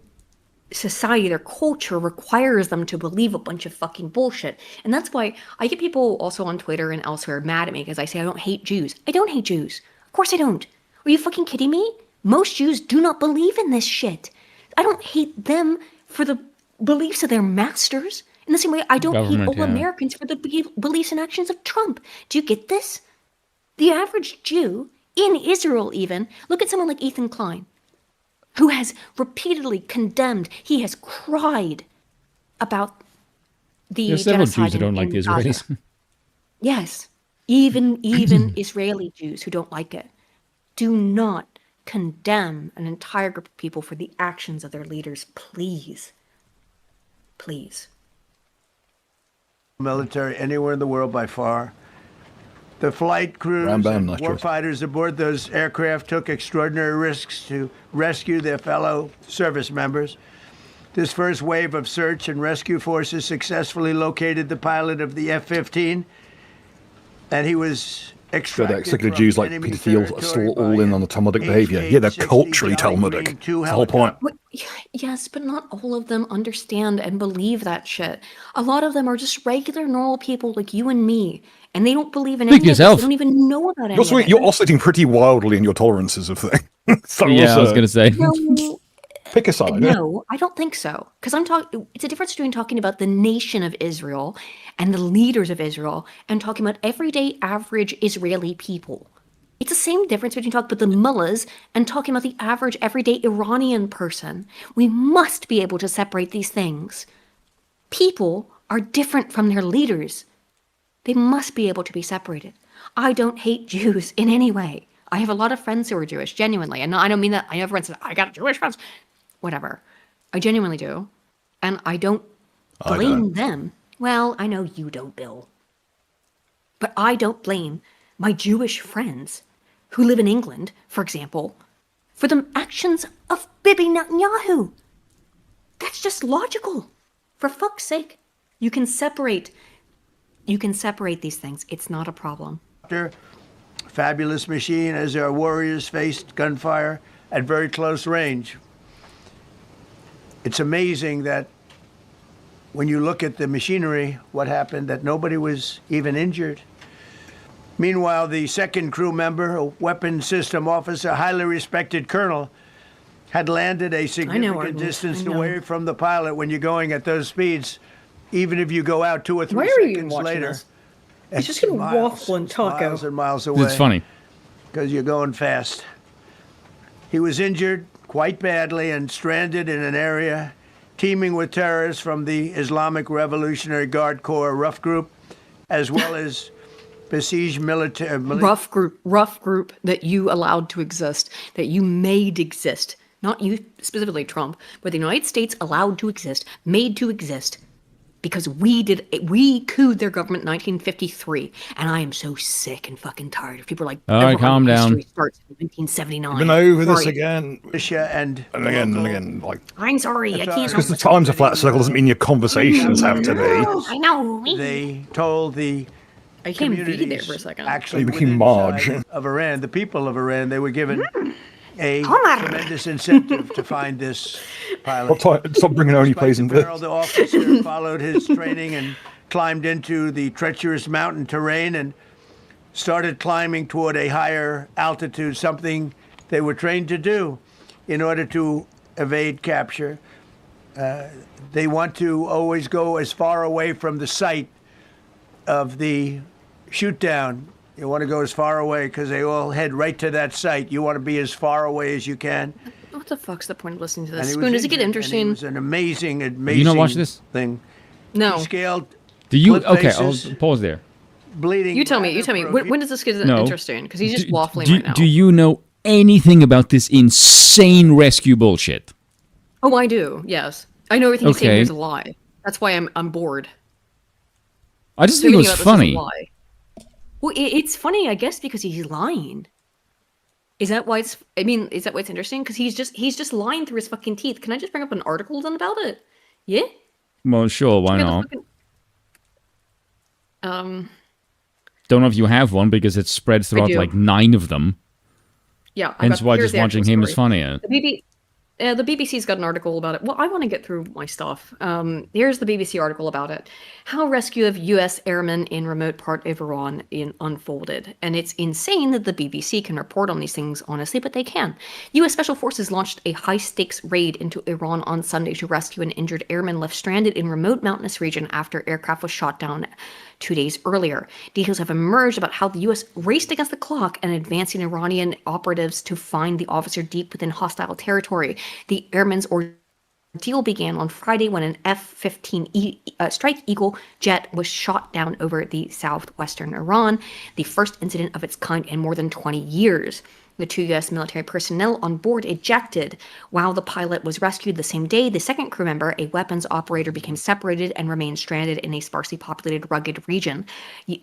society, their culture requires them to believe a bunch of fucking bullshit. And that's why I get people also on Twitter and elsewhere mad at me because I say I don't hate Jews. I don't hate Jews. Of course I don't. Are you fucking kidding me? Most Jews do not believe in this shit. I don't hate them for the beliefs of their masters. In the same way, I don't hate Government, all yeah. Americans for the beliefs and actions of Trump. Do you get this? The average Jew, in Israel even, look at someone like Ethan Klein, who has repeatedly condemned, he has cried about the There's several genocide Jews who don't like the in Gaza. Israelis. Yes, even Israeli Jews who don't like it do not condemn an entire group of people for the actions of their leaders. Please. Military anywhere in the world by far. The flight crews Ram bam, and nice choice. warfighters aboard those aircraft took extraordinary risks to rescue their fellow service members. This first wave of search and rescue forces successfully located the pilot of the F-15, and he was So extracted the secular from Jews like enemy Peter Thiel are territory still by all in an on the Talmudic behavior. Yeah, they're HH-60 culturally Jolly Talmudic. Green 2 That's the whole point. Yes, but not all of them understand and believe that shit. A lot of them are just regular, normal people like you and me, and they don't believe in Speak any of this. yourself. They don't even know about any You're, of it. you're oscillating pretty wildly in your tolerances of things. So Yeah, I was also, going to say. No, pick a side. no, I don't think so. Because I'm talking. It's a difference between talking about the nation of Israel and the leaders of Israel, and talking about everyday, average Israeli people. It's the same difference between talking about the mullahs and talking about the average, everyday Iranian person. We must be able to separate these things. People are different from their leaders. They must be able to be separated. I don't hate Jews in any way. I have a lot of friends who are Jewish, genuinely. And I don't mean that I have friends that I got Jewish friends. Whatever. I genuinely do. And I don't blame them. Well, I know you don't, Bill. But I don't blame my Jewish friends who live in England, for example, for the actions of Bibi Netanyahu. That's just logical. For fuck's sake. You can separate these things. It's not a problem. Fabulous machine as our warriors faced gunfire at very close range. It's amazing that when you look at the machinery, what happened, that nobody was even injured. Meanwhile, the second crew member, a weapons system officer, highly respected colonel, had landed a significant Arnold. distance I know. away from the pilot. When you're going at those speeds, even if you go out 2 or 3 Why are you seconds watching later, this? it's just gonna miles, waffle and it's talk miles out. and miles away. It's funny. Because you're going fast. He was injured quite badly and stranded in an area teeming with terrorists from the Islamic Revolutionary Guard Corps rough group, as well as besieged military. Rough group that you allowed to exist, that you made exist. Not you specifically, Trump, but the United States allowed to exist, made to exist, because we couped their government in 1953, and I am so sick and fucking tired of people like. All right, calm down. History starts in 1979. We've been over this again. And again. Like, I'm sorry, I can't. Because the time's a flat circle doesn't mean your conversations have to be. I know. They told the I came be there for a second. Actually, You became Marge. of Iran, the people of Iran, they were given a Homer. tremendous incentive to find this pilot. Stop bringing only plays in this. The officer followed his training and climbed into the treacherous mountain terrain and started climbing toward a higher altitude, something they were trained to do in order to evade capture. They want to always go as far away from the site of the shoot down. You want to go as far away because they all head right to that site. You want to be as far away as you can. What the fuck's the point of listening to this? Spoon, does it get interesting? It was an amazing you not watch this thing. No. He scaled. Do you? Okay, I'll pause there. Bleeding. You tell me. When does this get interesting? Because he's just waffling right now. Do you know anything about this insane rescue bullshit? Oh, I do. Yes, I know everything he's saying here is a lie. That's why I'm bored. I just think it was funny. Well, it's funny, I guess, because he's lying. Is that why it's? I mean, is that why it's interesting? Because he's just lying through his fucking teeth. Can I just bring up an article then about it? Yeah. Well, sure. Why not? Don't know if you have one because it's spread throughout like 9 of them. Yeah. Hence why just watching him is funnier. The BBC's got an article about it. Well, I want to get through my stuff. Here's the BBC article about it. How rescue of U.S. airmen in remote part of Iran unfolded. And it's insane that the BBC can report on these things, honestly, but they can. U.S. Special Forces launched a high-stakes raid into Iran on Sunday to rescue an injured airman left stranded in remote mountainous region after aircraft was shot down 2 days earlier. Details have emerged about how the U.S. raced against the clock and advancing Iranian operatives to find the officer deep within hostile territory. The airman's ordeal began on Friday when an F-15 Strike Eagle jet was shot down over the southwestern Iran, the first incident of its kind in more than 20 years. The 2 U.S. military personnel on board ejected. While the pilot was rescued the same day, the second crew member, a weapons operator, became separated and remained stranded in a sparsely populated, rugged region.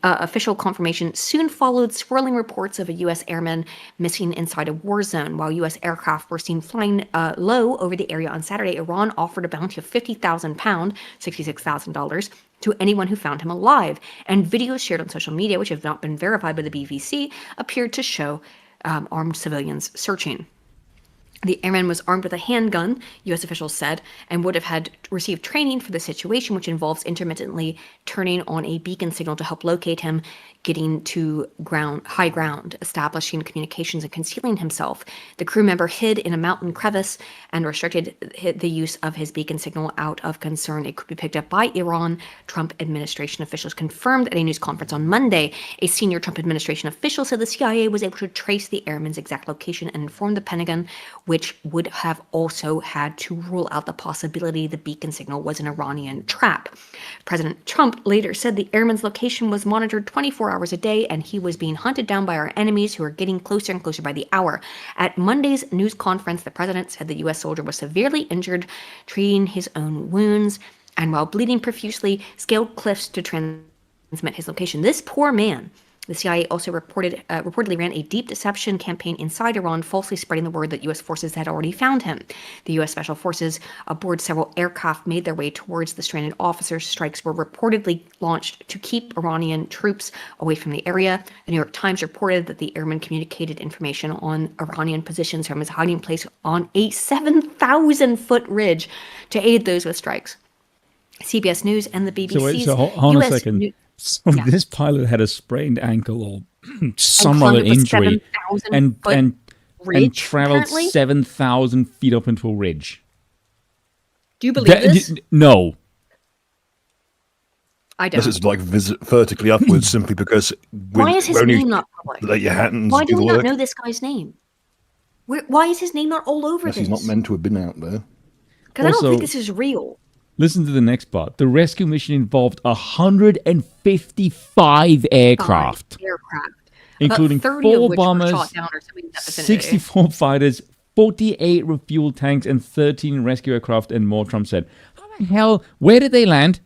Official confirmation soon followed swirling reports of a U.S. airman missing inside a war zone. While U.S. aircraft were seen flying low over the area on Saturday, Iran offered a bounty of £50,000, $66,000, to anyone who found him alive. And videos shared on social media, which have not been verified by the BBC, appeared to show armed civilians searching. The airman was armed with a handgun, U.S. officials said, and would have had received training for the situation, which involves intermittently turning on a beacon signal to help locate him, getting to high ground, establishing communications, and concealing himself. The crew member hid in a mountain crevice and restricted the use of his beacon signal out of concern it could be picked up by Iran. Trump administration officials confirmed at a news conference on Monday. A senior Trump administration official said the CIA was able to trace the airman's exact location and informed the Pentagon, which would have also had to rule out the possibility the beacon signal was an Iranian trap. President Trump later said the airman's location was monitored 24 hours a day and he was being hunted down by our enemies who are getting closer and closer by the hour. At Monday's news conference, the president said the U.S. soldier was severely injured, treating his own wounds, and while bleeding profusely, scaled cliffs to transmit his location. This poor man. The CIA also reportedly ran a deep deception campaign inside Iran, falsely spreading the word that U.S. forces had already found him. The U.S. Special Forces aboard several aircraft made their way towards the stranded officer. Strikes were reportedly launched to keep Iranian troops away from the area. The New York Times reported that the airman communicated information on Iranian positions from his hiding place on a 7,000-foot ridge to aid those with strikes. CBS News and the BBC's hold on a second. So this pilot had a sprained ankle or some other injury and traveled 7,000 feet up into a ridge. Do you believe this? No. I don't. This is like vertically upwards simply because... Why is his name not public? Let your hands Why do we not know this guy's name? Why is his name not all over this? He's not meant to have been out there. Because I don't think this is real. Listen to the next part. The rescue mission involved 155 aircraft. Including 4 bombers, 64 fighters, 48 refuel tanks, and 13 rescue aircraft and more, Trump said. How the hell? Where did they land?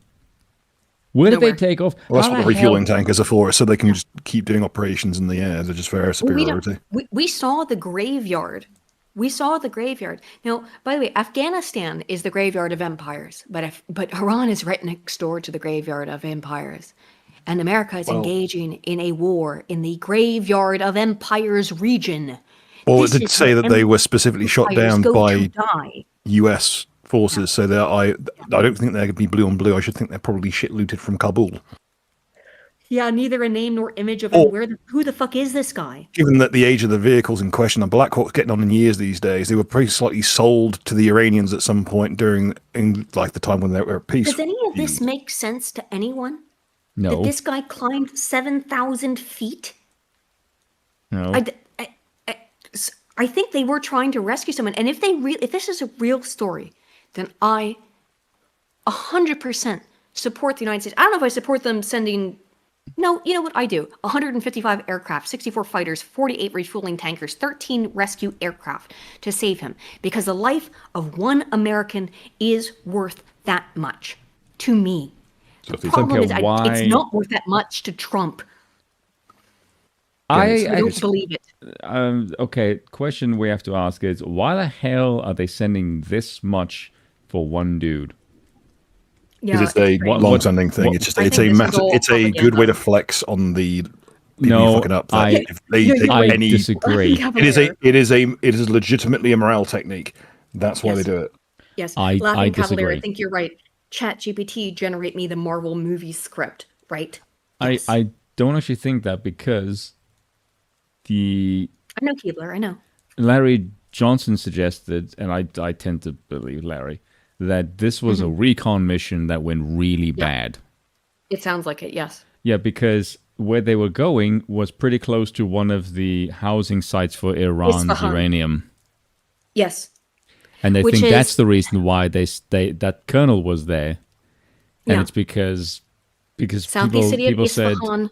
Where did they take off? Well, that's what the refueling tankers are for, so they can just keep doing operations in the air. They're just for air superiority. We saw the graveyard. We saw the graveyard. Now, by the way, Afghanistan is the graveyard of empires, but Iran is right next door to the graveyard of empires. And America is engaging in a war in the graveyard of empires region. Well, it did say that they were specifically shot down by U.S. forces, so I don't think they're going to be blue on blue. I should think they're probably shit looted from Kabul. Yeah, neither a name nor image of who the fuck is this guy? Given that the age of the vehicles in question, the Black Hawk's getting on in years these days, they were pretty slightly sold to the Iranians at some point in the time when they were at peace. Does any of this make sense to anyone? No. That this guy climbed 7,000 feet? No. I think they were trying to rescue someone. And if this is a real story, then I 100% support the United States. I don't know if I support them sending... No, you know what I do? 155 aircraft, 64 fighters, 48 refueling tankers, 13 rescue aircraft to save him. Because the life of one American is worth that much to me. So the problem is it's not worth that much to Trump. I don't believe it. Okay, question we have to ask is, why the hell are they sending this much for one dude? Because it's a long-standing thing. It's a good way to flex on the people fucking up. I disagree. It is legitimately a morale technique. That's why they do it. Yes, I Laughing Cavalier, disagree. I think you're right. ChatGPT generate me the Marvel movie script, right? Yes. I don't actually think that, because I know Keebler, I know. Larry Johnson suggested, and I tend to believe Larry, that this was a recon mission that went really bad. It sounds like it, yes. Yeah, because where they were going was pretty close to one of the housing sites for Iran's uranium. Yes. And they think that's the reason why that colonel was there. And it's because Southeast City people of said Isfahan,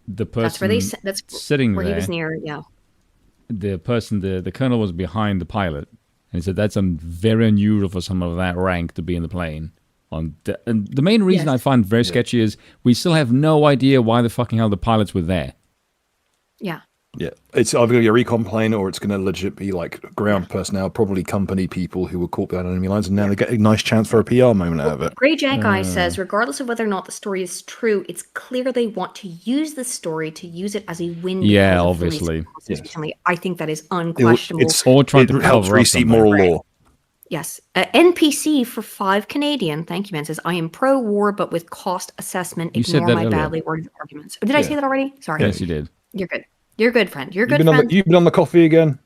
the person that's sitting where there, he was near, yeah. The colonel was behind the pilot. And he said that's very unusual for someone of that rank to be in the plane. And the main reason I find very sketchy is we still have no idea why the fucking hell the pilots were there. Yeah. Yeah, it's either going to be a recon plane or it's going to legit be like ground personnel, probably company people who were caught behind enemy lines, and now they get a nice chance for a PR moment out of it. Grey Jack Eye says, regardless of whether or not the story is true, it's clear they want to use the story to use it as a win. Yeah, obviously. Yes. I think that is unquestionable. It's all trying to help receipt moral law. Yes. NPC for 5 Canadian, thank you, man, says, I am pro-war, but with cost assessment, ignore my badly worded arguments. Did I say that already? Sorry. Yes, you did. You're good. You're good, friend. You've been on the coffee again?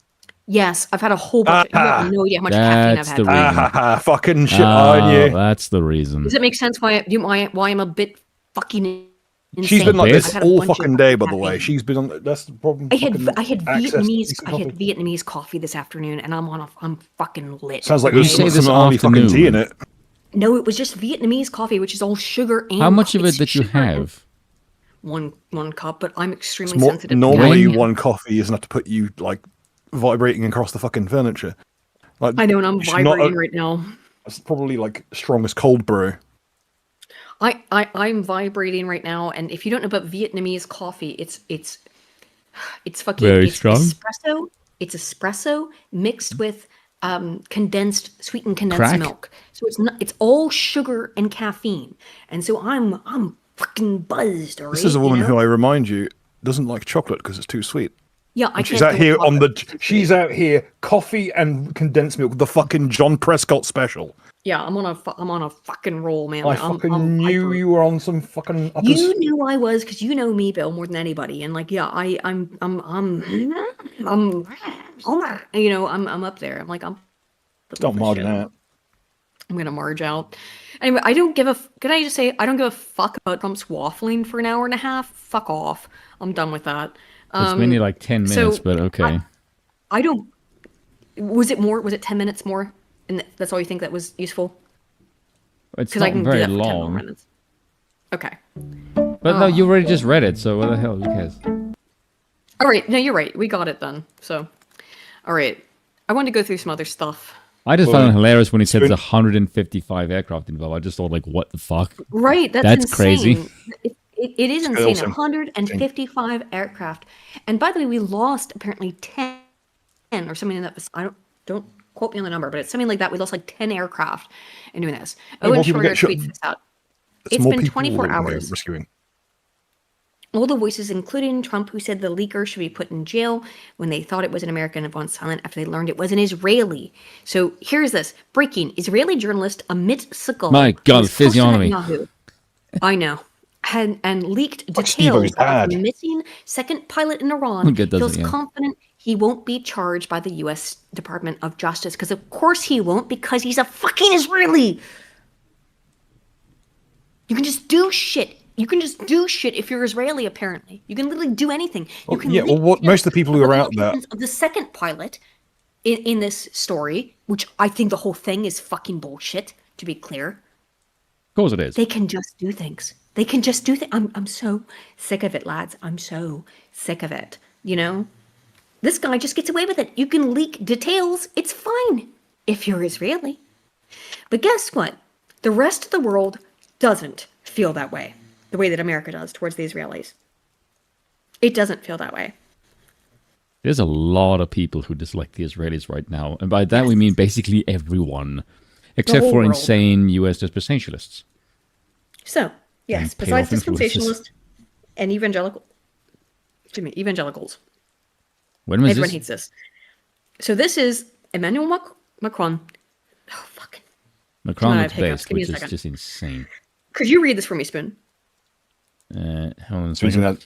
Yes, I've had a whole bunch. You have no idea how much caffeine I've had. That's the reason. Fucking shit on you. That's the reason. Does it make sense why I'm a bit fucking insane? She's been like this all fucking day, by the way. She's been on. That's the problem. I had Vietnamese coffee this afternoon, and I'm fucking lit. Sounds like there's some army fucking tea in it. No, it was just Vietnamese coffee, which is all sugar and. How much of it did you have? One cup, but I'm extremely sensitive. Normally, one coffee is enough to put you like vibrating across the fucking furniture. Like, I know, and I'm vibrating right now. It's probably like strongest cold brew. I'm vibrating right now, and if you don't know about Vietnamese coffee, it's fucking very strong. Espresso. It's espresso mixed with sweetened condensed milk. So it's all sugar and caffeine, and so I'm fucking buzzed. Right? This is a woman who I remind you doesn't like chocolate because it's too sweet. Yeah, she's out here she's out here coffee and condensed milk, the fucking John Prescott special. Yeah, I'm on a fucking roll, man. I fucking knew you were on some fucking uppers. You knew I was, because you know me, Bill, more than anybody. And like, yeah, I'm up there. I'm like, don't margin out. I'm gonna marge out. Anyway, can I just say, I don't give a fuck about Trump's waffling for an hour and a half. Fuck off. I'm done with that. It's mainly like 10 minutes, but okay. I don't. Was it more? Was it 10 minutes more? And that's all you think that was useful? It's not very long. Okay. But no, you already just read it, so what the hell? Who cares? All right. No, you're right. We got it then. So, all right. I wanted to go through some other stuff. I just found it hilarious when he said there's 155 aircraft involved. I just thought, like, what the fuck? Right. That's crazy. It is insane. 155 aircraft. And by the way, we lost apparently 10 or something that was, don't quote me on the number, but it's something like that. We lost like 10 aircraft in doing this. Owen Shorter tweets this out. It's been 24 hours. Rescuing. All the voices, including Trump, who said the leaker should be put in jail when they thought it was an American, have gone silent after they learned it was an Israeli. So here's this. Breaking. Israeli journalist Amit Sikal. My God, physiognomy. I know. And leaked details of the missing second pilot in Iran. Feels confident he won't be charged by the U.S. Department of Justice. Because of course he won't, because he's a fucking Israeli. You can just do shit. You can just do shit if you're Israeli, apparently. You can literally do anything. You can most of the people who are out there... Of the second pilot in this story, which I think the whole thing is fucking bullshit, to be clear. Of course it is. They can just do things. They can just do things. I'm so sick of it, lads. I'm so sick of it. You know? This guy just gets away with it. You can leak details. It's fine if you're Israeli. But guess what? The rest of the world doesn't feel that way. The way that America does towards the Israelis. It doesn't feel that way. There's a lot of people who dislike the Israelis right now. And by that we mean basically everyone. Except for insane US dispensationalists. So, yes, besides dispensationalists and evangelicals. When was Everyone this? hates this. So this is Emmanuel Macron. Oh, fucking. Macron is based, which is just insane. Could you read this for me, Spoon? Hold on a second.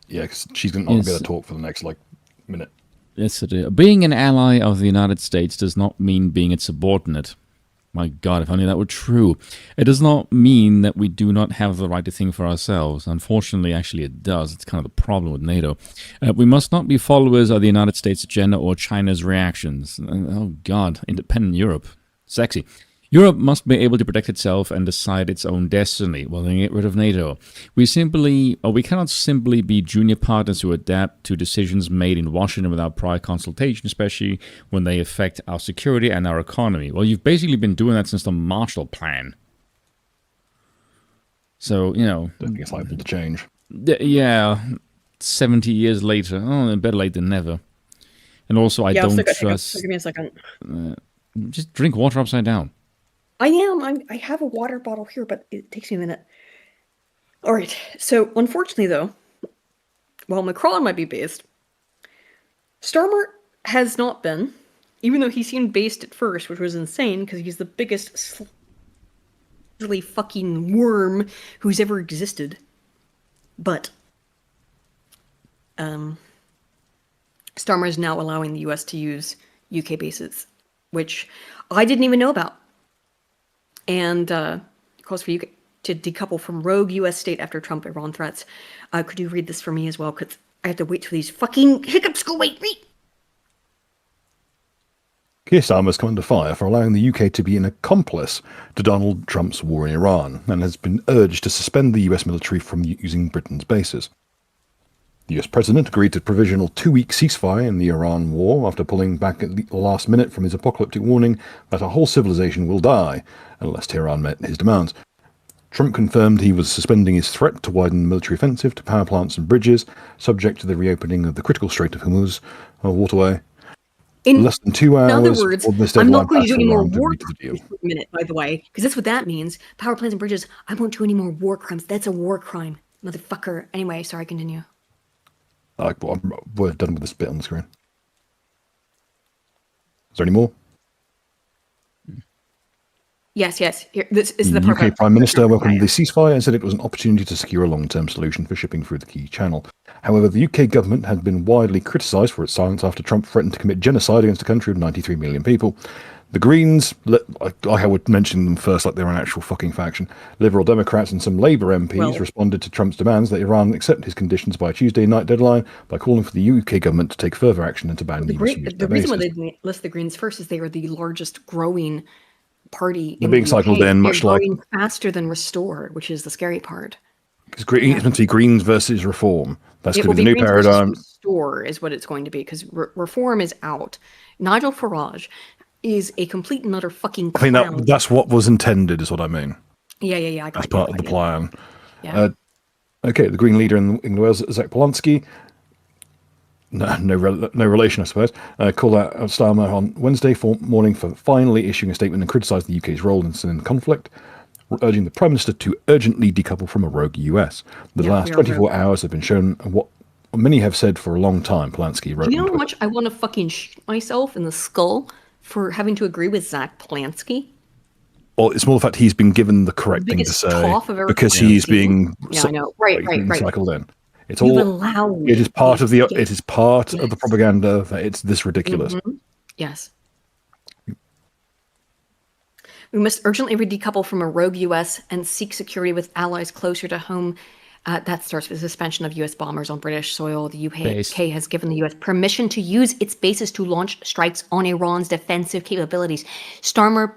Yeah, because she's not going to be able to talk for the next, minute. Yes, being an ally of the United States does not mean being its subordinate. My God, if only that were true. It does not mean that we do not have the right to think for ourselves. Unfortunately, actually it does. It's kind of the problem with NATO. We must not be followers of the United States agenda or China's reactions. Oh God, independent Europe. Sexy. Europe must be able to protect itself and decide its own destiny. Well, then get rid of NATO. We cannot simply be junior partners who adapt to decisions made in Washington without prior consultation, especially when they affect our security and our economy. Well, you've basically been doing that since the Marshall Plan. So, you know... I think it's liable to change. Yeah, 70 years later. Oh, better late than never. And also, I don't trust... Give me a second. Just drink water upside down. I have a water bottle here, but it takes me a minute. All right. So, unfortunately, though, while Macron might be based, Starmer has not been, even though he seemed based at first, which was insane because he's the biggest really fucking worm who's ever existed. But Starmer is now allowing the US to use UK bases, which I didn't even know about. And calls for you to decouple from rogue U.S. state after Trump Iran threats. Could you read this for me as well? Because I have to wait till these fucking hiccups go away. Read. Keir Starmer's come under fire for allowing the UK to be an accomplice to Donald Trump's war in Iran and has been urged to suspend the US military from using Britain's bases. The US president agreed to provisional 2-week ceasefire in the Iran war after pulling back at the last minute from his apocalyptic warning that a whole civilization will die unless Tehran met his demands. Trump confirmed he was suspending his threat to widen the military offensive to power plants and bridges, subject to the reopening of the critical Strait of Hormuz waterway. In less than 2 hours. In other words, I'm not going to do any more war crimes for a minute, by the way, because that's what that means. Power plants and bridges. I won't do any more war crimes. That's a war crime, motherfucker. Anyway, sorry, continue. We're done with this bit on the screen. Is there any more? Yes. Here, this is the UK Prime Minister welcomed the ceasefire and said it was an opportunity to secure a long-term solution for shipping through the key channel. However, the UK government had been widely criticised for its silence after Trump threatened to commit genocide against a country of 93 million people. The Greens, I would mention them first like they're an actual fucking faction. Liberal Democrats and some Labour MPs responded to Trump's demands that Iran accept his conditions by a Tuesday night deadline by calling for the UK government to take further action and to ban the US from the reason why they list the Greens first is they are the largest growing party. They're being cycled in, much like faster than Restore, which is the scary part. Because it's meant to be Greens versus Reform. That's going to be the new Greens paradigm. Restore is what it's going to be, because Reform is out. Nigel Farage is a complete and utter fucking clown. I think that's what was intended, is what I mean. Yeah. I got That's part of the plan. Yeah. Okay, the Green leader in Wales, Zach Polonsky. No relation, I suppose. Called out Starmer on Wednesday morning for finally issuing a statement and criticised the UK's role in the conflict, urging the Prime Minister to urgently decouple from a rogue US. The last 24 hours have been shown what many have said for a long time, Polanski wrote. Do you know how much I want to fucking shoot myself in the skull for having to agree with Zach Polanski? Well, it's more the fact he's been given the correct thing to say because he's being I know. Right. cycled in. It's You've all. allowed It is part of the. It is part of the propaganda that it's this ridiculous. Mm-hmm. Yes. We must urgently decouple from a rogue U.S. and seek security with allies closer to home. That starts with the suspension of U.S. bombers on British soil. The UK has given the U.S. permission to use its bases to launch strikes on Iran's defensive capabilities. Starmer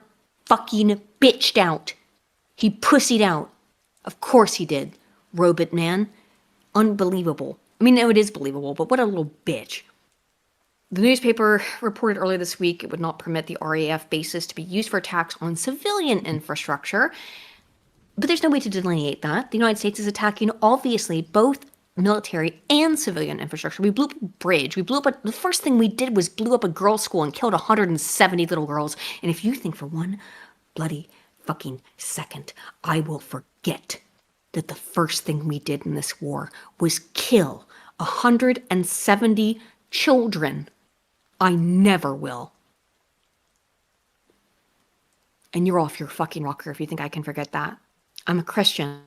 fucking bitched out. He pussied out. Of course he did. Robot man. Unbelievable. I mean, no, it is believable, but what a little bitch. The newspaper reported earlier this week it would not permit the RAF bases to be used for attacks on civilian infrastructure. But there's no way to delineate that. The United States is attacking, obviously, both military and civilian infrastructure. We blew up a bridge. The first thing we did was blew up a girls' school and killed 170 little girls. And if you think for one bloody fucking second I will forget that the first thing we did in this war was kill 170 children, I never will. And you're off your fucking rocker if you think I can forget that. I'm a Christian.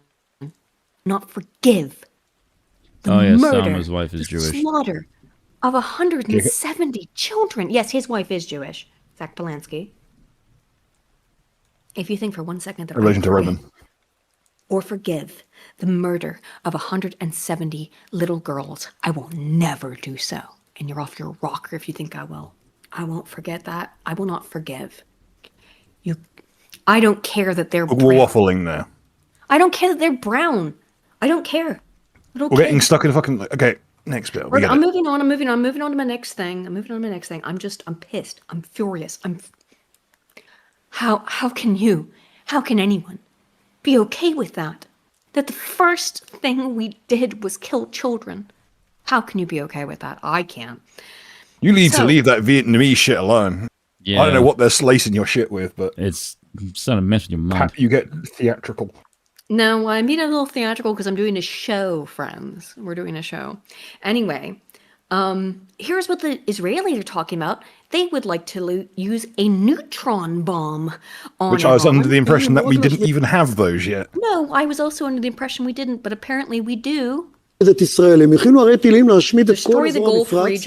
Not forgive the murder, Salma's wife is Jewish. slaughter of 170 children. Yes, his wife is Jewish, Zach Polanski. If you think for 1 second that relation to Roman. Or forgive the murder of 170 little girls, I will never do so. And you're off your rocker if you think I will. I won't forget that. I will not forgive. I don't care that they're brown. We're waffling there. I don't care that they're brown. I don't care. We're getting stuck in a fucking... Okay, next bit. I'm moving on to my next thing. I'm pissed. I'm furious. How can anyone be okay with that? That the first thing we did was kill children. How can you be okay with that? I can't. You need to leave that Vietnamese shit alone. Yeah. I don't know what they're slicing your shit with, but it's starting to mess with your mind. You get theatrical. No, I'm being a little theatrical because I'm doing a show, friends. We're doing a show. Anyway, here's what the Israelis are talking about. They would like to use a neutron bomb on Which I was under the impression that we didn't even have those yet. No, I was also under the impression we didn't, but apparently we do. את ישראל, הם הכינו הרי טילים להשמיד את כל אזור המפרץ,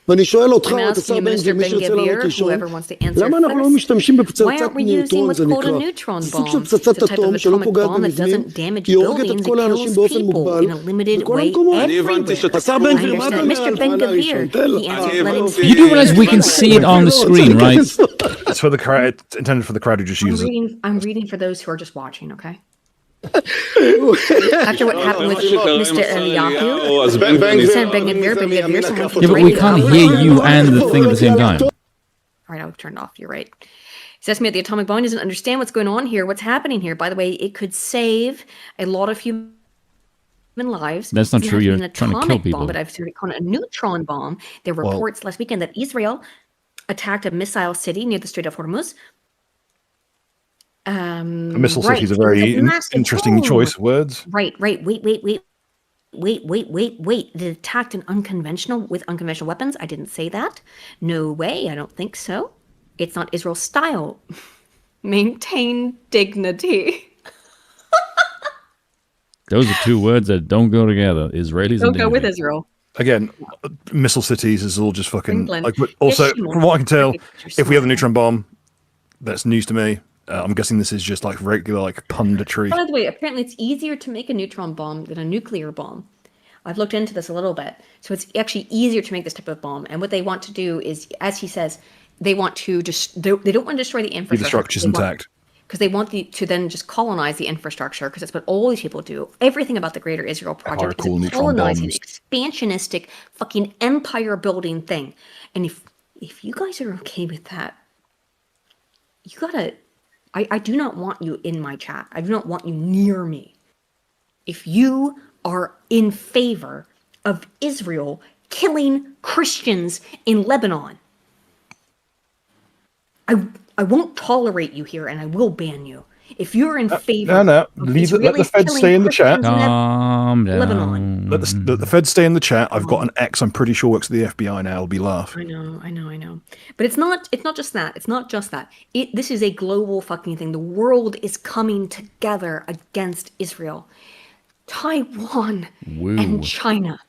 ואני שואל אותך, את השר בן גביר, מי שירצה לענות ראשון, למה אנחנו לא משתמשים בפצצת ניוטרון, זה נקרא, סוג של פצצת אטום שלא פוגעת במבנים, היא הורגת את כל האנשים באופן מוגבל, בכל המקומות. השר בן גביר, מה אתה אומר על הפעלה הראשון? תן לו. You do realize we can see it on the screen, right? It's for the crowd. It's intended for the crowd who just uses it. I'm reading for those who are just watching, okay? After what happened with Mr. Eliyahu, Yeah, but we can't hear you and the thing at the same time. All right, I'll turn it off. You're right. He says to me that the atomic bomb doesn't understand what's going on here, what's happening here. By the way, it could save a lot of human lives. That's not true. You're trying to kill people. But I've started calling it a neutron bomb. There were reports last weekend that Israel attacked a missile city near the Strait of Hormuz. A missile city is a very interesting choice of words. Right. Wait. It attacked with unconventional weapons. I didn't say that. No way. I don't think so. It's not Israel's style. Maintain dignity. Those are two words that don't go together. Israelis don't go with Israel. Again, missile cities is all just fucking... Like, but also, from what I can tell, if we have a neutron bomb, that's news to me. I'm guessing this is just like regular like punditry. By the way, apparently it's easier to make a neutron bomb than a nuclear bomb. I've looked into this a little bit. So it's actually easier to make this type of bomb. And what they want to do is, as he says, they want to just they don't want to destroy the infrastructure. The structure's intact. Because they want to then just colonize the infrastructure, because that's what all these people do. Everything about the Greater Israel Project is a colonizing, expansionistic, fucking empire-building thing. And if you guys are okay with that, you gotta... I do not want you in my chat. I do not want you near me. If you are in favor of Israel killing Christians in Lebanon, I won't tolerate you here, and I will ban you. If you're in favor, let the Feds stay in the chat. Lebanon. Let the Feds stay in the chat. I've got an ex I'm pretty sure works at the FBI now. It'll be laugh. I know. But it's not just that. It's not just that. This is a global fucking thing. The world is coming together against Israel. Taiwan and China.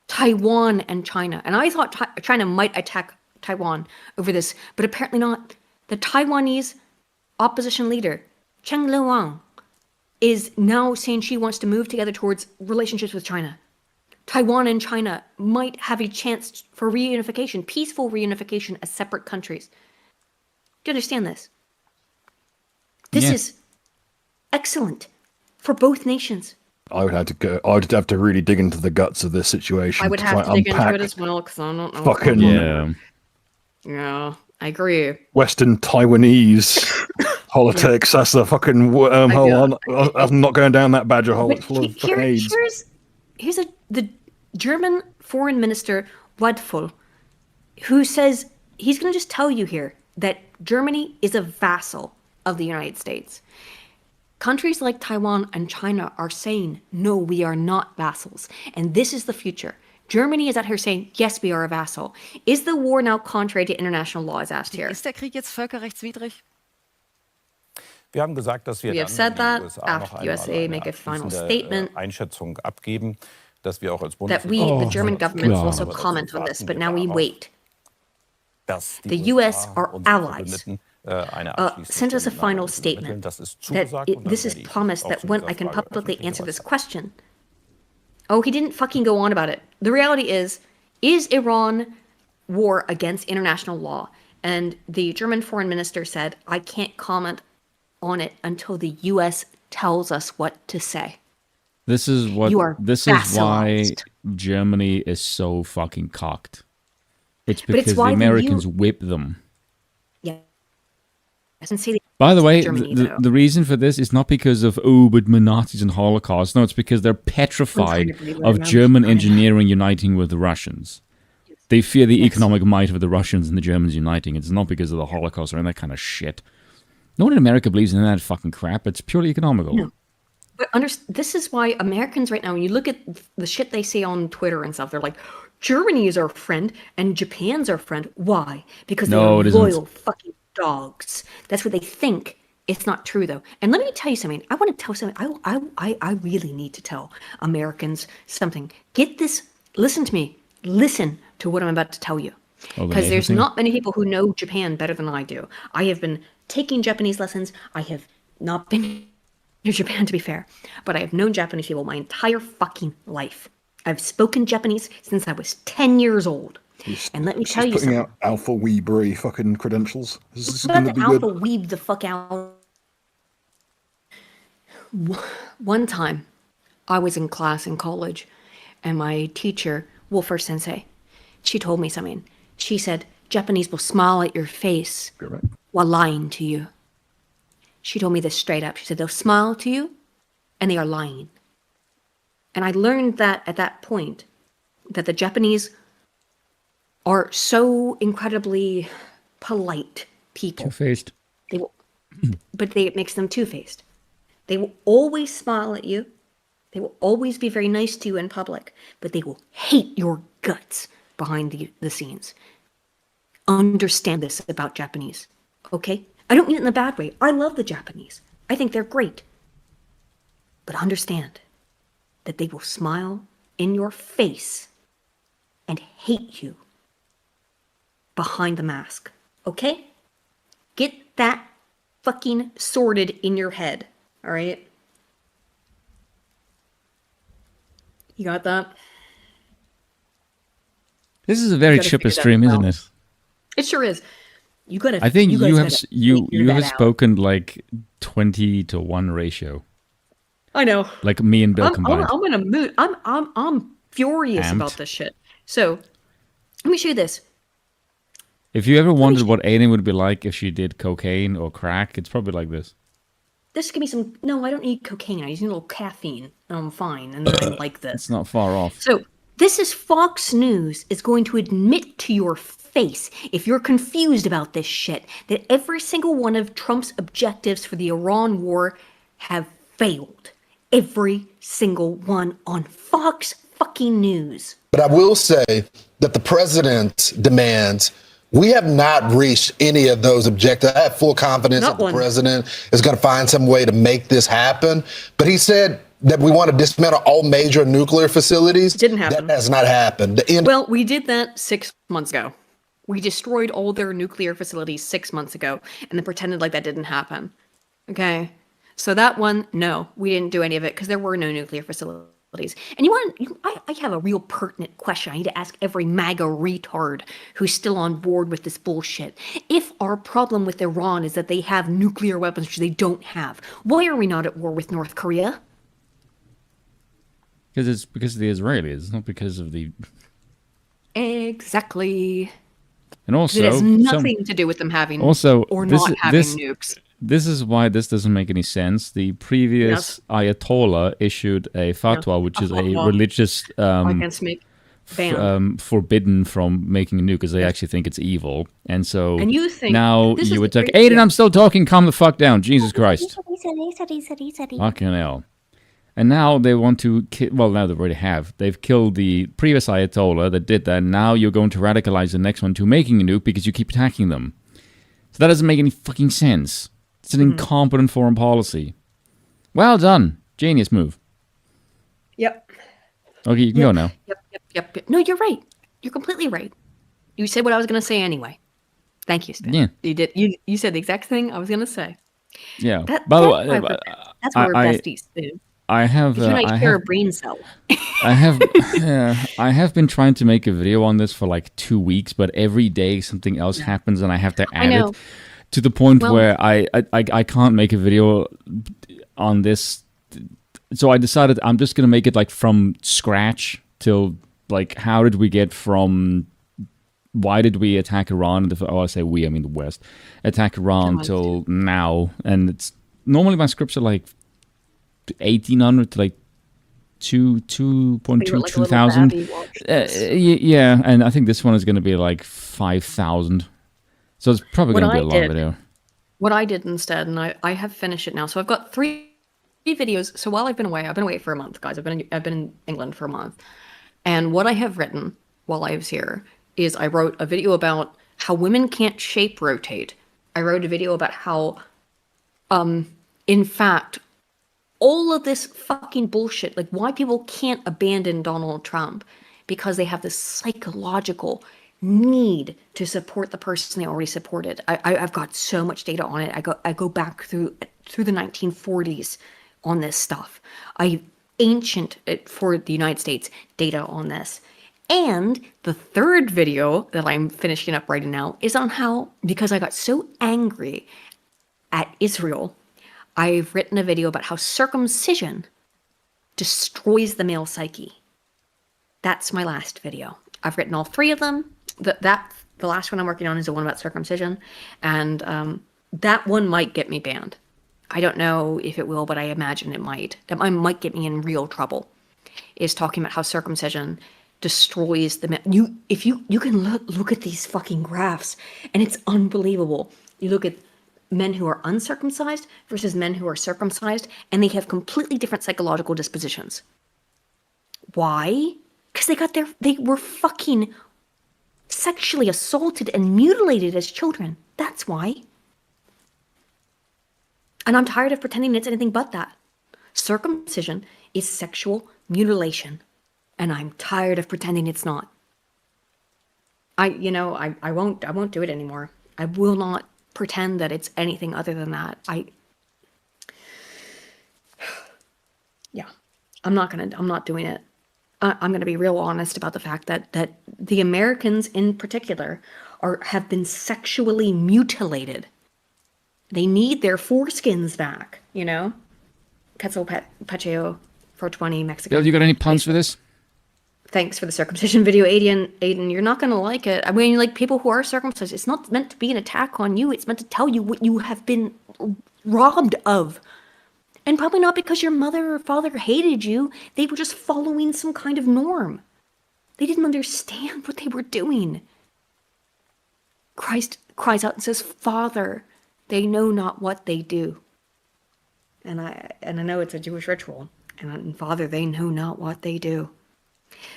Taiwan and China. And I thought China might attack Taiwan over this, but apparently not. The Taiwanese opposition leader, Chen Luang, is now saying she wants to move together towards relationships with China. Taiwan and China might have a chance for reunification, peaceful reunification as separate countries. Do you understand this? This is excellent for both nations. I would have to really dig into the guts of this situation. I would have to dig into it as well, because I don't know. Fucking yeah, I agree. Western Taiwanese politics. That's the fucking wormhole. I'm not going down that badger hole. It's full of fucking AIDS. Here's the German foreign minister Wadful, who says he's going to just tell you here that Germany is a vassal of the United States. Countries like Taiwan and China are saying, no, we are not vassals. And this is the future. Germany is out here saying, yes, we are a vassal. Is the war now contrary to international law, as asked here? Ist der Krieg jetzt völkerrechtswidrig? Wir haben gesagt, dass wir have said that after the USA make a final statement Einschätzung abgeben, dass wir auch als that the German government will also comment on this, but now we wait. The US, our allies, sent us a final statement that this is promised that when I can publicly answer this question. Oh, he didn't fucking go on about it. The reality is Iran war against international law? And the German foreign minister said, I can't comment on it until the US tells us what to say. This is why Germany is so fucking cocked. It's because the Americans whip them. Yeah. By the way, the reason for this is not because of, but Nazis and Holocaust. No, it's because they're petrified of German engineering uniting with the Russians. They fear the economic might of the Russians and the Germans uniting. It's not because of the Holocaust or any of that kind of shit. No one in America believes in that fucking crap. It's purely economical. No. But this is why Americans right now, when you look at the shit they say on Twitter and stuff, they're like, Germany is our friend and Japan's our friend. Why? Because they're loyal fucking dogs. That's what they think. It's not true, though. And let me tell you something. I want to tell something. I really need to tell Americans something. Get this. Listen to me. Listen to what I'm about to tell you. Because there's not many people who know Japan better than I do. I have been taking Japanese lessons. I have not been to Japan, to be fair. But I have known Japanese people my entire fucking life. I've spoken Japanese since I was 10 years old. And let me tell you something. Putting out alpha weebery fucking credentials. This is going to be alpha good. Weeb the fuck out. One time, I was in class in college, and my teacher, Wolfer Sensei, she told me something. She said, Japanese will smile at your face while lying to you. She told me this straight up. She said, they'll smile to you, and they are lying. And I learned that at that point, that the Japanese are so incredibly polite people. Two-faced. But it makes them two-faced. They will always smile at you. They will always be very nice to you in public, but they will hate your guts behind the scenes. Understand this about Japanese, okay? I don't mean it in a bad way. I love the Japanese. I think they're great. But understand that they will smile in your face and hate you behind the mask, okay? Get that fucking sorted in your head, all right? You got that? This is a very chipper stream, isn't it? It sure is. You gotta. I think you have that spoken like 20-1 ratio. I know. Like me and Bill combined. I'm in a mood. I'm furious Amped. about this shit. So, let me show you this. If you ever wondered what Aiden would be like if she did cocaine or crack, it's probably like this. This give me some. No, I don't need cocaine. I just need a little caffeine, and I'm fine. And then I'm like this. It's not far off. So this is Fox News is going to admit to your face, if you're confused about this shit, that every single one of Trump's objectives for the Iran war have failed. Every single one on Fox fucking News. But I will say that the president demands. We have not reached any of those objectives. I have full confidence that the president is going to find some way to make this happen. But he said that we want to dismantle all major nuclear facilities. Didn't happen. That has not happened. Well, we did that 6 months ago. We destroyed all their nuclear facilities 6 months ago and then pretended like that didn't happen. Okay? So that one, no, we didn't do any of it because there were no nuclear facilities. And I have a real pertinent question I need to ask every MAGA retard who's still on board with this bullshit. If our problem with Iran is that they have nuclear weapons, which they don't have, why are we not at war with North Korea? Because it's because of the Israelis, not because of the... Exactly. And also... It has nothing to do with them having or not having nukes. This is why this doesn't make any sense. The previous Ayatollah issued a fatwa, which is a religious forbidden from making a nuke because they actually think it's evil. And so you think now you would take, Aiden, I'm still talking, calm the fuck down. Jesus Christ. Fucking hell. And now they want to kill, well, now they already have. They've killed the previous Ayatollah that did that. Now you're going to radicalize the next one to making a nuke because you keep attacking them. So that doesn't make any fucking sense. It's an incompetent foreign policy. Well done. Genius move. Yep. Okay, you can go now. Yep. No, you're right. You're completely right. You said what I was going to say anyway. Thank you, Stan. Yeah. You did. You said the exact thing I was going to say. Yeah. By the way, that's why we're besties, dude. I have. You and I share a brain cell. I have been trying to make a video on this for like 2 weeks, but every day something else happens and I have to add it. To the point where I can't make a video on this. So I decided I'm just going to make it like from scratch till like how did we get from why did we attack Iran? I say we, I mean the West. Attack Iran till now. And it's normally my scripts are like 1,800 to like 2,000. Yeah, and I think this one is going to be like 5,000. So it's probably going to be a long video. What I did instead, and I have finished it now. So I've got three videos. So while I've been away for a month, guys. I've been in England for a month. And what I have written while I was here is I wrote a video about how women can't shape rotate. I wrote a video about how, in fact, all of this fucking bullshit, like why people can't abandon Donald Trump because they have this psychological need to support the person they already supported. I've got so much data on it. I go back through the 1940s on this stuff. I ancient for the United States data on this. And the third video that I'm finishing up right now is on how, because I got so angry at Israel, I've written a video about how circumcision destroys the male psyche. That's my last video. I've written all three of them. The last one I'm working on is the one about circumcision, and that one might get me banned. I don't know if it will, but I imagine it might. That might get me in real trouble. Is talking about how circumcision destroys the men. You can look at these fucking graphs, and it's unbelievable. You look at men who are uncircumcised versus men who are circumcised, and they have completely different psychological dispositions. Why? Because they were fucking sexually assaulted and mutilated as children. That's why. And I'm tired of pretending it's anything but that. Circumcision is sexual mutilation. And I'm tired of pretending it's not. I won't do it anymore. I will not pretend that it's anything other than that. I'm not doing it. I'm going to be real honest about the fact that the Americans in particular have been sexually mutilated. They need their foreskins back, you know? Quetzalpateo 420 Mexican. Bill, you got any puns for this? Thanks for the circumcision video, Aiden. You're not going to like it. I mean, like, people who are circumcised, it's not meant to be an attack on you. It's meant to tell you what you have been robbed of. And probably not because your mother or father hated you. They were just following some kind of norm. They didn't understand what they were doing. Christ cries out and says, Father, they know not what they do. And I know it's a Jewish ritual. And Father, they know not what they do.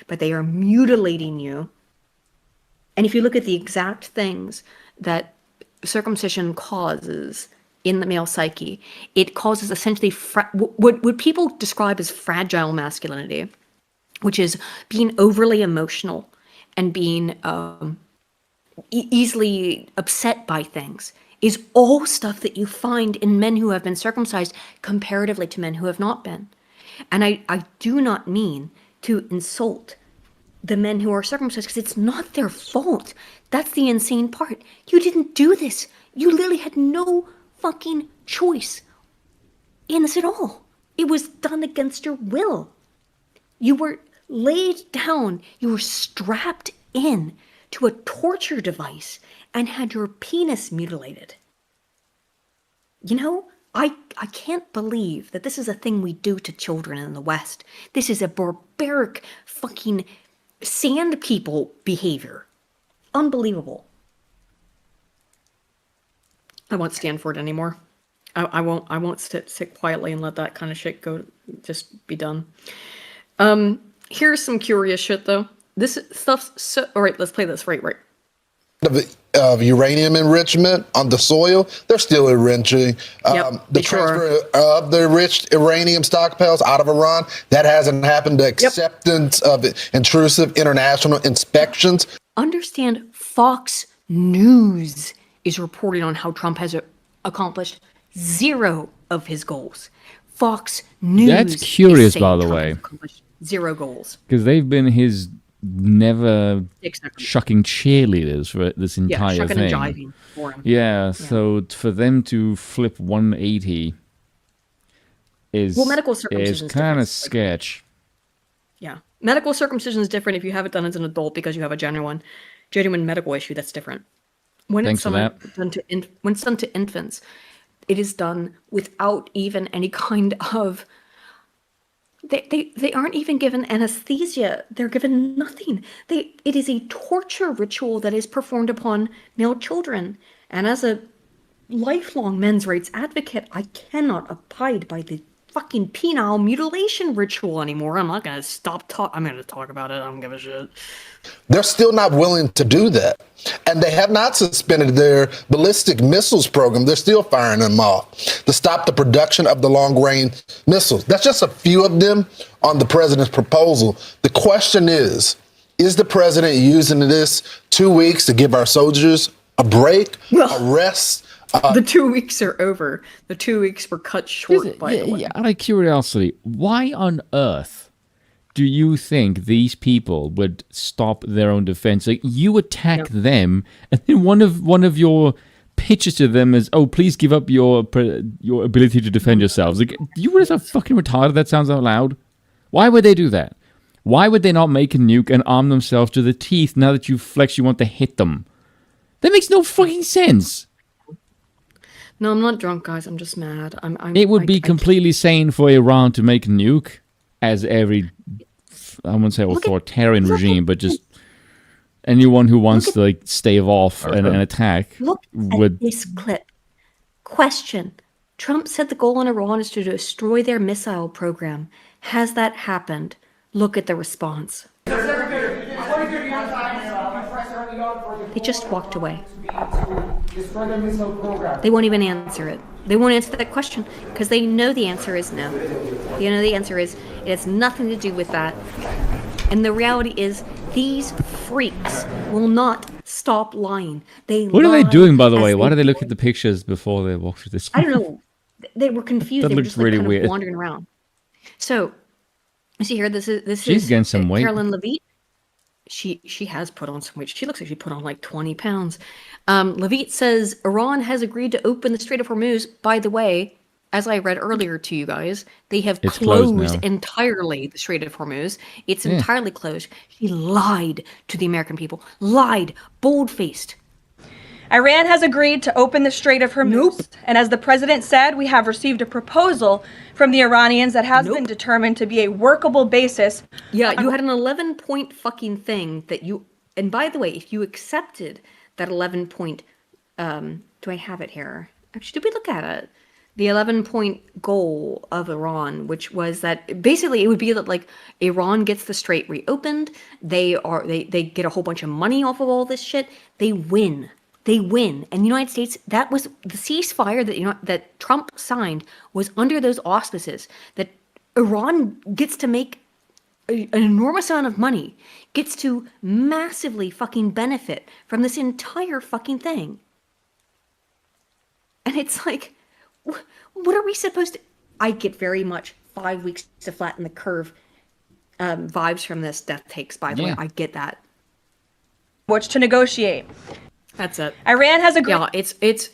But they are mutilating you. And if you look at the exact things that circumcision causes in the male psyche, it causes essentially what people describe as fragile masculinity, which is being overly emotional and being easily upset by things, is all stuff that you find in men who have been circumcised comparatively to men who have not been. And I do not mean to insult the men who are circumcised, because it's not their fault. That's the insane part. You didn't do this. You literally had no fucking choice in this at all. It was done against your will. You were laid down. You were strapped in to a torture device and had your penis mutilated. You know, I can't believe that this is a thing we do to children in the West. This is a barbaric fucking sand people behavior. Unbelievable. I won't stand for it anymore. I won't sit quietly and let that kind of shit go, just be done. Here's some curious shit though. This stuff's so, all right, let's play this right. Of uranium enrichment on the soil, they're still enriching. The transfer of the enriched uranium stockpiles out of Iran, that hasn't happened. The acceptance of intrusive international inspections. Understand, Fox News is reporting on how Trump has accomplished 0 of his goals. Fox News. That's curious, by the way. 0 goals. Because they've been his never shucking cheerleaders for this entire shucking thing. And jiving for him. Yeah, so for them to flip 180 is medical circumcision is kind of sketch. Yeah, medical circumcision is different if you have it done as an adult because you have a genuine medical issue. That's different. When it's done to infants, it is done without even any kind of. They aren't even given anesthesia. They're given nothing. It is a torture ritual that is performed upon male children. And as a lifelong men's rights advocate, I cannot abide by the fucking penile mutilation ritual anymore. I'm not going to stop talking. I'm going to talk about it. I don't give a shit. They're still not willing to do that. And they have not suspended their ballistic missiles program. They're still firing them off to stop the production of the long-range missiles. That's just a few of them on the president's proposal. The question is the president using this 2 weeks to give our soldiers a break, a rest? The 2 weeks are over. The 2 weeks were cut short, by the way. Out of curiosity, why on earth do you think these people would stop their own defense? Like, you attack them, and then one of your pitches to them is, "Oh, please give up your ability to defend yourselves." Like, you realize how fucking retarded that sounds out loud? Why would they do that? Why would they not make a nuke and arm themselves to the teeth now that you want to hit them? That makes no fucking sense. No, I'm not drunk, guys. I'm just mad. It would be completely sane for Iran to make a nuke, as every, I wouldn't say authoritarian regime, but just anyone who wants to stave off an attack would. At this clip. Question: Trump said the goal in Iran is to destroy their missile program. Has that happened? Look at the response. They just walked away. They won't even answer it. They won't answer that question because they know the answer is no. You know the answer is it has nothing to do with that. And the reality is these freaks will not stop lying. What are they doing, by the way? Why do they look at the pictures before they walk through this? I don't know. They were confused. They were just really kind weird. Of wandering around. So, you see here, this is She's getting some weight. Carolyn Levitt. She has put on some weight. She looks like she put on like 20 pounds. Levit says Iran has agreed to open the Strait of Hormuz. By the way, as I read earlier to you guys, they have closed entirely the Strait of Hormuz. It's entirely closed. She lied to the American people. Lied. Bold-faced. Iran has agreed to open the Strait of Hormuz. Nope. And as the president said, we have received a proposal from the Iranians that has been determined to be a workable basis. Yeah, you had an 11-point fucking thing that you... And by the way, if you accepted that 11-point... do I have it here? Actually, did we look at it? The 11-point goal of Iran, which was that basically it would be that like Iran gets the strait reopened, they get a whole bunch of money off of all this shit, they win. They win. And the United States, that was the ceasefire that Trump signed was under those auspices that Iran gets to make an enormous amount of money, gets to massively fucking benefit from this entire fucking thing. And it's like, what are we supposed to... I get very much 5 weeks to flatten the curve vibes from this death takes, by the way. I get that. Which to negotiate. That's it. Iran has agreed. Yeah, it's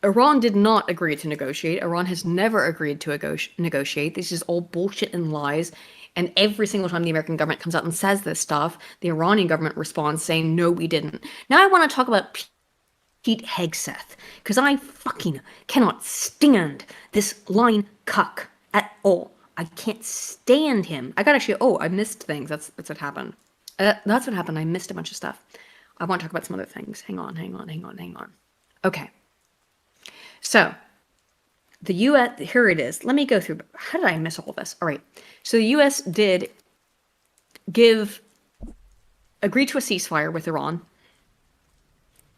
Iran did not agree to negotiate. Iran has never agreed to negotiate. This is all bullshit and lies. And every single time the American government comes out and says this stuff, the Iranian government responds saying, no, we didn't. Now I want to talk about Pete Hegseth, because I fucking cannot stand this lying cuck at all. I can't stand him. I gotta I missed things. That's what happened. That's what happened. I missed a bunch of stuff. I want to talk about some other things. Hang on. Okay. So, the U.S., here it is. Let me go through. How did I miss all this? All right. So, the U.S. did agree to a ceasefire with Iran.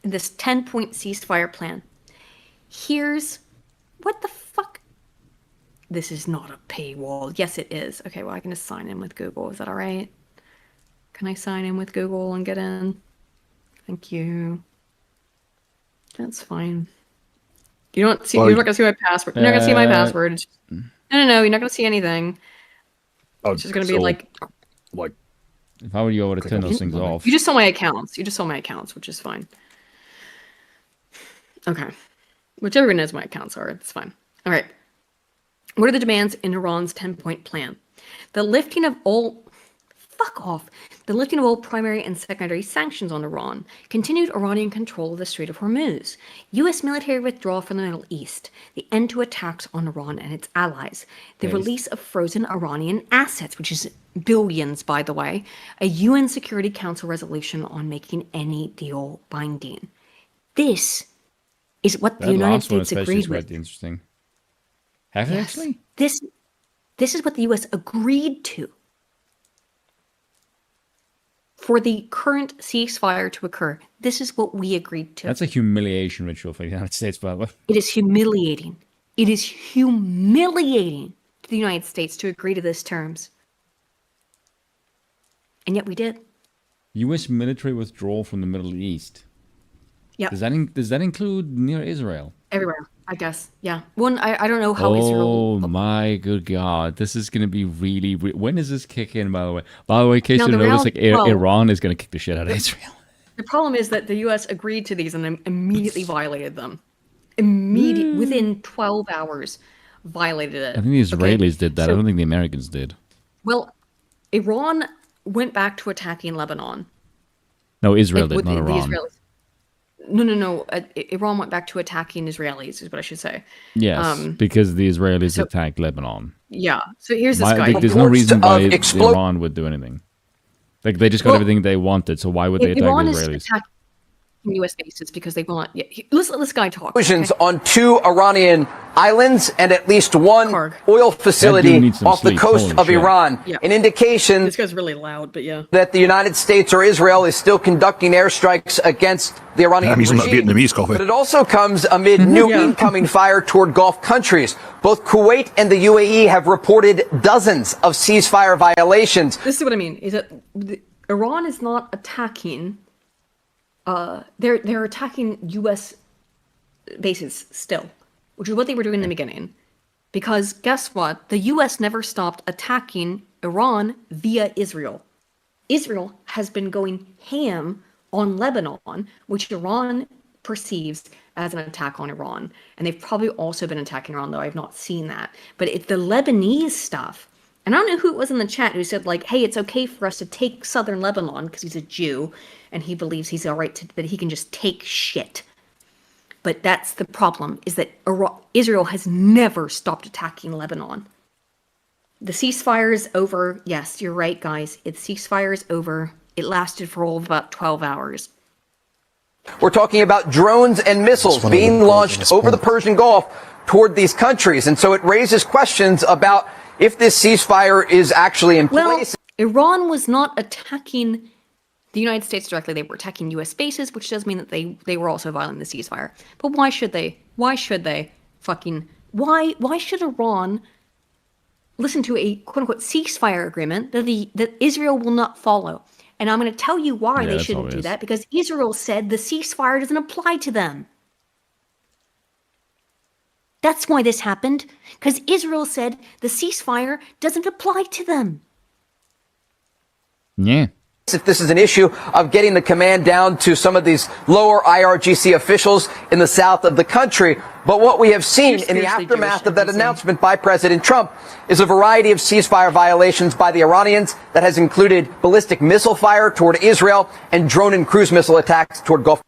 This 10-point ceasefire plan. Here's, what the fuck? This is not a paywall. Yes, it is. Okay, well, I can just sign in with Google. Is that all right? Can I sign in with Google and get in? Thank you. That's fine. You're not gonna see my password. You're not gonna see my password. No. You're not gonna see anything. It's just gonna be like. If I were you, I would have turned those things off. You just saw my accounts. Which is fine. Okay. Which everyone knows my accounts are. It's fine. All right. What are the demands in Iran's 10-point plan? The lifting of all primary and secondary sanctions on Iran, continued Iranian control of the Strait of Hormuz, U.S. military withdrawal from the Middle East, the end to attacks on Iran and its allies, the release of frozen Iranian assets, which is billions, by the way, a UN Security Council resolution on making any deal binding. This is what the United States agreed with. Interesting. Have it actually? This is what the U.S. agreed to. For the current ceasefire to occur, this is what we agreed to. That's a humiliation ritual for the United States, by the way. It is humiliating. It is humiliating to the United States to agree to these terms. And yet we did. U.S. military withdrawal from the Middle East. Yeah. Does that include near Israel? Everywhere, I guess. Yeah. I don't know how Israel... Oh my good God. This is going to be really... When does this kick in, by the way? By the way, in case you notice, Iran is going to kick the shit out of Israel. The problem is that the U.S. agreed to these and then immediately violated them. Within 12 hours, violated it. I think the Israelis did that. I don't think the Americans did. Well, Iran went back to attacking Lebanon. No, Israel did, not Iran. No. Iran went back to attacking Israelis, is what I should say. Yes, because the Israelis attacked Lebanon. Yeah. So here's this guy. There's no reason why Iran would do anything. Like they just got everything they wanted, so why would they attack Iran the Israelis? Is attacking U.S. bases because they want. Yeah, listen, this guy talk. On 2 Iranian islands and at least 1 oil facility off the coast of Iran. Yeah. An indication. This guy's really loud, but yeah. That the United States or Israel is still conducting airstrikes against the Iranian regime. Vietnamese coffee. But it also comes amid new incoming fire toward Gulf countries. Both Kuwait and the UAE have reported dozens of ceasefire violations. This is what I mean. Is that Iran is not attacking. They're attacking U.S. bases still, which is what they were doing in the beginning. Because guess what? The U.S. never stopped attacking Iran via Israel. Israel has been going ham on Lebanon, which Iran perceives as an attack on Iran. And they've probably also been attacking Iran, though I've not seen that. But it's the Lebanese stuff. And I don't know who it was in the chat who said, like, hey, it's okay for us to take southern Lebanon because he's a Jew and he believes he's all right, that he can just take shit. But that's the problem, is that Israel has never stopped attacking Lebanon. The ceasefire is over. Yes, you're right, guys. The ceasefire is over. It lasted for all of about 12 hours. We're talking about drones and missiles being launched over the Persian Gulf toward these countries. And so it raises questions about if this ceasefire is actually in place. Iran was not attacking the United States directly. They were attacking U.S. bases, which does mean that they were also violating the ceasefire. But why should they? Why should they fucking... Why should Iran listen to a quote-unquote ceasefire agreement that Israel will not follow? And I'm going to tell you why they shouldn't do that, because Israel said the ceasefire doesn't apply to them. That's why this happened, because Israel said the ceasefire doesn't apply to them. Yeah. If this is an issue of getting the command down to some of these lower IRGC officials in the south of the country. But what we have seen in the aftermath of that announcement by President Trump is a variety of ceasefire violations by the Iranians that has included ballistic missile fire toward Israel and drone and cruise missile attacks toward Gulf.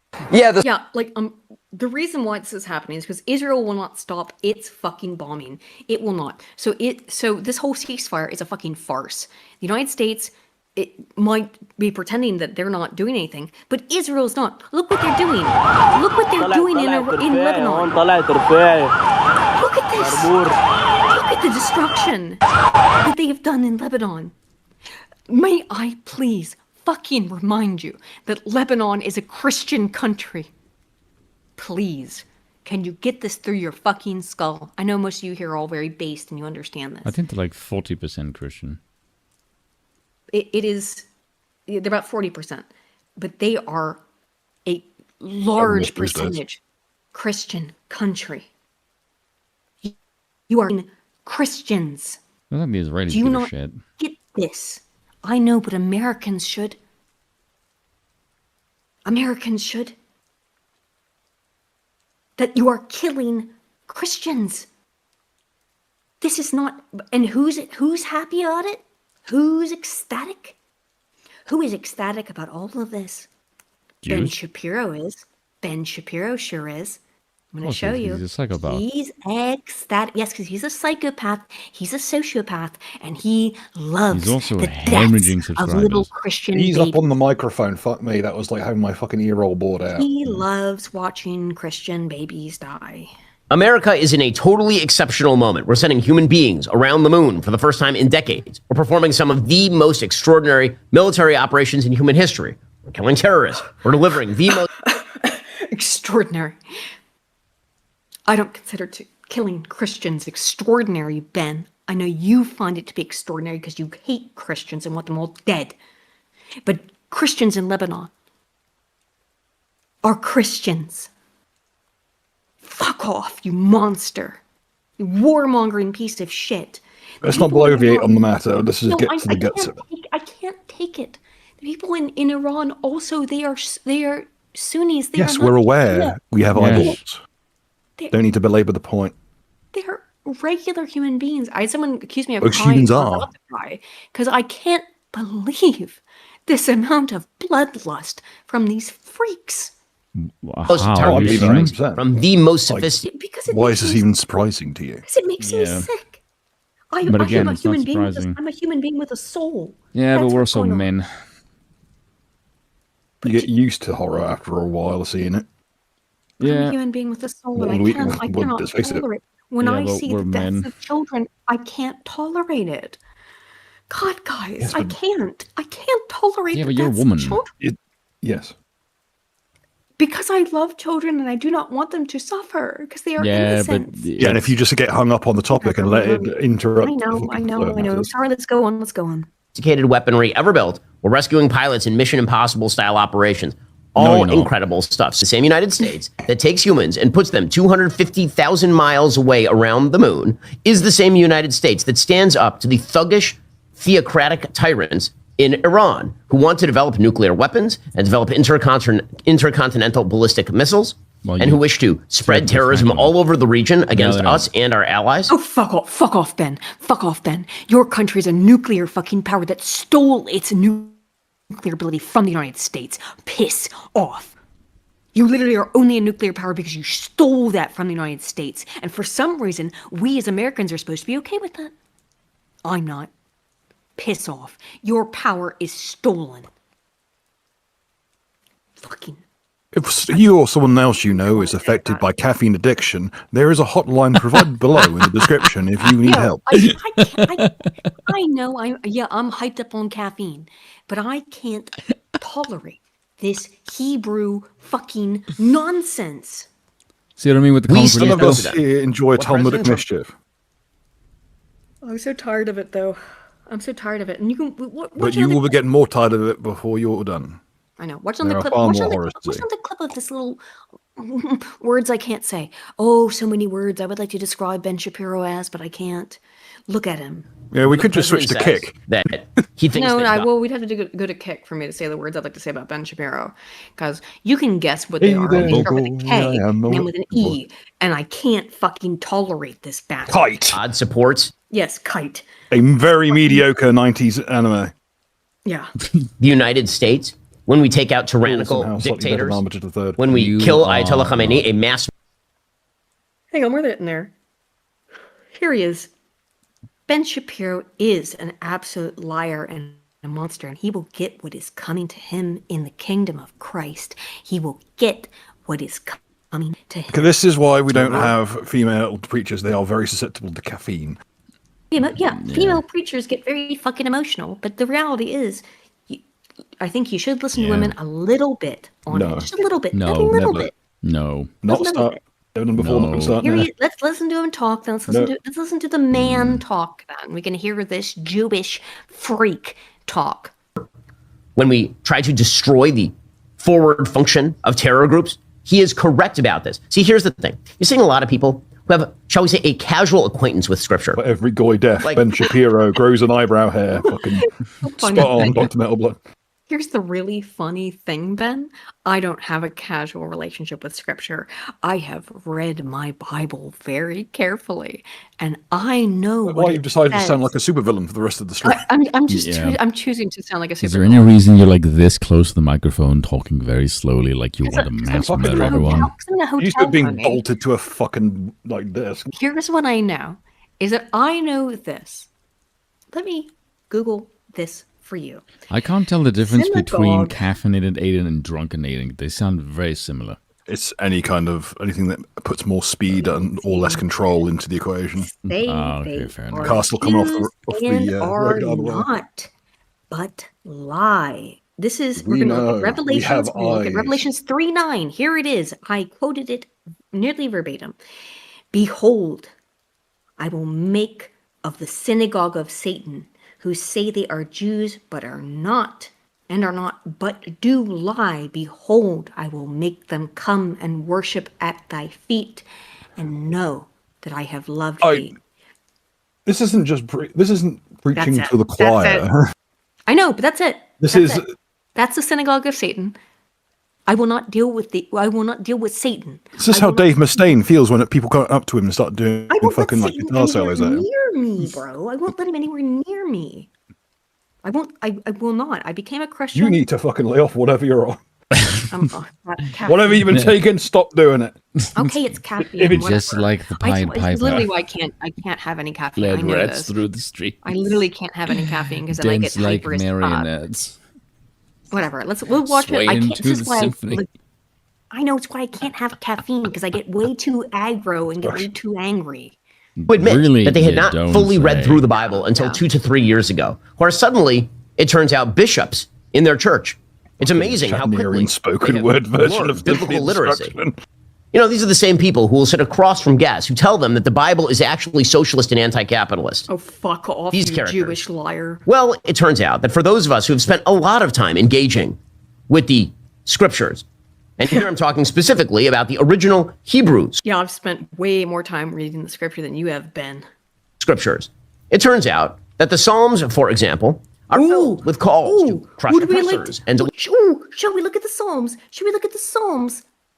The reason why this is happening is because Israel will not stop its fucking bombing. It will not. So this whole ceasefire is a fucking farce. The United States, it might be pretending that they're not doing anything, but Israel's not. Look what they're doing. Look what they're doing in Lebanon. Look at this. Look at the destruction that they have done in Lebanon. May I please fucking remind you that Lebanon is a Christian country. Please, can you get this through your fucking skull? I know most of you here are all very based and you understand this. I think they're like 40% Christian. It is, they're about 40%, but they are a large percentage Christian country. You are Christians. I think the Israelis Do you not shit. get this? I know, but Americans should. Americans should. That you are killing Christians. This is not, and who's happy about it? Who's ecstatic? Who is ecstatic about all of this? Jews? Ben Shapiro is. Ben Shapiro sure is. I'm going to show you. He's a psychopath. He's ecstatic. Yes, because he's a psychopath. He's a sociopath, and he loves the deaths of little Christian He's babies. up on the microphone. Fuck me. That was like having my fucking ear-roll bored out. He loves watching Christian babies die. America is in a totally exceptional moment. We're sending human beings around the moon for the first time in decades. We're performing some of the most extraordinary military operations in human history. We're killing terrorists. We're delivering the most... Extraordinary. I don't consider killing Christians extraordinary, Ben. I know you find it to be extraordinary because you hate Christians and want them all dead. But Christians in Lebanon are Christians. Fuck off, you monster. You warmongering piece of shit. Let's not bloviate on the matter. Let's just get to the guts of it. I can't take it. The people in Iran also, they are Sunnis. Yes, we're aware. We have idols. Don't need to belabor the point. They're regular human beings. Someone accused me of Most crying. humans are. Because I can't believe this amount of bloodlust from these freaks. From the most sophisticated. Why is this even surprising to you? Because it makes me sick. But again, it's not surprising. I'm a human being with a soul. Yeah, but we're also men. You get used to horror after a while of seeing it. I'm a human being with a soul, and I cannot tolerate it. When I see the deaths of children, I can't tolerate it. God, guys, yes, I can't tolerate the deaths of children. Yes. Because I love children and I do not want them to suffer because they are innocent. Yeah, and if you just get hung up on the topic and let it interrupt. I know. Sorry, let's go on. Sophisticated weaponry ever built. We're rescuing pilots in Mission Impossible style operations. All incredible stuff. The same United States that takes humans and puts them 250,000 miles away around the moon is the same United States that stands up to the thuggish, theocratic tyrants in Iran who want to develop nuclear weapons and develop intercontinental ballistic missiles, and who wish to spread terrorism all over the region against us and our allies. Oh, fuck off, Ben. Fuck off, Ben. Your country is a nuclear fucking power that stole its nuclear ability from the United States. Piss off. You literally are only a nuclear power because you stole that from the United States. And for some reason, we as Americans are supposed to be okay with that. I'm not. Piss off. Your power is stolen. Fucking. If you or someone else you know is affected by caffeine addiction, there is a hotline provided below in the description if you need help. I know. I'm hyped up on caffeine, but I can't tolerate this Hebrew fucking nonsense. See what I mean with the Some of us here enjoy Talmudic mischief. I'm so tired of it, though. I'm so tired of it. And you can. But you will be getting more tired of it before you're done. I know. Watch on the clip. Watch on the clip of this little words I can't say. Oh, so many words I would like to describe Ben Shapiro as, but I can't. Look at him. Yeah, we could just switch to Kick. That he thinks. Well, we'd have to go to Kick for me to say the words I'd like to say about Ben Shapiro, because you can guess what they are. They start with a K and then with an E, and I can't fucking tolerate this bastard. Kite. Odd supports. Yes, Kite. A very mediocre 90s anime. Yeah. The United States, when we take out tyrannical dictators, when we kill Ayatollah Khamenei, a mass. Hang on, we're getting there. Here he is. Ben Shapiro is an absolute liar and a monster, and he will get what is coming to him in the kingdom of Christ. He will get what is coming to him. This is why we don't have female preachers. They are very susceptible to caffeine. Female preachers get very fucking emotional, but the reality is, I think you should listen to women a little bit on it. Just a little bit. No, a little bit. No. Not start. Before not start now. Let's listen to him talk. Then let's listen to the man talk. Then we can hear this Jewish freak talk. When we try to destroy the forward function of terror groups, he is correct about this. See, here's the thing: you're seeing a lot of people who have, shall we say, a casual acquaintance with Scripture. But every goy deaf, Ben Shapiro grows an eyebrow hair. Fucking spot on, Dr. Metalblood. Here's the really funny thing, Ben. I don't have a casual relationship with Scripture. I have read my Bible very carefully, and I know why you've decided to sound like a supervillain for the rest of the story. I'm choosing to sound like a supervillain. Is there any reason you're like this close to the microphone, talking very slowly, like you want to mass murder everyone? You used to being bolted to a fucking desk. Here's what I know: is that I know this. Let me Google this for you. I can't tell the difference between caffeinated Aiden and drunken Aiden. They sound very similar. It's anything that puts more speed or less control into the equation. Okay, fair enough. Castle coming off the are not, but lie. This is we're going to look at Revelations. Look at Revelations 3:9. Here it is. I quoted it nearly verbatim. Behold, I will make of the synagogue of Satan, who say they are Jews, but are not, but do lie. Behold, I will make them come and worship at thy feet, and know that I have loved thee. This isn't preaching to the choir. I know, but that's it. That's the synagogue of Satan. I will not deal with Satan. This is how Dave Mustaine feels when people come up to him and start doing fucking like guitar solos at him. Near me, bro. I won't let him anywhere near me. I won't. I will not. I became a Christian. You need to fucking lay off whatever you're on. Whatever you've been taking, stop doing it. Okay, it's caffeine. It's just like the Pied Piper. It's literally why I can't have any caffeine. I know this. Through the street. I literally can't have any caffeine because then I get like hyper as marionettes. Whatever. We'll watch it. I can't. This is why symphony. I know it's why I can't have caffeine because I get way too aggro and get way too angry. To admit that they had not fully read through the Bible until 2 to 3 years ago, where suddenly it turns out bishops in their church. It's amazing how quickly spoken word version of biblical literacy. You know, these are the same people who will sit across from guests who tell them that the Bible is actually socialist and anti-capitalist. Oh, fuck off, these you characters. Jewish liar. Well, it turns out that for those of us who have spent a lot of time engaging with the scriptures, and here I'm talking specifically about the original Hebrews. Yeah, I've spent way more time reading the scripture than you have, Ben. Scriptures. It turns out that the Psalms, for example, are filled with calls to crush oppressors and to... Shall we look at the Psalms?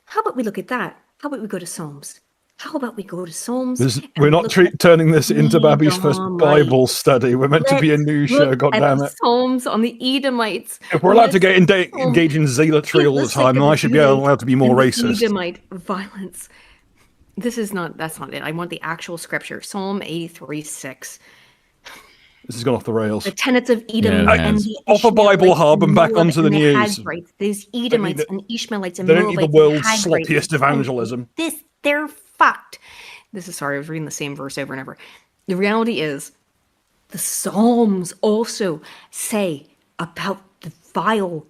How about we look at that? How about we go to Psalms? We're not turning this into Babby's first Bible study. We're meant to be a news show, goddammit. Psalms on the Edomites. If we're allowed to engage in zealotry all the time, then I should be allowed to be more racist. Edomite violence. That's not it. I want the actual scripture. Psalm 83:6. This has gone off the rails. The tenets of Edom and the off a Bible hub and back onto the news. These Edomites and Ishmaelites and they don't need the world's Hagrites. sloppiest evangelism. They're fucked. I was reading the same verse over and over. The reality is, the Psalms also say about the vile,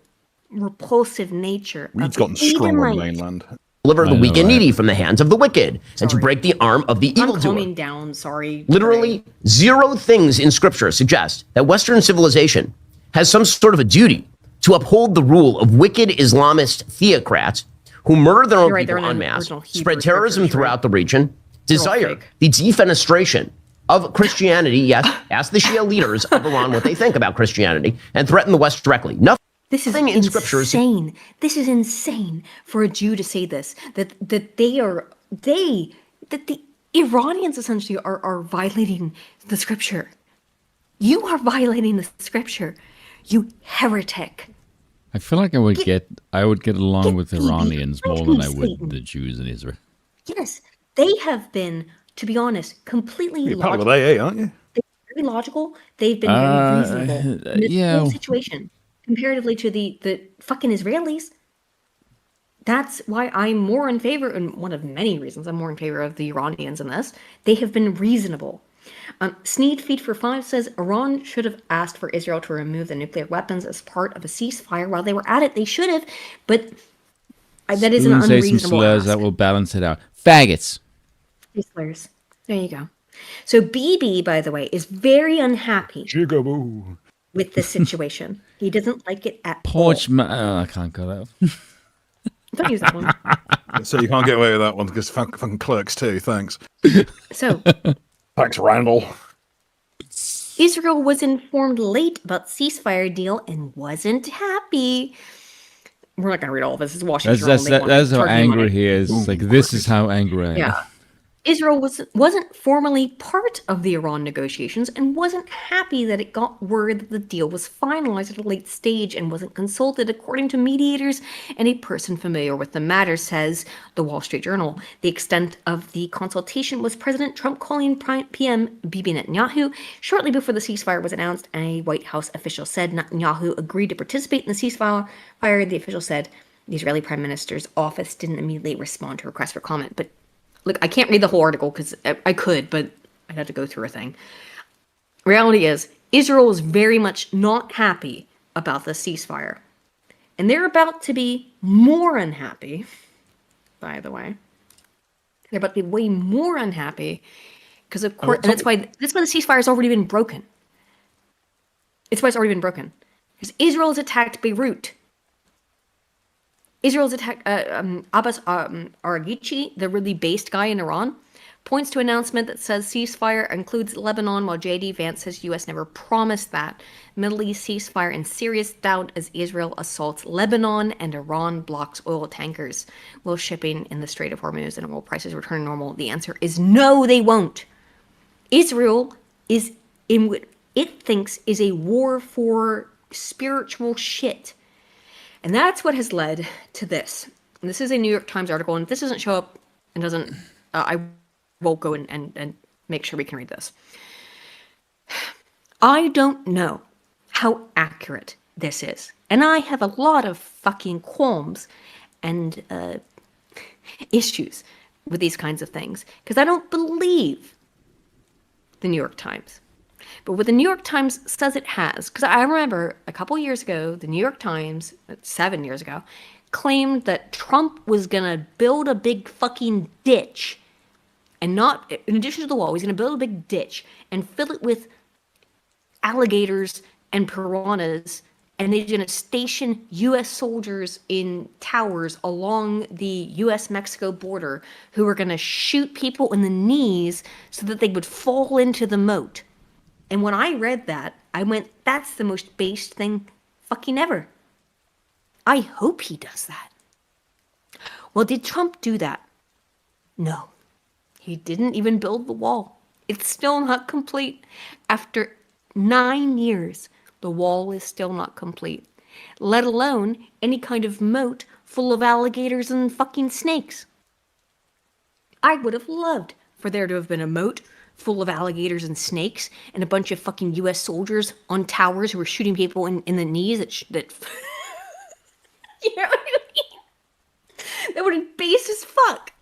repulsive nature We've gotten strong on the mainland. Deliver the weak and needy from the hands of the wicked, and to break the arm of the evildoer. I'm calming down, sorry. Literally, zero things in Scripture suggest that Western civilization has some sort of a duty to uphold the rule of wicked Islamist theocrats who murder their own people en masse, spread terrorism throughout the region, desire the defenestration of Christianity. Yes, ask the Shia leaders of Iran what they think about Christianity, and threaten the West directly. This is insane. This is insane for a Jew to say this. That the Iranians essentially are violating the scripture. You are violating the scripture, you heretic. I feel like I would get along with Iranians more than I would the Jews in Israel. Yes, they have been, to be honest, completely You're part of AA, aren't you? They're very logical. They've been very reasonable in this whole situation. Comparatively to the fucking Israelis. That's why I'm more in favor, and one of many reasons I'm more in favor of the Iranians in this. They have been reasonable. Sneed Feed for 5 says Iran should have asked for Israel to remove the nuclear weapons as part of a ceasefire while they were at it. They should have, but that is an unreasonable some slurs ask. That will balance it out. Faggots. Slurs. There you go. So BB, by the way, is very unhappy. Jigaboo. With this situation. He doesn't like it at all. I can't go that. Don't use that one. So you can't get away with that one because fucking clerks too. Thanks. So. Thanks, Randall. Israel was informed late about ceasefire deal and wasn't happy. We're not going to read all of this. It's Washington. That's how angry he is. This is how angry I am. Yeah. Israel wasn't formally part of the Iran negotiations and wasn't happy that it got word that the deal was finalized at a late stage and wasn't consulted, according to mediators and a person familiar with the matter, says the Wall Street Journal. The extent of the consultation was President Trump calling PM Bibi Netanyahu shortly before the ceasefire was announced, and a White House official said Netanyahu agreed to participate in the ceasefire. The official said the Israeli Prime Minister's office didn't immediately respond to requests for comment, but look, I can't read the whole article because I could, but I'd have to go through a thing. Reality is, Israel is very much not happy about the ceasefire. And they're about to be more unhappy, by the way. They're about to be way more unhappy because, of course, and that's why the ceasefire has already been broken. It's why it's already been broken. Because Israel has attacked Beirut. Israel's attack, Abbas Araghchi, the really based guy in Iran, points to an announcement that says ceasefire includes Lebanon, while J.D. Vance says U.S. never promised that. Middle East ceasefire in serious doubt as Israel assaults Lebanon and Iran blocks oil tankers while shipping in the Strait of Hormuz and oil prices return to normal. The answer is no, they won't. Israel is in what it thinks is a war for spiritual shit. And that's what has led to this. And this is a New York Times article, and if this doesn't show up and doesn't, I will go and make sure we can read this. I don't know how accurate this is. And I have a lot of fucking qualms and issues with these kinds of things, because I don't believe the New York Times. But what the New York Times says it has, because I remember a couple years ago, the New York Times, 7 years ago, claimed that Trump was going to build a big fucking ditch, and not, in addition to the wall, he's going to build a big ditch and fill it with alligators and piranhas, and they're going to station U.S. soldiers in towers along the U.S.-Mexico border who are going to shoot people in the knees so that they would fall into the moat. And when I read that, I went, that's the most based thing fucking ever. I hope he does that. Well, did Trump do that? No. He didn't even build the wall. It's still not complete. After 9 years, the wall is still not complete. Let alone any kind of moat full of alligators and fucking snakes. I would have loved for there to have been a moat full of alligators and snakes and a bunch of fucking U.S. soldiers on towers who were shooting people in the knees that you know what I mean? That would have been base as fuck.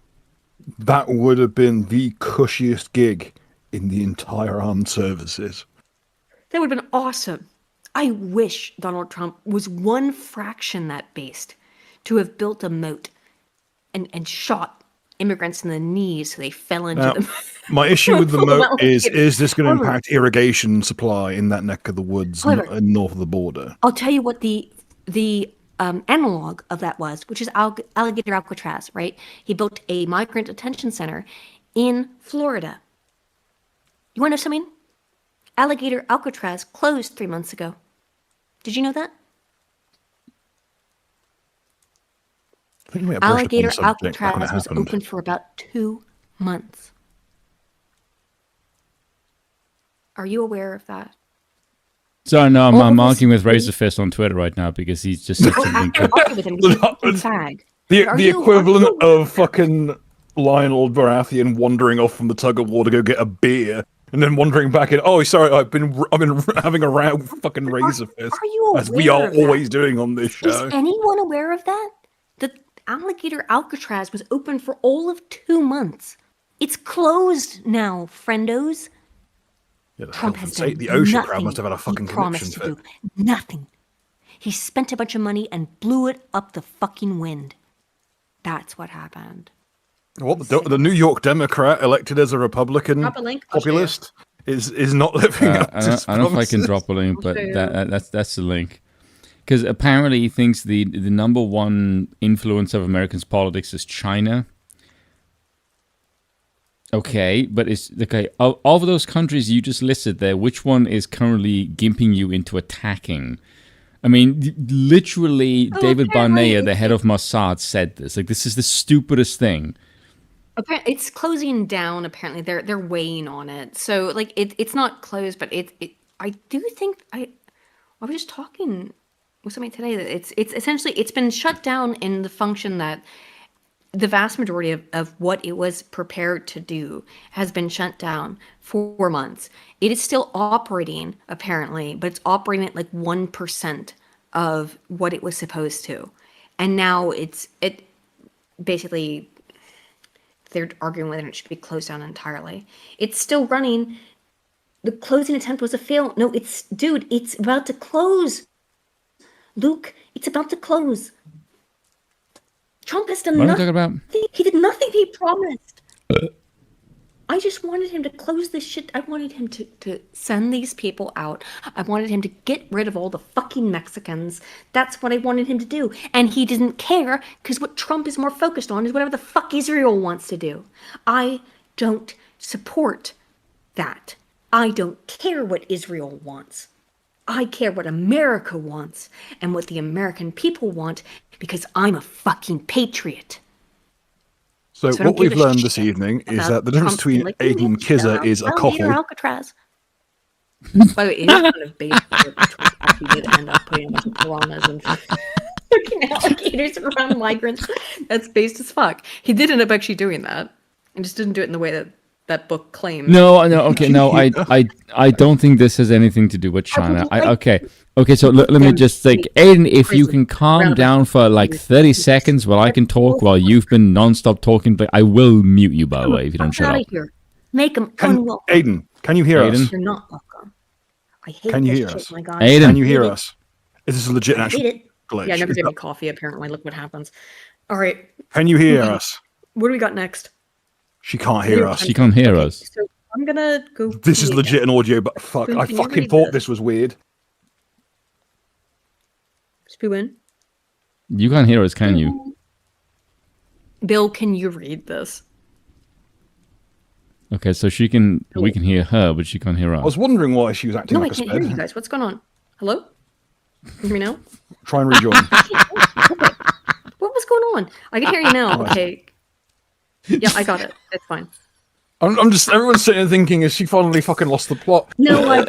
That would have been the cushiest gig in the entire armed services. That would have been awesome. I wish Donald Trump was one fraction that based to have built a moat and shot immigrants in the knees so they fell into them. My issue with the moat is this going to impact irrigation supply in that neck of the woods north of the border? I'll tell you what the analog of that was, which is Alligator Alcatraz, right? He built a migrant detention center in Florida. You want to know something? Alligator Alcatraz closed 3 months ago. Did you know that? Alligator Alcatraz was open for about 2 months. Are you aware of that? So no, I'm arguing with Razorfist on Twitter right now because he's just such a the equivalent of fucking Lionel Baratheon wandering off from the tug of war to go get a beer and then wandering back in. Oh, sorry, I've been having a row with fucking Razorfist, as we are always doing on this show. Is anyone aware of that? The Alligator Alcatraz was open for all of 2 months. It's closed now, friendos. Yeah, Trump has done the ocean nothing crowd must have had a fucking connection to do. Nothing. He spent a bunch of money and blew it up the fucking wind. That's what happened. What the New York Democrat elected as a Republican populist is not living up to his I don't know if I can drop a link, but that's the link. Because apparently he thinks the number one influence of Americans' politics is China. Okay, but it's okay. Of those countries you just listed there, which one is currently gimping you into attacking? I mean, literally, David Barnea, the head of Mossad, said this. Like, this is the stupidest thing. Apparently, it's closing down. Apparently, they're weighing on it. So, like, it's not closed, but I do think I was just talking with somebody today that it's essentially it's been shut down in the function that the vast majority of what it was prepared to do has been shut down for 4 months. It is still operating, apparently, but it's operating at like 1% of what it was supposed to. And now it basically, they're arguing whether it should be closed down entirely. It's still running. The closing attempt was a fail. No, it's about to close. Luke, it's about to close. Trump has done nothing. He did nothing he promised. I just wanted him to close this shit. I wanted him to send these people out. I wanted him to get rid of all the fucking Mexicans. That's what I wanted him to do. And he didn't care because what Trump is more focused on is whatever the fuck Israel wants to do. I don't support that. I don't care what Israel wants. I care what America wants and what the American people want because I'm a fucking patriot. So what we've learned this evening is that the difference between Aiden Kizza is a coffee. Alcatraz. By the way, it is kind of based on actually did end up putting a bunch of piranhas and fucking alligators around migrants. That's based as fuck. He did end up actually doing that. And just didn't do it in the way that book claims. No, I don't think this has anything to do with China. Okay, so let me just think. Aiden, if you can calm down for like 30 seconds while I can talk while you've been non-stop talking, but I will mute you, by the way, if you don't shut up. Here. Make him unwelcome. Aiden, can you hear us? You're not welcome. I hate can you this hear shit, us? my God. Aiden, can you hear us? Is this a legit actual glitch? Yeah, I never did any coffee, apparently. Look what happens. All right. Can you hear us? What do we got next? She can't hear us. She can't hear us. So I'm gonna go. This is legit an audio, but fuck, I fucking thought this was weird. Spoon. You can't hear us, can you? Bill, can you read this? Okay, so we can hear her, but she can't hear us. I was wondering why she was acting No, like I a can't sped. hear you guys. What's going on? Hello? You hear me now? Try and rejoin. Okay. What was going on? I can hear you now. Okay. Yeah, I got it. It's fine. I'm just, everyone's sitting there thinking, is she finally fucking lost the plot? No,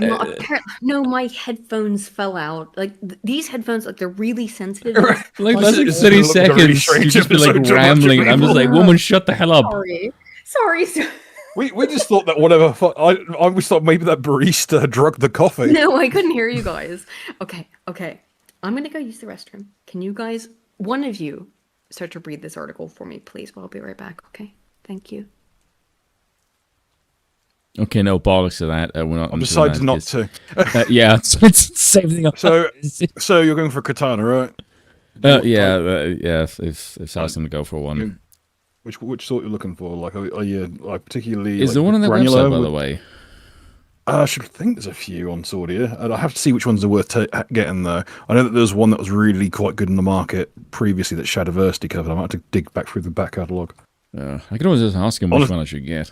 no, my headphones fell out. Like these headphones, like they're really sensitive. Like less than 30 seconds, you just be like rambling, and I'm just like, woman, shut the hell up. Sorry. We just thought that whatever. I always thought maybe that barista drugged the coffee. No, I couldn't hear you guys. Okay. I'm gonna go use the restroom. Can you guys, one of you, start to read this article for me, please? Well, I'll be right back. Okay. Thank you. Okay, no bollocks to that. We're not. I've decided not to. Yeah, it's same thing. So you're going for katana, right? Yeah. If Sal's gonna go for one. Which sort you're looking for? Like, are you like particularly? Is there one on the website, by the way? I should think there's a few on Swordia. I have to see which ones are worth getting though. I know that there's one that was really quite good in the market previously that Shadowversity covered. I might have to dig back through the back catalogue. I can always just ask him which one I should get.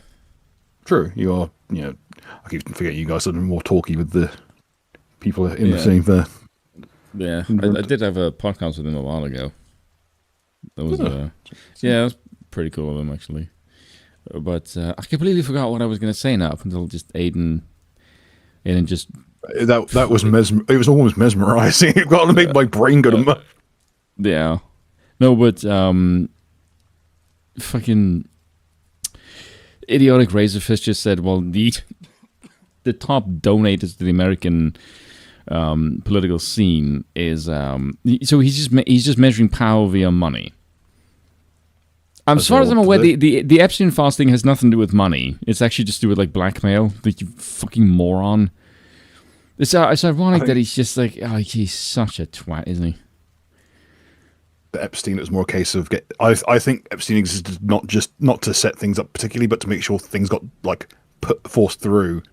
True, you are. I keep forgetting you guys are more talky with the people in the scene there. Yeah, I did have a podcast with him a while ago. That was that was pretty cool of him actually. But I completely forgot what I was going to say now up until just Aiden just that was it was almost mesmerizing. It got to make my brain go to mush. Yeah, no, but fucking idiotic Razorfist just said, well, the top donators to the American political scene is so he's just measuring power via money. As far as I'm aware, the Epstein files thing has nothing to do with money. It's actually just to do with like blackmail. Like, you fucking moron. It's ironic that he's just like, he's such a twat, isn't he? Epstein, it was more a case of I think Epstein existed not to set things up particularly, but to make sure things got like forced through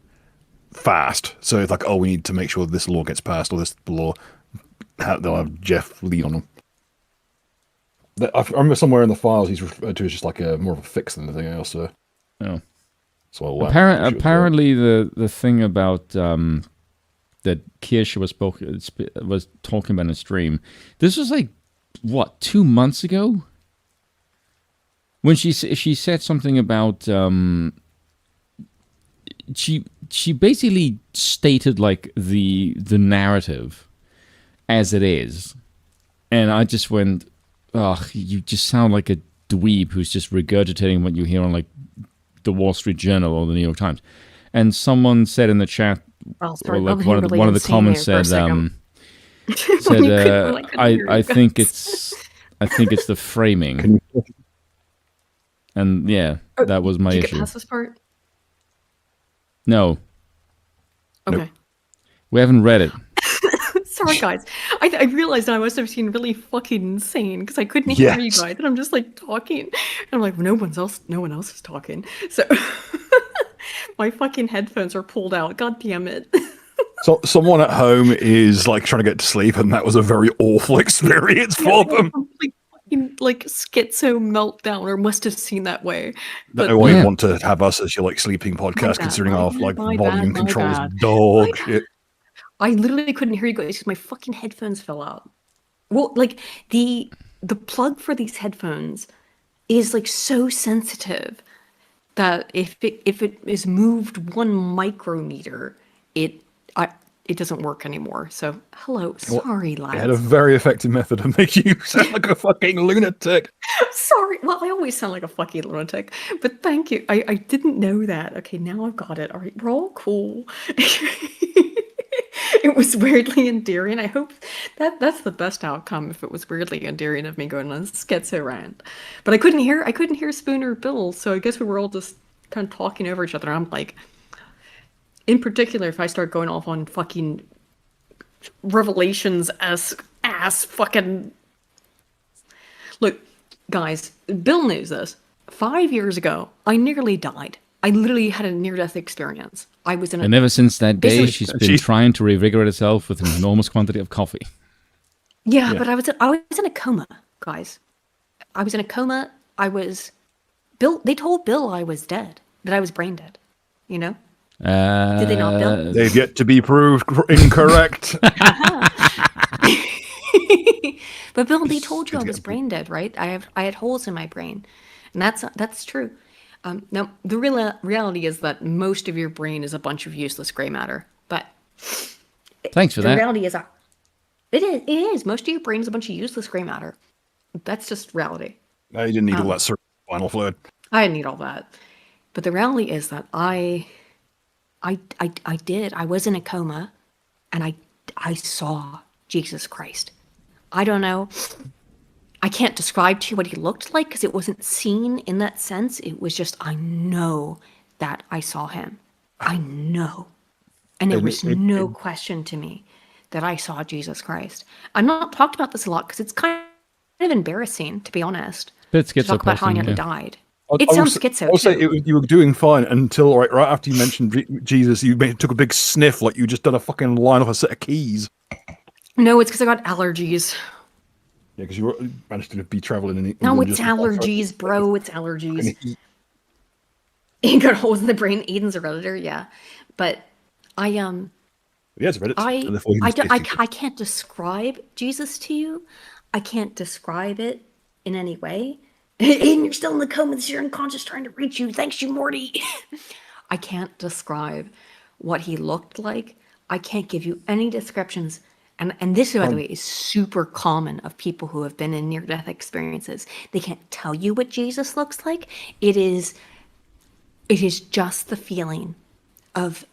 fast. So it's like, we need to make sure this law gets passed, or this law they'll have Jeff lead on them. I remember somewhere in the files he's referred to as just like more of a fix than anything else. So apparently the thing about that Kirsch was talking about in a stream. This was like what, 2 months ago, when she said something about she basically stated like the narrative as it is, and I just went, you just sound like a dweeb who's just regurgitating what you hear on like the Wall Street Journal or the New York Times. And someone said in the chat, one of the comments said, I think it's the framing. And yeah, that was my issue. Did you get past this part? No. Okay. Nope. We haven't read it. Sorry, guys. I realized I must have seemed really fucking insane because I couldn't hear you guys, and I'm just like talking, and I'm like, no one else is talking. So my fucking headphones are pulled out. God damn it. So someone at home is like trying to get to sleep, and that was a very awful experience for them. Like schizo meltdown, or must have seen that way. But no way want to have us as your like sleeping podcast, considering our like volume control is dog shit. I literally couldn't hear you guys because my fucking headphones fell out. Well, like the plug for these headphones is like so sensitive that if it is moved 1 micrometer, it doesn't work anymore. So hello, sorry, lads. It had a very effective method of making you sound like a fucking lunatic. Sorry. Well, I always sound like a fucking lunatic, but thank you. I didn't know that. Okay, now I've got it. All right, we're all cool. It was weirdly endearing. I hope that's the best outcome, if it was weirdly endearing of me going on a schizo rant. But I couldn't hear Spoon or Bill, so I guess we were all just kind of talking over each other. I'm like, in particular, if I start going off on fucking Revelations ass fucking... Look, guys, Bill knows this. 5 years ago, I nearly died. I literally had a near-death experience. I was in a... And ever since that day, she's been trying to revigorate herself with an enormous quantity of coffee. Yeah, but I was in a coma, guys. I was in a coma. They told Bill I was dead. that I was brain dead. You know? Did they not, Bill? They've yet to be proved incorrect. But Bill, they told you I was brain dead, right? I had holes in my brain, and that's true. Now the reality is that most of your brain is a bunch of useless gray matter. But thanks for that. The reality is that it is. Most of your brain is a bunch of useless gray matter. That's just reality. No, you didn't need all that spinal fluid. I didn't need all that. But the reality is that I did. I was in a coma, and I saw Jesus Christ. I don't know. I can't describe to you what he looked like because it wasn't seen in that sense. It was just, I know that I saw him. I know. And there was no question to me that I saw Jesus Christ. I'm not talked about this a lot because it's kind of embarrassing, to be honest. But it's to talk about how I nearly died. It sounds schizo. I'll say you were doing fine until right after you mentioned Jesus, you took a big sniff like you just done a fucking line off a set of keys. No, it's because I got allergies. Yeah, because you managed to be traveling in. No, it's allergies, bro. It's allergies. You got holes in the brain. Aiden's a Redditor, yeah, but I Yeah, it's Reddit. I can't describe Jesus to you. I can't describe it in any way. Aiden, you're still in the coma. You're unconscious, trying to reach you. Thanks, you, Morty. I can't describe what he looked like. I can't give you any descriptions. And this, by the way, is super common of people who have been in near-death experiences. They can't tell you what Jesus looks like. It is just the feeling of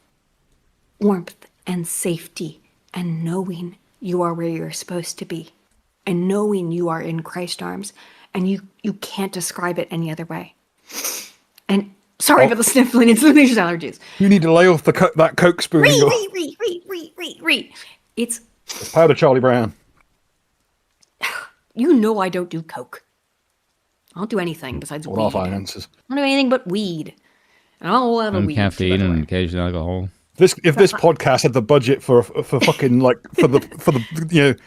warmth and safety and knowing you are where you're supposed to be and knowing you are in Christ's arms. And you can't describe it any other way. And sorry about the sniffling. It's literally just allergies. You need to lay off that Coke spoon. It's powder Charlie Brown. You know I don't do Coke. I don't do anything besides weed. Our finances. I don't do anything but weed. And I'll have a weed. Caffeine and occasional alcohol. If this podcast had the budget for fucking like for the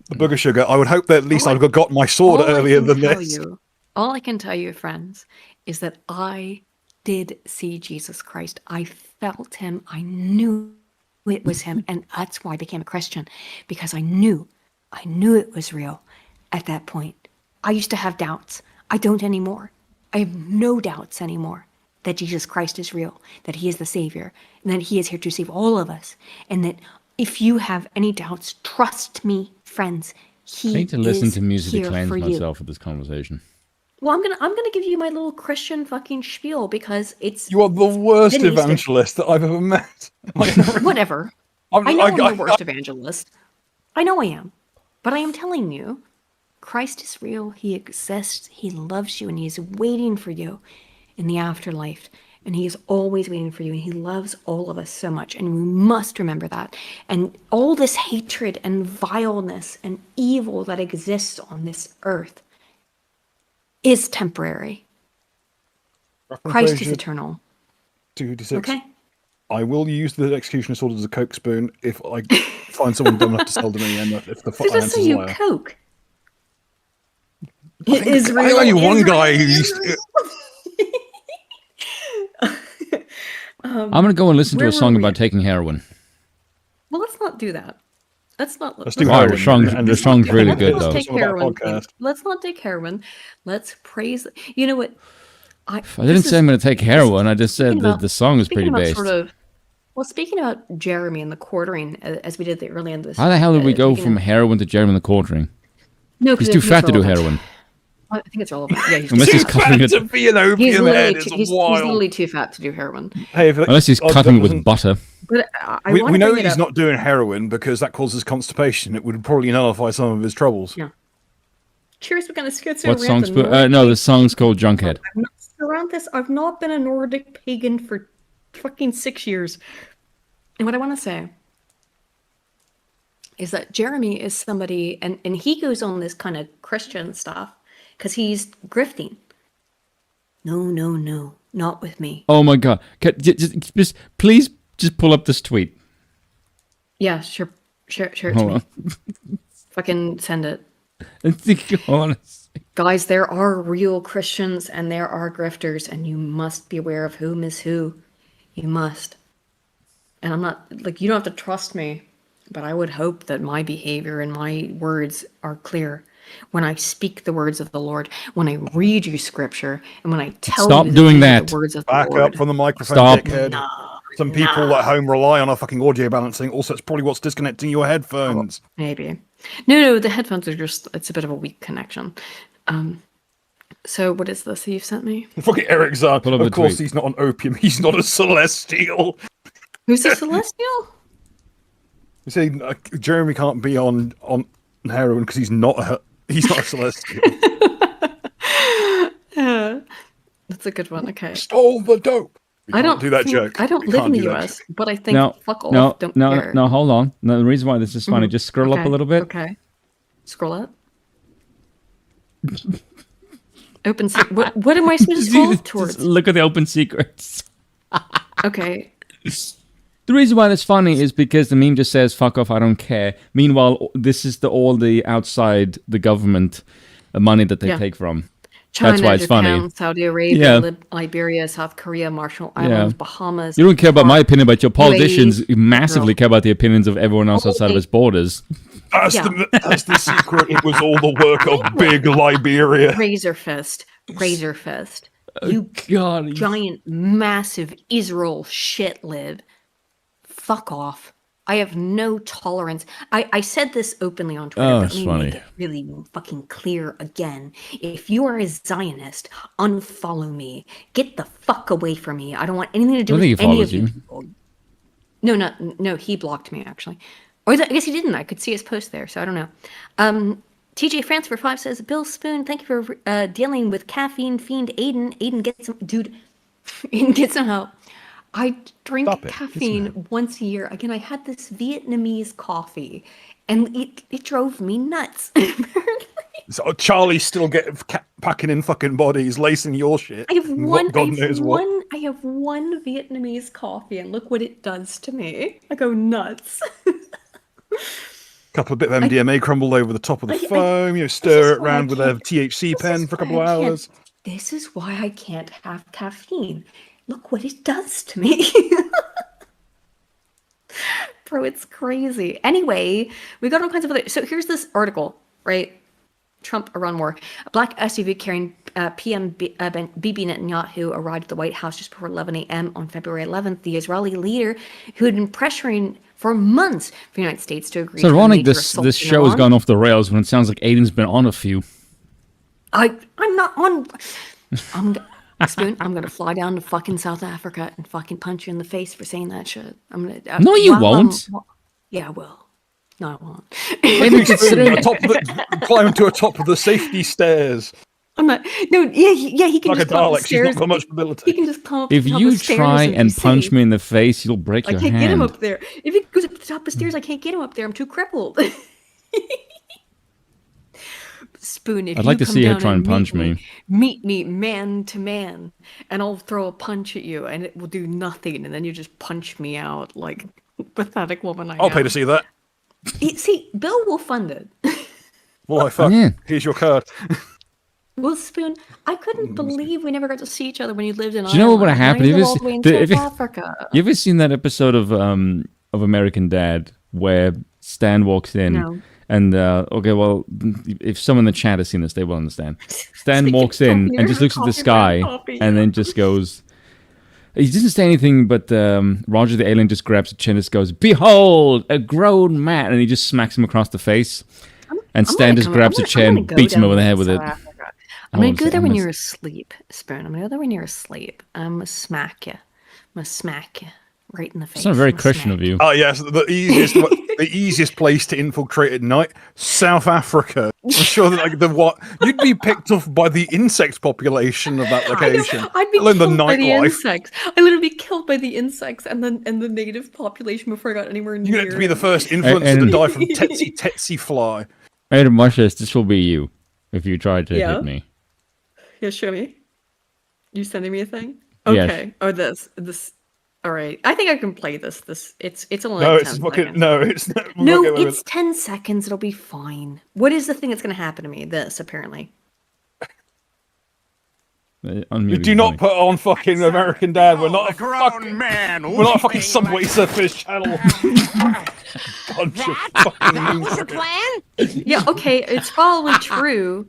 the booger sugar, I would hope that at least I'd have got my sword earlier than this. All I can tell you, friends, is that I did see Jesus Christ. I felt him. I knew it was him. And that's why I became a Christian, because I knew it was real at that point. I used to have doubts. I don't anymore. I have no doubts anymore that Jesus Christ is real, that he is the Savior, and that he is here to save all of us. And that if you have any doubts, trust me, friends, he is I need to listen to music here to cleanse for myself with this conversation. Well, I'm gonna give you my little Christian fucking spiel because it's. You are the worst evangelist that I've ever met. Whatever. I know I'm the worst evangelist. I know I am, but I am telling you, Christ is real. He exists. He loves you, and he is waiting for you in the afterlife. And he is always waiting for you, and he loves all of us so much, and we must remember that. And all this hatred and vileness and evil that exists on this earth is temporary. Christ is eternal. 226. Okay. I will use the executioner sword as a Coke spoon if I find someone dumb enough to sell to me, and if the finances you allow. Coke. I think only one guy who used to. I'm going to go and listen to a song about taking heroin. Well, let's not do that. Let's do heroin. The song's really good, though. Let's not take heroin. Let's praise. You know what? I didn't say I'm going to take heroin. I just said that the song is pretty based. Speaking about Jeremy and the quartering, as we did at the early end of this. How the hell did we go from heroin to Jeremy and the quartering? No, he's too fat to do heroin. I think it's relevant. Yeah, unless he's cutting it to be an opium head. He's literally too fat to do heroin. Hey, unless he's cutting with butter. But we know that he's not doing heroin because that causes constipation. It would probably nullify some of his troubles. Yeah. Curious what kind of schizo. What song's? No, the song's called Junkhead. I'm not around this. I've not been a Nordic pagan for fucking 6 years. And what I want to say is that Jeremy is somebody, and he goes on this kind of Christian stuff because he's grifting. No, not with me. Oh my God! Just please just pull up this tweet. Yeah, sure. Share it to me. Fucking send it. Guys, there are real Christians and there are grifters, and you must be aware of whom is who. You must. And I'm not, like, you don't have to trust me, but I would hope that my behavior and my words are clear. When I speak the words of the Lord, when I read you scripture, and when I tell Stop you doing that. the words of Back the Lord. up from the microphone, Stop. dickhead. Some people at home rely on a fucking audio balancing. Also, it's probably what's disconnecting your headphones. Oh, maybe. No, the headphones are just, it's a bit of a weak connection. So what is this you've sent me? Fucking Eric Zahn. Of course, tweet. he's not on opium. He's not a celestial. Who's a celestial? You say Jeremy can't be on heroin because he's not a celestial. That's a good one. Okay. Stole the dope. I don't do that joke. I don't We live in can't the do that US, but I think fuck off. Don't care. No, hold on. No, the reason why this is funny, just scroll up a little bit. Okay. Scroll up. Open what am I supposed to scroll up towards? Look at the open secrets. Okay. The reason why that's funny is because the meme just says "fuck off, I don't care." Meanwhile, this is all the outside the government money that they take from. China, That's why it's Japan, funny. Saudi Arabia, Liberia, South Korea, Marshall Islands, Bahamas. You don't care about my opinion, but your politicians massively care about the opinions of everyone else outside of its borders. That's the secret. It was all the work of big Liberia. Razor fist. You giant, massive Israel shit lib. Fuck off. I have no tolerance. I said this openly on Twitter, but let me make it really fucking clear again. If you are a Zionist, unfollow me. Get the fuck away from me. I don't want anything to do with any of you people. No, he blocked me, actually. Or I guess he didn't. I could see his post there, so I don't know. TJ France for 5 says, Bill Spoon, thank you for dealing with caffeine fiend Aiden. Aiden, get some... Dude, Aiden, get some help. I drink caffeine once a year. Again, I had this Vietnamese coffee, and it drove me nuts. So Charlie's still packing in fucking bodies, lacing your shit. I have one Vietnamese coffee, and look what it does to me. I go nuts. Couple of bit of MDMA crumbled over the top of the foam. Stir it around with a THC pen for a couple of hours. This is why I can't have caffeine. Look what it does to me. Bro, it's crazy. Anyway, we got all kinds of other... So here's this article, right? Trump, Iran war. A black SUV carrying PM Bibi Netanyahu arrived at the White House just before 11 a.m. on February 11th. The Israeli leader, who had been pressuring for months for the United States to agree to a ironic major this show has gone off the rails when it sounds like Aiden's been on a few. I'm not on... Spoon, I'm gonna fly down to fucking South Africa and fucking punch you in the face for saying that shit. I'm gonna. No, you won't. Yeah, I will. No, I won't. Climb to the top of the safety stairs. I'm not. No, yeah, he can like just a come up Dalek. the stairs. She's not got much mobility. He can just come up. If you the stairs try and punch safe. me in the face, you'll break your hand. I can't get him up there. If he goes up to the top of the stairs, I can't get him up there. I'm too crippled. Spoon, if I'd like you to come see her down try and punch me. Meet me man to man, and I'll throw a punch at you, and it will do nothing, and then you just punch me out like pathetic woman I am. I'll pay to see that. See, Bill will fund it. Well, fuck. Yeah. Here's your card. Well, Spoon, I couldn't believe we never got to see each other when you lived in Ireland. Do you know what would have happened? You ever seen that episode of American Dad where Stan walks in? No. And, okay, well, if someone in the chat has seen this, they will understand. Stan walks in and just looks at the sky and then just goes... He doesn't say anything, but Roger the alien just grabs a chin and just goes, "Behold, a grown man!" And he just smacks him across the face. And Stan just grabs a chair and beats him over the head with it. I'm going to go there when you're asleep, Spoon. I'm going to go there when you're asleep. I'm going to smack you. I'm going to smack you right in the face. It's not very Christian of you. Oh, yes. The easiest place to infiltrate at night, South Africa. I'm sure that you'd be picked off by the insect population of that location. I'd be killed by the nightlife. insects. I'd literally be killed by the insects and the native population before I got anywhere near. You get to be the first influencer to die from tsetse fly. Hey, Marcius, this will be you if you try to hit me. Yeah, show me. You sending me a thing? Okay. Yes. Or this. All right. I think I can play this. It's only No, like it's 10 fucking seconds. no. It's not. No, it's 10 seconds. It'll be fine. What is the thing that's going to happen to me? This, apparently. Do not put on fucking American Dad. We're not a fucking man. We're not a fucking Subway Surfers channel. Bunch of fucking. That was your plan? Yeah. Okay. It's probably true.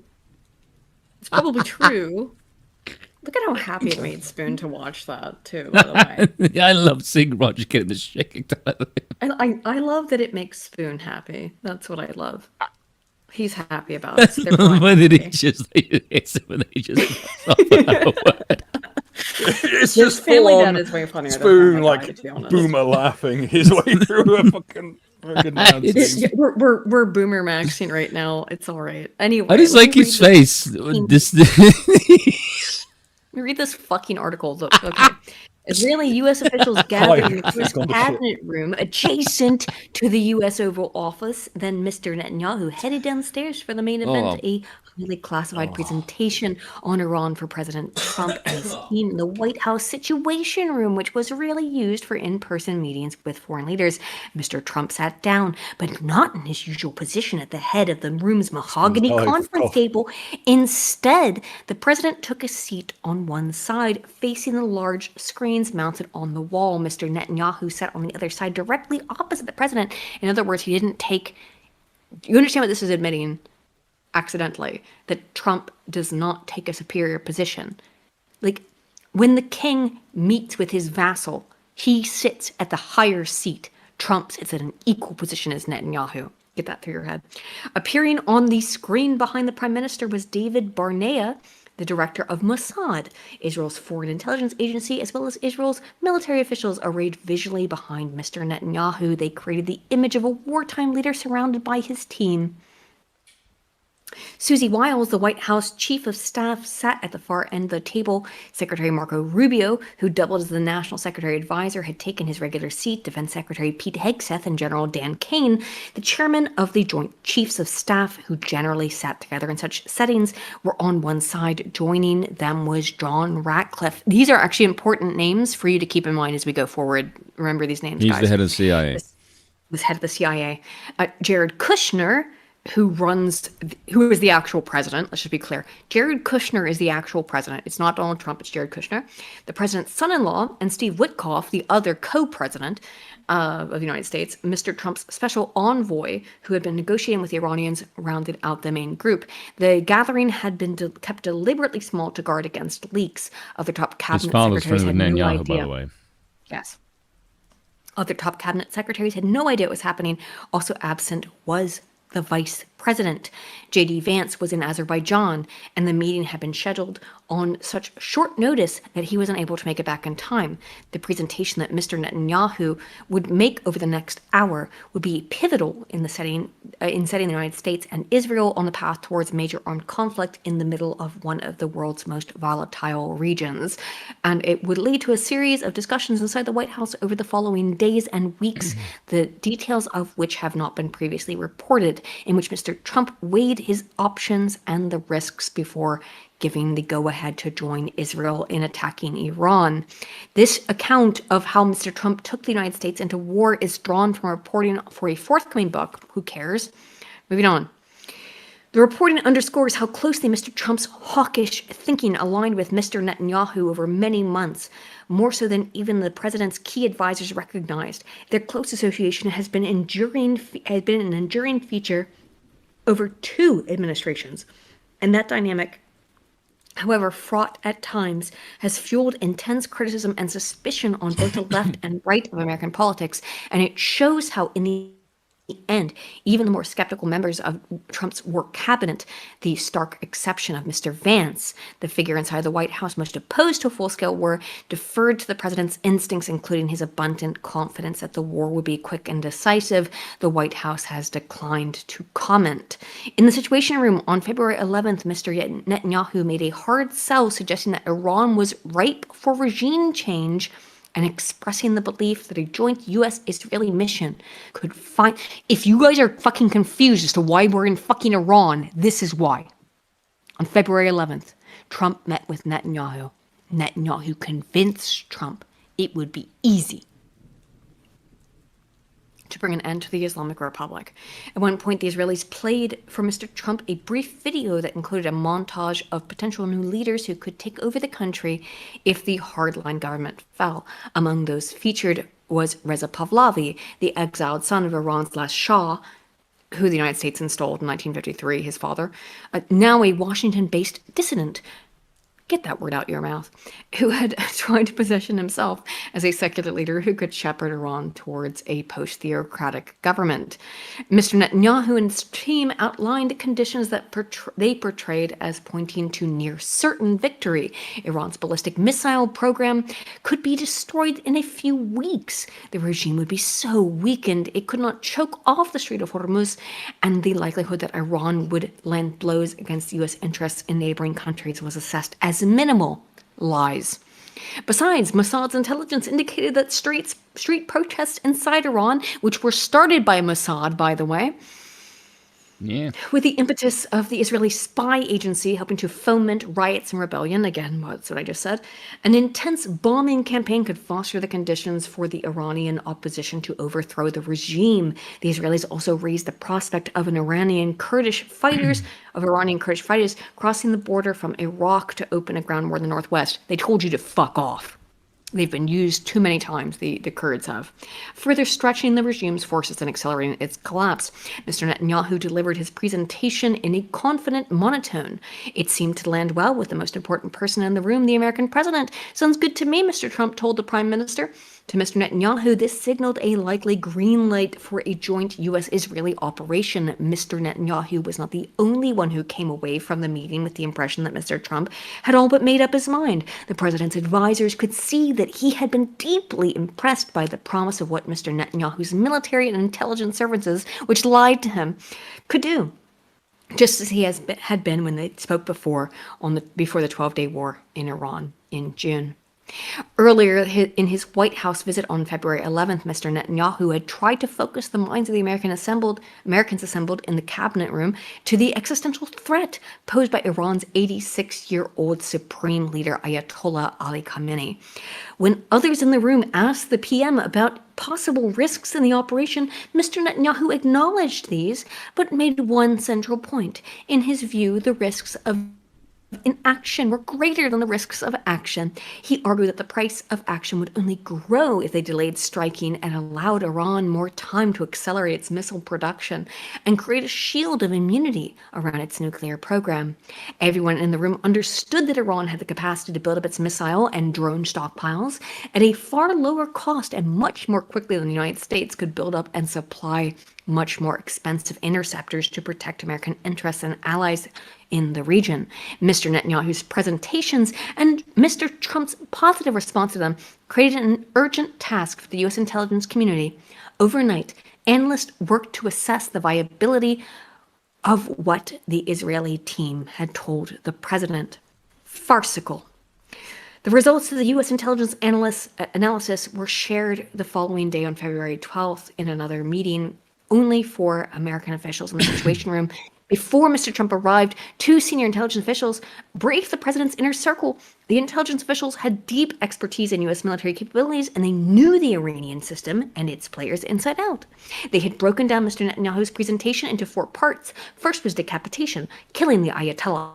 It's probably true. Look at how happy it made Spoon to watch that too. By the way, yeah, I love seeing Roger getting the shit kicked out of him. I love that it makes Spoon happy. That's what I love. He's happy about it. When did he just hits it when he just It's just full on is way funnier Spoon than like Guy, Boomer laughing his way through a fucking we're Boomer Maxing right now. It's all right. Anyway, I just like his face. Let me read this fucking article. Okay. Israeli U.S. officials gathered in the first cabinet room adjacent to the U.S. Oval Office. Then Mr. Netanyahu headed downstairs for the main event, a highly classified presentation on Iran for President Trump and his team in the White House Situation Room, which was really used for in-person meetings with foreign leaders. Mr. Trump sat down, but not in his usual position at the head of the room's mahogany conference table. Instead, the president took a seat on one side, facing the large screens mounted on the wall. Mr. Netanyahu sat on the other side, directly opposite the president. In other words, he didn't take... You understand what this is admitting? Accidentally, that Trump does not take a superior position. Like, when the king meets with his vassal, he sits at the higher seat. Trump sits at an equal position as Netanyahu. Get that through your head. Appearing on the screen behind the prime minister was David Barnea, the director of Mossad, Israel's foreign intelligence agency, as well as Israel's military officials arrayed visually behind Mr. Netanyahu. They created the image of a wartime leader surrounded by his team. Susie Wiles, the White House chief of staff, sat at the far end of the table. Secretary Marco Rubio, who doubled as the national secretary advisor, had taken his regular seat. Defense Secretary Pete Hegseth and General Dan Kane, the chairman of the Joint Chiefs of Staff, who generally sat together in such settings, were on one side. Joining them was John Ratcliffe. These are actually important names for you to keep in mind as we go forward. Remember these names, He's guys. the head of the CIA. Was head of the CIA. Jared Kushner, who is the actual president. Let's just be clear. Jared Kushner is the actual president. It's not Donald Trump, it's Jared Kushner. The president's son-in-law, and Steve Witkoff, the other co-president of the United States, Mr. Trump's special envoy, who had been negotiating with the Iranians, rounded out the main group. The gathering had been kept deliberately small to guard against leaks. Other top cabinet secretaries had no idea. By the way. Yes. Other top cabinet secretaries had no idea what was happening. Also absent was the vice president. J.D. Vance was in Azerbaijan, and the meeting had been scheduled on such short notice that he wasn't able to make it back in time. The presentation that Mr. Netanyahu would make over the next hour would be pivotal in setting the United States and Israel on the path towards major armed conflict in the middle of one of the world's most volatile regions. And it would lead to a series of discussions inside the White House over the following days and weeks, the details of which have not been previously reported, in which Mr. Trump weighed his options and the risks before giving the go-ahead to join Israel in attacking Iran. This account of how Mr. Trump took the United States into war is drawn from reporting for a forthcoming book. Who cares? Moving on. The reporting underscores how closely Mr. Trump's hawkish thinking aligned with Mr. Netanyahu over many months, more so than even the president's key advisors recognized. Their close association has been an enduring feature over two administrations, and that dynamic, however fraught at times, has fueled intense criticism and suspicion on both the left and right of American politics, and it shows how in the end, even the more skeptical members of Trump's work cabinet, the stark exception of Mr. Vance, the figure inside the White House most opposed to a full-scale war, deferred to the president's instincts, including his abundant confidence that the war would be quick and decisive. The White House has declined to comment. In the Situation Room on February 11th, Mr. Netanyahu made a hard sell, suggesting that Iran was ripe for regime change, and expressing the belief that a joint U.S.-Israeli mission could find... If you guys are fucking confused as to why we're in fucking Iran, this is why. On February 11th, Trump met with Netanyahu. Netanyahu convinced Trump it would be easy to bring an end to the Islamic Republic. At one point, the Israelis played for Mr. Trump a brief video that included a montage of potential new leaders who could take over the country if the hardline government fell. Among those featured was Reza Pahlavi, the exiled son of Iran's last Shah, who the United States installed in 1953, his father, now a Washington-based dissident. Get that word out your mouth, who had tried to position himself as a secular leader who could shepherd Iran towards a post-theocratic government. Mr. Netanyahu and his team outlined conditions that they portrayed as pointing to near certain victory. Iran's ballistic missile program could be destroyed in a few weeks. The regime would be so weakened it could not choke off the Strait of Hormuz, and the likelihood that Iran would land blows against U.S. interests in neighboring countries was assessed as minimal. Lies. Besides, Mossad's intelligence indicated that street protests inside Iran, which were started by Mossad, by the way, with the impetus of the Israeli spy agency helping to foment riots and rebellion, again, that's what I just said, an intense bombing campaign could foster the conditions for the Iranian opposition to overthrow the regime. The Israelis also raised the prospect of Iranian Kurdish fighters crossing the border from Iraq to open a ground war in the northwest. They told you to fuck off. They've been used too many times, the Kurds have, further stretching the regime's forces and accelerating its collapse. Mr. Netanyahu delivered his presentation in a confident monotone. It seemed to land well with the most important person in the room, the American president. Sounds good to me, Mr. Trump told the prime minister. To Mr. Netanyahu, this signaled a likely green light for a joint U.S.-Israeli operation. Mr. Netanyahu was not the only one who came away from the meeting with the impression that Mr. Trump had all but made up his mind. The president's advisors could see that he had been deeply impressed by the promise of what Mr. Netanyahu's military and intelligence services, which lied to him, could do, just as he had been when they spoke before the 12-day war in Iran in June. Earlier in his White House visit on February 11th, Mr. Netanyahu had tried to focus the minds of the Americans assembled in the cabinet room to the existential threat posed by Iran's 86-year-old supreme leader, Ayatollah Ali Khamenei. When others in the room asked the PM about possible risks in the operation, Mr. Netanyahu acknowledged these, but made one central point. In his view, the risks of inaction were greater than the risks of action. He argued that the price of action would only grow if they delayed striking and allowed Iran more time to accelerate its missile production and create a shield of immunity around its nuclear program. Everyone in the room understood that Iran had the capacity to build up its missile and drone stockpiles at a far lower cost and much more quickly than the United States could build up and supply much more expensive interceptors to protect American interests and allies in the region. Mr. Netanyahu's presentations and Mr. Trump's positive response to them created an urgent task for the U.S. intelligence community. Overnight, analysts worked to assess the viability of what the Israeli team had told the president. Farcical. The results of the U.S. intelligence analysis were shared the following day on February 12th in another meeting only for American officials in the Situation Room. Before Mr. Trump arrived, two senior intelligence officials briefed the president's inner circle. The intelligence officials had deep expertise in U.S. military capabilities, and they knew the Iranian system and its players inside out. They had broken down Mr. Netanyahu's presentation into 4 parts. First was decapitation, killing the Ayatollah.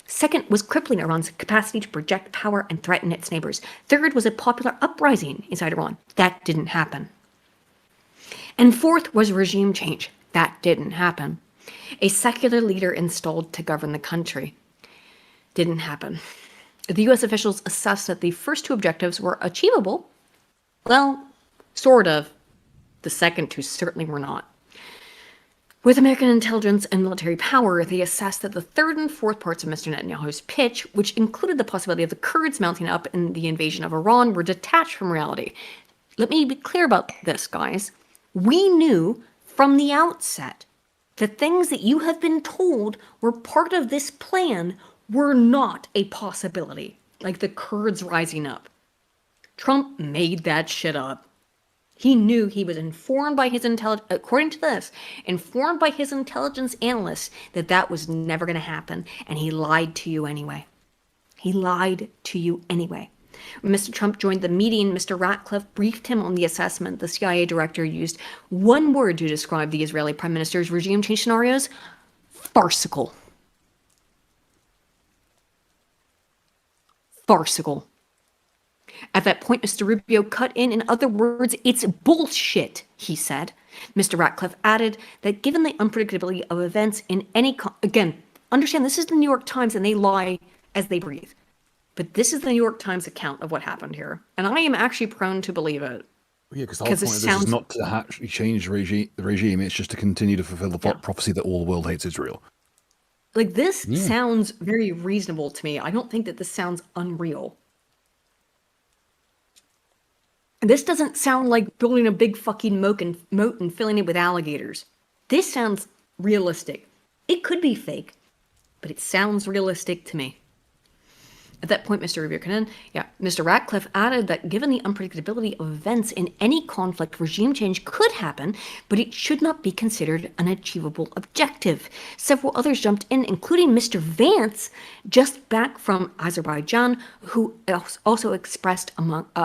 Second was crippling Iran's capacity to project power and threaten its neighbors. Third was a popular uprising inside Iran. That didn't happen. And fourth was regime change. That didn't happen. A secular leader installed to govern the country. Didn't happen. The U.S. officials assessed that the first 2 objectives were achievable. Well, sort of. The second 2 certainly were not. With American intelligence and military power, they assessed that the third and fourth parts of Mr. Netanyahu's pitch, which included the possibility of the Kurds mounting up in the invasion of Iran, were detached from reality. Let me be clear about this, guys. We knew from the outset the things that you have been told were part of this plan were not a possibility, like the Kurds rising up. Trump made that shit up. He knew he was informed by his according to this, informed by his intelligence analysts that was never going to happen, and he lied to you anyway. He lied to you anyway. When Mr. Trump joined the meeting, Mr. Ratcliffe briefed him on the assessment. The CIA director used one word to describe the Israeli prime minister's regime change scenarios: farcical. Farcical. At that point, Mr. Rubio cut in other words, it's bullshit, he said. Mr. Ratcliffe added that given the unpredictability of events in any... Again, understand this is the New York Times and they lie as they breathe. But this is the New York Times account of what happened here. And I am actually prone to believe it. Yeah, because the whole point of this is not to actually change the regime. It's just to continue to fulfill the prophecy that all the world hates Israel. Like, this sounds very reasonable to me. I don't think that this sounds unreal. This doesn't sound like building a big fucking moat and filling it with alligators. This sounds realistic. It could be fake, but it sounds realistic to me. At that point, Mr. Mr. Ratcliffe added that given the unpredictability of events in any conflict, regime change could happen, but it should not be considered an achievable objective. Several others jumped in, including Mr. Vance, just back from Azerbaijan, who also expressed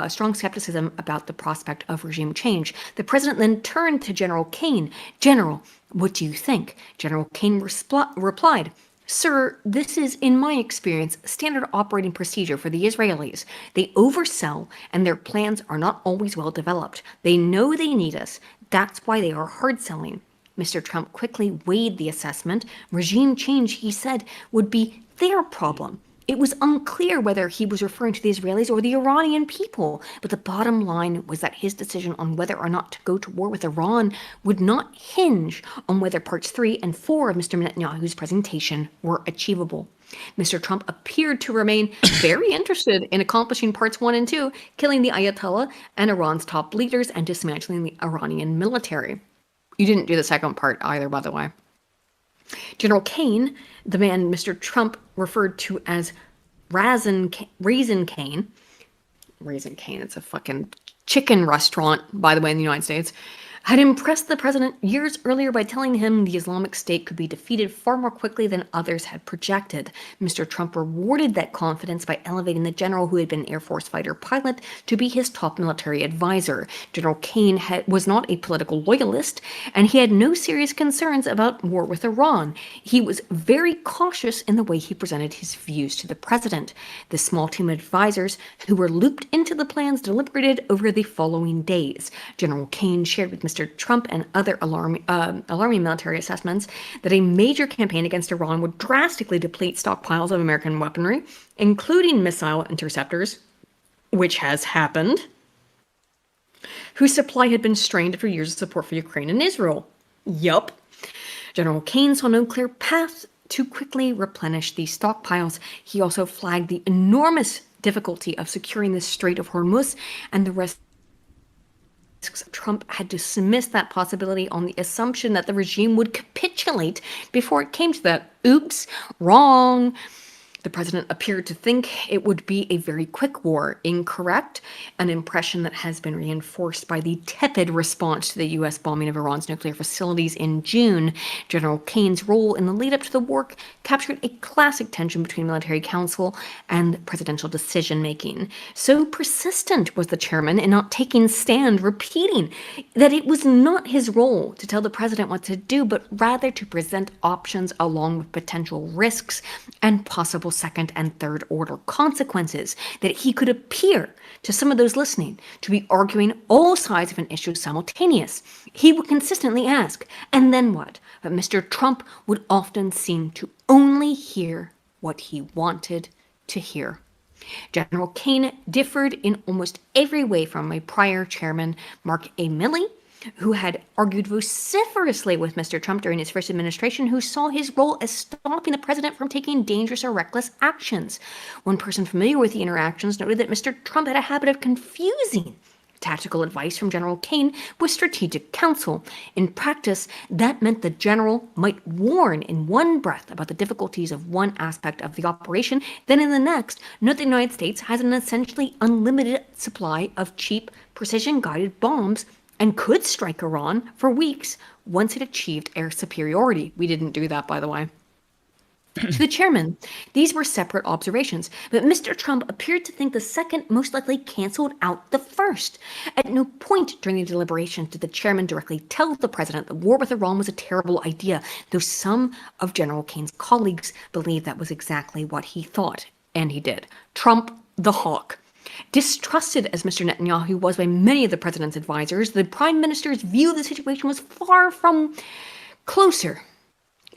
strong skepticism about the prospect of regime change. The president then turned to General Kane. General, what do you think? General Kane replied, Sir, this is, in my experience, standard operating procedure for the Israelis. They oversell, and their plans are not always well developed. They know they need us. That's why they are hard selling. Mr. Trump quickly weighed the assessment. Regime change, he said, would be their problem. It was unclear whether he was referring to the Israelis or the Iranian people, but the bottom line was that his decision on whether or not to go to war with Iran would not hinge on whether parts 3 and 4 of Mr. Netanyahu's presentation were achievable. Mr. Trump appeared to remain very interested in accomplishing parts 1 and 2, killing the Ayatollah and Iran's top leaders and dismantling the Iranian military. You didn't do the second part either, by the way. General Kane, the man Mr. Trump referred to as Raising Cane, it's a fucking chicken restaurant, by the way, in the United States, had impressed the president years earlier by telling him the Islamic State could be defeated far more quickly than others had projected. Mr. Trump rewarded that confidence by elevating the general who had been an Air Force fighter pilot to be his top military advisor. General Kane was not a political loyalist, and he had no serious concerns about war with Iran. He was very cautious in the way he presented his views to the president. The small team of advisors who were looped into the plans deliberated over the following days. General Kane shared with Mr. Trump and other alarming military assessments that a major campaign against Iran would drastically deplete stockpiles of American weaponry, including missile interceptors, which has happened, whose supply had been strained after years of support for Ukraine and Israel. Yup. General Kane saw no clear path to quickly replenish these stockpiles. He also flagged the enormous difficulty of securing the Strait of Hormuz and the rest. Trump had dismissed that possibility on the assumption that the regime would capitulate before it came to that. Oops, wrong. The president appeared to think it would be a very quick war. Incorrect. An impression that has been reinforced by the tepid response to the U.S. bombing of Iran's nuclear facilities in June. General Kane's role in the lead-up to the war captured a classic tension between military council and presidential decision-making. So persistent was the chairman in not taking stand, repeating that it was not his role to tell the president what to do, but rather to present options along with potential risks and possible second and third order consequences, that he could appear to some of those listening to be arguing all sides of an issue simultaneous. He would consistently ask, and then what? But Mr. Trump would often seem to only hear what he wanted to hear. General Kane differed in almost every way from a prior chairman, Mark A. Milley, who had argued vociferously with Mr. Trump during his first administration, who saw his role as stopping the president from taking dangerous or reckless actions. One person familiar with the interactions noted that Mr. Trump had a habit of confusing tactical advice from General Kane with strategic counsel. In practice, that meant the general might warn in one breath about the difficulties of one aspect of the operation, then in the next, note the United States has an essentially unlimited supply of cheap, precision-guided bombs and could strike Iran for weeks once it achieved air superiority. We didn't do that, by the way. To the chairman, these were separate observations, but Mr. Trump appeared to think the second most likely canceled out the first. At no point during the deliberations did the chairman directly tell the president that war with Iran was a terrible idea, though some of General Kane's colleagues believed that was exactly what he thought, and he did. Trump, the hawk. Distrusted as Mr. Netanyahu was by many of the president's advisors, the prime minister's view of the situation was far closer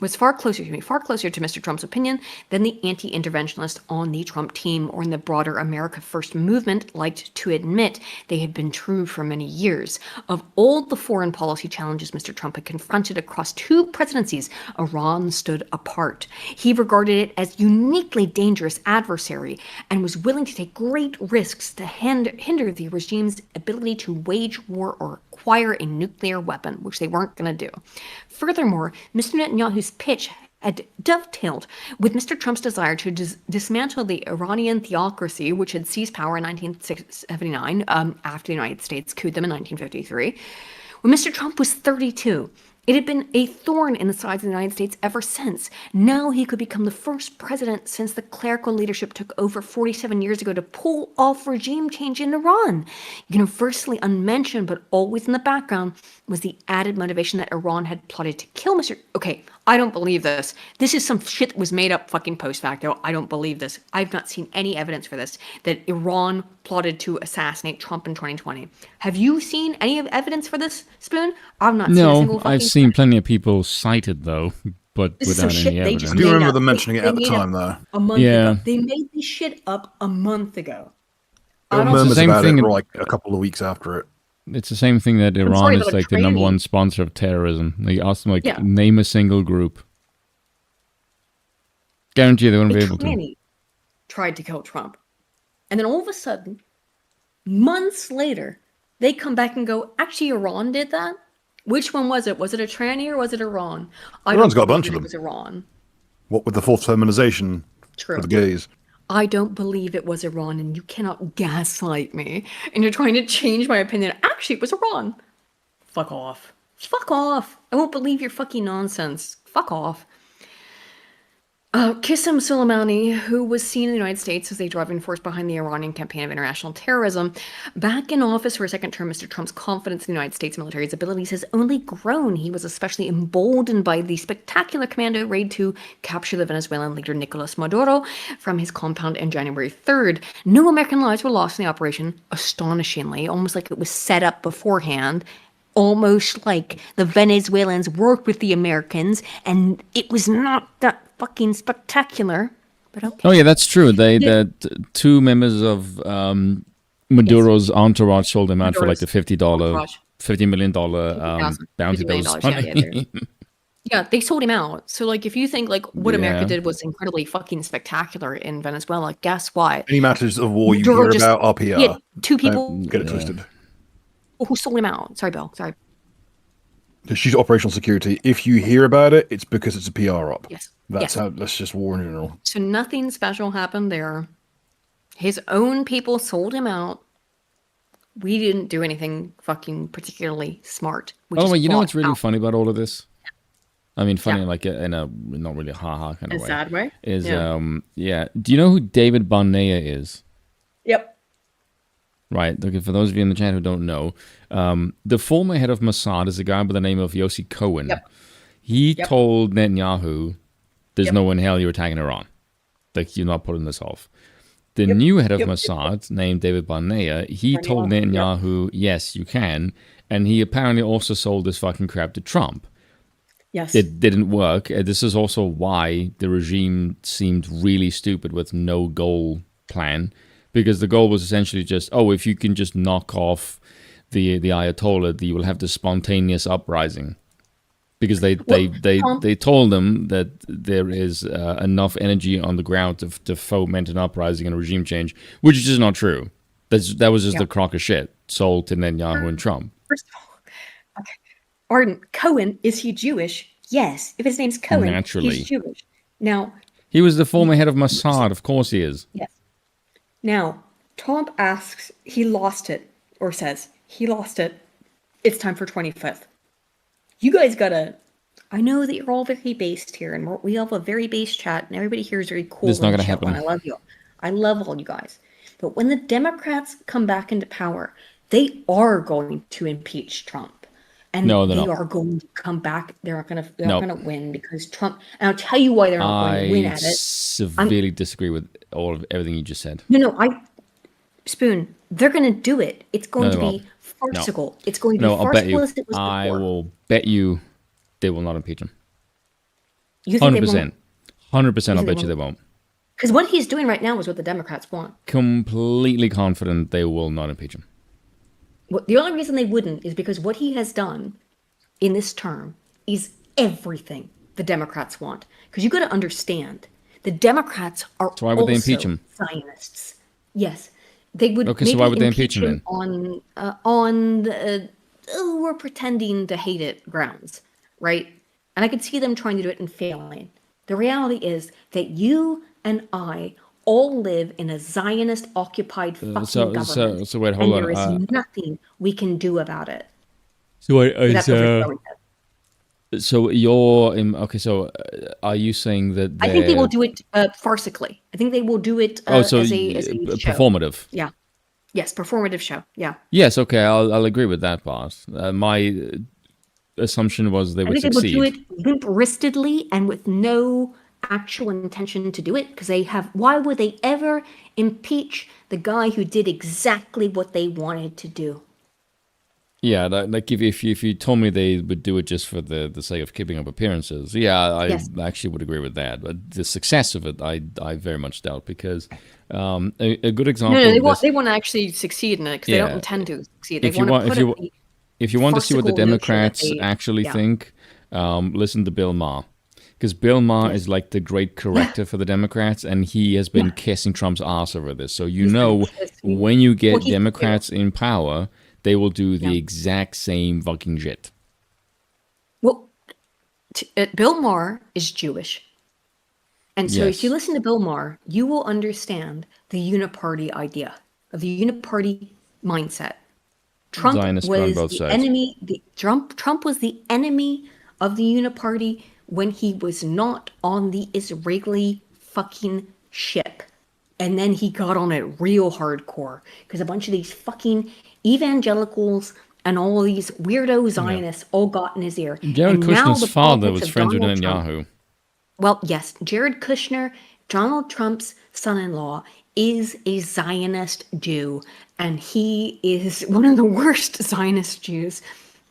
to Mr. Trump's opinion than the anti-interventionist on the Trump team or in the broader America First movement liked to admit they had been true for many years. Of all the foreign policy challenges Mr. Trump had confronted across 2 presidencies, Iran stood apart. He regarded it as uniquely dangerous adversary and was willing to take great risks to hinder the regime's ability to wage war or acquire a nuclear weapon, which they weren't going to do. Furthermore, Mr. Netanyahu's pitch had dovetailed with Mr. Trump's desire to dismantle the Iranian theocracy, which had seized power in 1979 after the United States couped them in 1953. When Mr. Trump was 32, it had been a thorn in the sides of the United States ever since. Now he could become the first president since the clerical leadership took over 47 years ago to pull off regime change in Iran. Universally unmentioned, but always in the background, was the added motivation that Iran had plotted to kill Mr. Okay, I don't believe this. This is some shit that was made up fucking post facto. I don't believe this. I've not seen any evidence for this, that Iran plotted to assassinate Trump in 2020. Have you seen any evidence for this, Spoon? I've not seen a single fucking... I've seen plenty of people cite it, though, but this without any evidence. I do remember them mentioning it at the time, though. A month ago. They made this shit up a month ago. There were murmurs about it for like a couple of weeks after it. It's the same thing that Iran is like the number one sponsor of terrorism. They asked them, name a single group. Guarantee they wouldn't be able to. Tried to kill Trump. And then all of a sudden, months later, they come back and go, actually, Iran did that? Which one was it? Was it a tranny or was it Iran? Iran's got a bunch of them. It was Iran. What with the fourth feminization for the gays? I don't believe it was Iran, and you cannot gaslight me. And you're trying to change my opinion. Actually, it was Iran. Fuck off. Fuck off. I won't believe your fucking nonsense. Fuck off. Qasem Soleimani, who was seen in the United States as a driving force behind the Iranian campaign of international terrorism, back in office for a second term, Mr. Trump's confidence in the United States military's abilities has only grown. He was especially emboldened by the spectacular commando raid to capture the Venezuelan leader Nicolas Maduro from his compound on January 3rd. No American lives were lost in the operation, astonishingly, almost like it was set up beforehand. Almost like the Venezuelans worked with the Americans, and it was not that fucking spectacular. But okay. Oh yeah, that's true. The 2 members of Maduro's entourage sold him out for like the $50 million bounty that was funny. Yeah, they sold him out. So like, if you think like what America did was incredibly fucking spectacular in Venezuela, guess what? Any matters of war you hear about are PR. Yeah, 2 people. Don't get it twisted. Who sold him out? Sorry, Bill. Sorry. She's operational security. If you hear about it, it's because it's a PR op. Yes. That's just war in general. So nothing special happened there. His own people sold him out. We didn't do anything fucking particularly smart. You know what's really funny about all of this? I mean, funny like in a not really ha-ha kind of way. A sad way? Is, do you know who David Barnea is? Yep. Right. Okay, for those of you in the chat who don't know, the former head of Mossad is a guy by the name of Yossi Cohen. Yep. He told Netanyahu, there's no way in hell you're attacking Iran. Like, you're not putting this off. The new head of Mossad, named David Barnea, he told Netanyahu, yes, you can. And he apparently also sold this fucking crap to Trump. Yes. It didn't work. This is also why the regime seemed really stupid with no goal plan. Because the goal was essentially just, if you can just knock off the Ayatollah, you will have this spontaneous uprising. Because they told them that there is enough energy on the ground to foment an uprising and a regime change, which is just not true. That was just the crock of shit sold to Netanyahu and Trump. First of all, okay. Arden, Cohen, is he Jewish? Yes. If his name's Cohen, he's Jewish. Now, he was the former head of Mossad. Of course he is. Yes. Now, Trump asks, he lost it, or says, he lost it. It's time for 25th. You guys gotta I know that you're all very based here, and we all have a very based chat, and everybody here is very cool. It's not going to chill, happen. And I love you. I love all you guys. But when the Democrats come back into power, they are going to impeach Trump, and they are going to come back. They're not going to win because Trump. And I'll tell you why they're not going to win at it. I severely disagree with everything you just said. Spoon. They're going to do it. It's going to be farcical. No. It's going to be farcical. I'll bet you. As it was before. I will bet you they will not impeach him. You think 100%. 100%. I'll bet you they won't. Because what he's doing right now is what the Democrats want. Completely confident they will not impeach him. Well, the only reason they wouldn't is because what he has done in this term is everything the Democrats want. Because you got to understand, the Democrats are so why would they impeach him? Zionists. Yes, they would. Okay, so why would they impeach him then? On the we're pretending to hate it grounds, right? And I could see them trying to do it and failing. The reality is that you and I all live in a Zionist-occupied fucking government. So wait, hold on. There is nothing we can do about it. So wait, so you're okay. So are you saying that I think they will do it farcically? I think they will do it as a show. Performative. Yeah. Yes, performative show. Yeah. Yes. Okay, I'll agree with that part. My assumption was they would succeed. They will do it limp-wristedly and with no actual intention to do it, because they have. Why would they ever impeach the guy who did exactly what they wanted to do? Yeah, like if you told me they would do it just for the sake of keeping up appearances, I actually would agree with that. But the success of it, I very much doubt, because a good example. No, they want to actually succeed in it because they don't intend to succeed. If you want to see what the Democrats actually think, listen to Bill Maher. Because Bill Maher is like the great corrector for the Democrats, and he has been kissing Trump's ass over this. So when you get Democrats in power, they will do the exact same fucking shit. Well, Bill Maher is Jewish. And so if you listen to Bill Maher, you will understand the uniparty idea, of the uniparty mindset. Trump was the enemy. Trump was the enemy of the uniparty when he was not on the Israeli fucking ship. And then he got on it real hardcore because a bunch of these fucking evangelicals and all these weirdo Zionists all got in his ear. Jared Kushner's father was friends with Netanyahu. Well, yes, Jared Kushner, Donald Trump's son-in-law, is a Zionist Jew, and he is one of the worst Zionist Jews.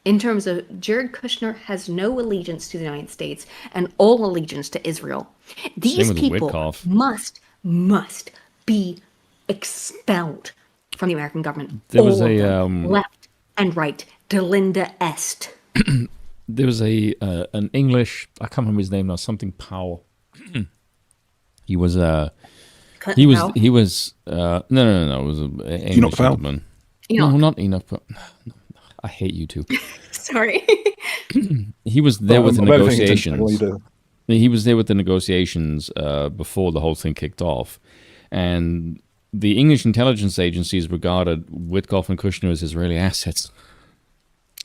In terms of Jared Kushner has no allegiance to the United States and all allegiance to Israel. These people must be expelled from the American government. There was left and right. Delinda Est. There was an English, I can't remember his name now, something Powell. He was no, it was an English gentleman. No, not Enoch. I hate you two. Sorry. He was there with the negotiations. He was there with the negotiations before the whole thing kicked off. And the English intelligence agencies regarded Witkoff and Kushner as Israeli assets.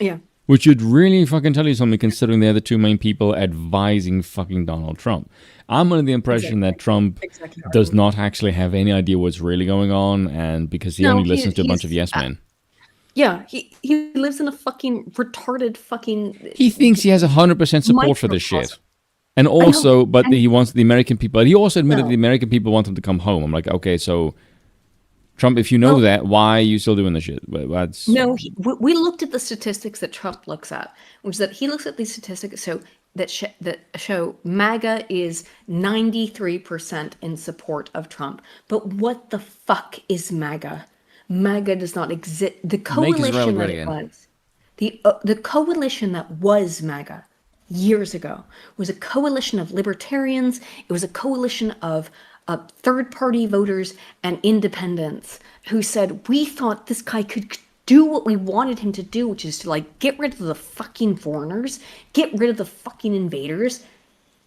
Yeah. Which should really fucking tell you something, considering they're the two main people advising fucking Donald Trump. I'm under the impression that Trump does not actually have any idea what's really going on, and because he only listens to a bunch of yes men. Yeah, he lives in a fucking retarded fucking... He thinks he has 100% support for this shit. And also, he wants the American people... But he also admitted the American people want him to come home. I'm like, okay, so... Trump, if you know that, why are you still doing this shit? No, we looked at the statistics that Trump looks at, which is that he looks at these statistics that show MAGA is 93% in support of Trump. But what the fuck is MAGA? MAGA does not exist. The coalition that it was, the coalition that was MAGA years ago was a coalition of libertarians. It was a coalition of third-party voters and independents who said, we thought this guy could do what we wanted him to do, which is to get rid of the fucking foreigners, get rid of the fucking invaders.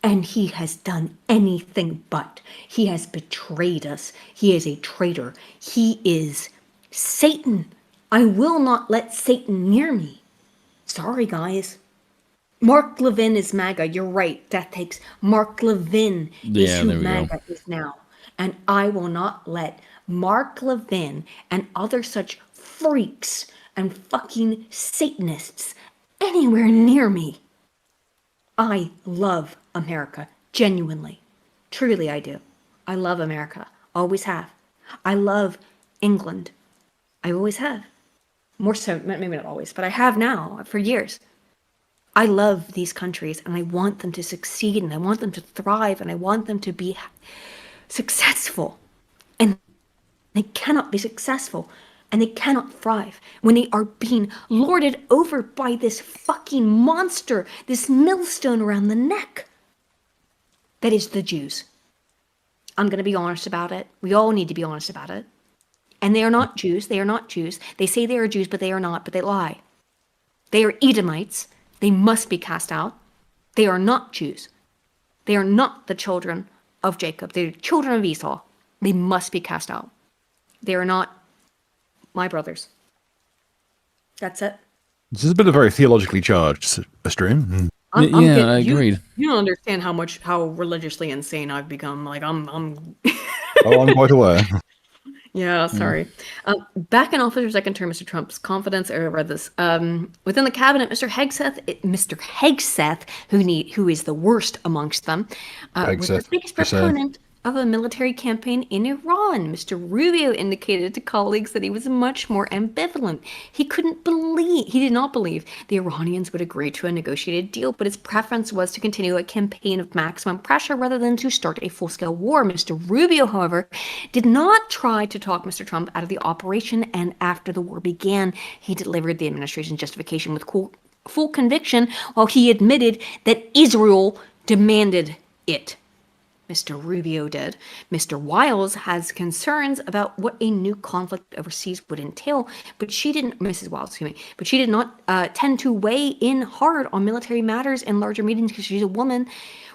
And he has done anything but. He has betrayed us. He is a traitor. He is Satan. I will not let Satan near me. Sorry, guys. Mark Levin is MAGA. You're right. Death takes. Mark Levin is who MAGA is now. And I will not let Mark Levin and other such freaks and fucking Satanists anywhere near me. I love America. Genuinely. Truly I do. I love America. Always have. I love England. I always have. More so, maybe not always, but I have now for years. I love these countries and I want them to succeed and I want them to thrive and I want them to be successful. And they cannot be successful and they cannot thrive when they are being lorded over by this fucking monster, this millstone around the neck. That is the Jews. I'm going to be honest about it. We all need to be honest about it. And they are not Jews. They are not Jews. They say they are Jews, but they are not, but they lie. They are Edomites. They must be cast out. They are not Jews. They are not the children of Jacob. They are children of Esau. They must be cast out. They are not my brothers. That's it. This is a bit of very theologically charged stream. I agreed. You don't understand how religiously insane I've become. Like I'm Oh, I'm quite aware. Yeah, sorry. Back in office for second term, Mr. Trump's confidence. I read this. Within the cabinet, Mr. Hegseth, who is the worst amongst them, was the biggest proponent of a military campaign in Iran. Mr. Rubio indicated to colleagues that he was much more ambivalent. He did not believe the Iranians would agree to a negotiated deal, but his preference was to continue a campaign of maximum pressure rather than to start a full-scale war. Mr. Rubio, however, did not try to talk Mr. Trump out of the operation, and after the war began, he delivered the administration's justification with full conviction, while he admitted that Israel demanded it. Mr. Rubio did. Mr. Wiles has concerns about what a new conflict overseas would entail, but Mrs. Wiles, excuse me, but she did not tend to weigh in hard on military matters in larger meetings because she's a woman.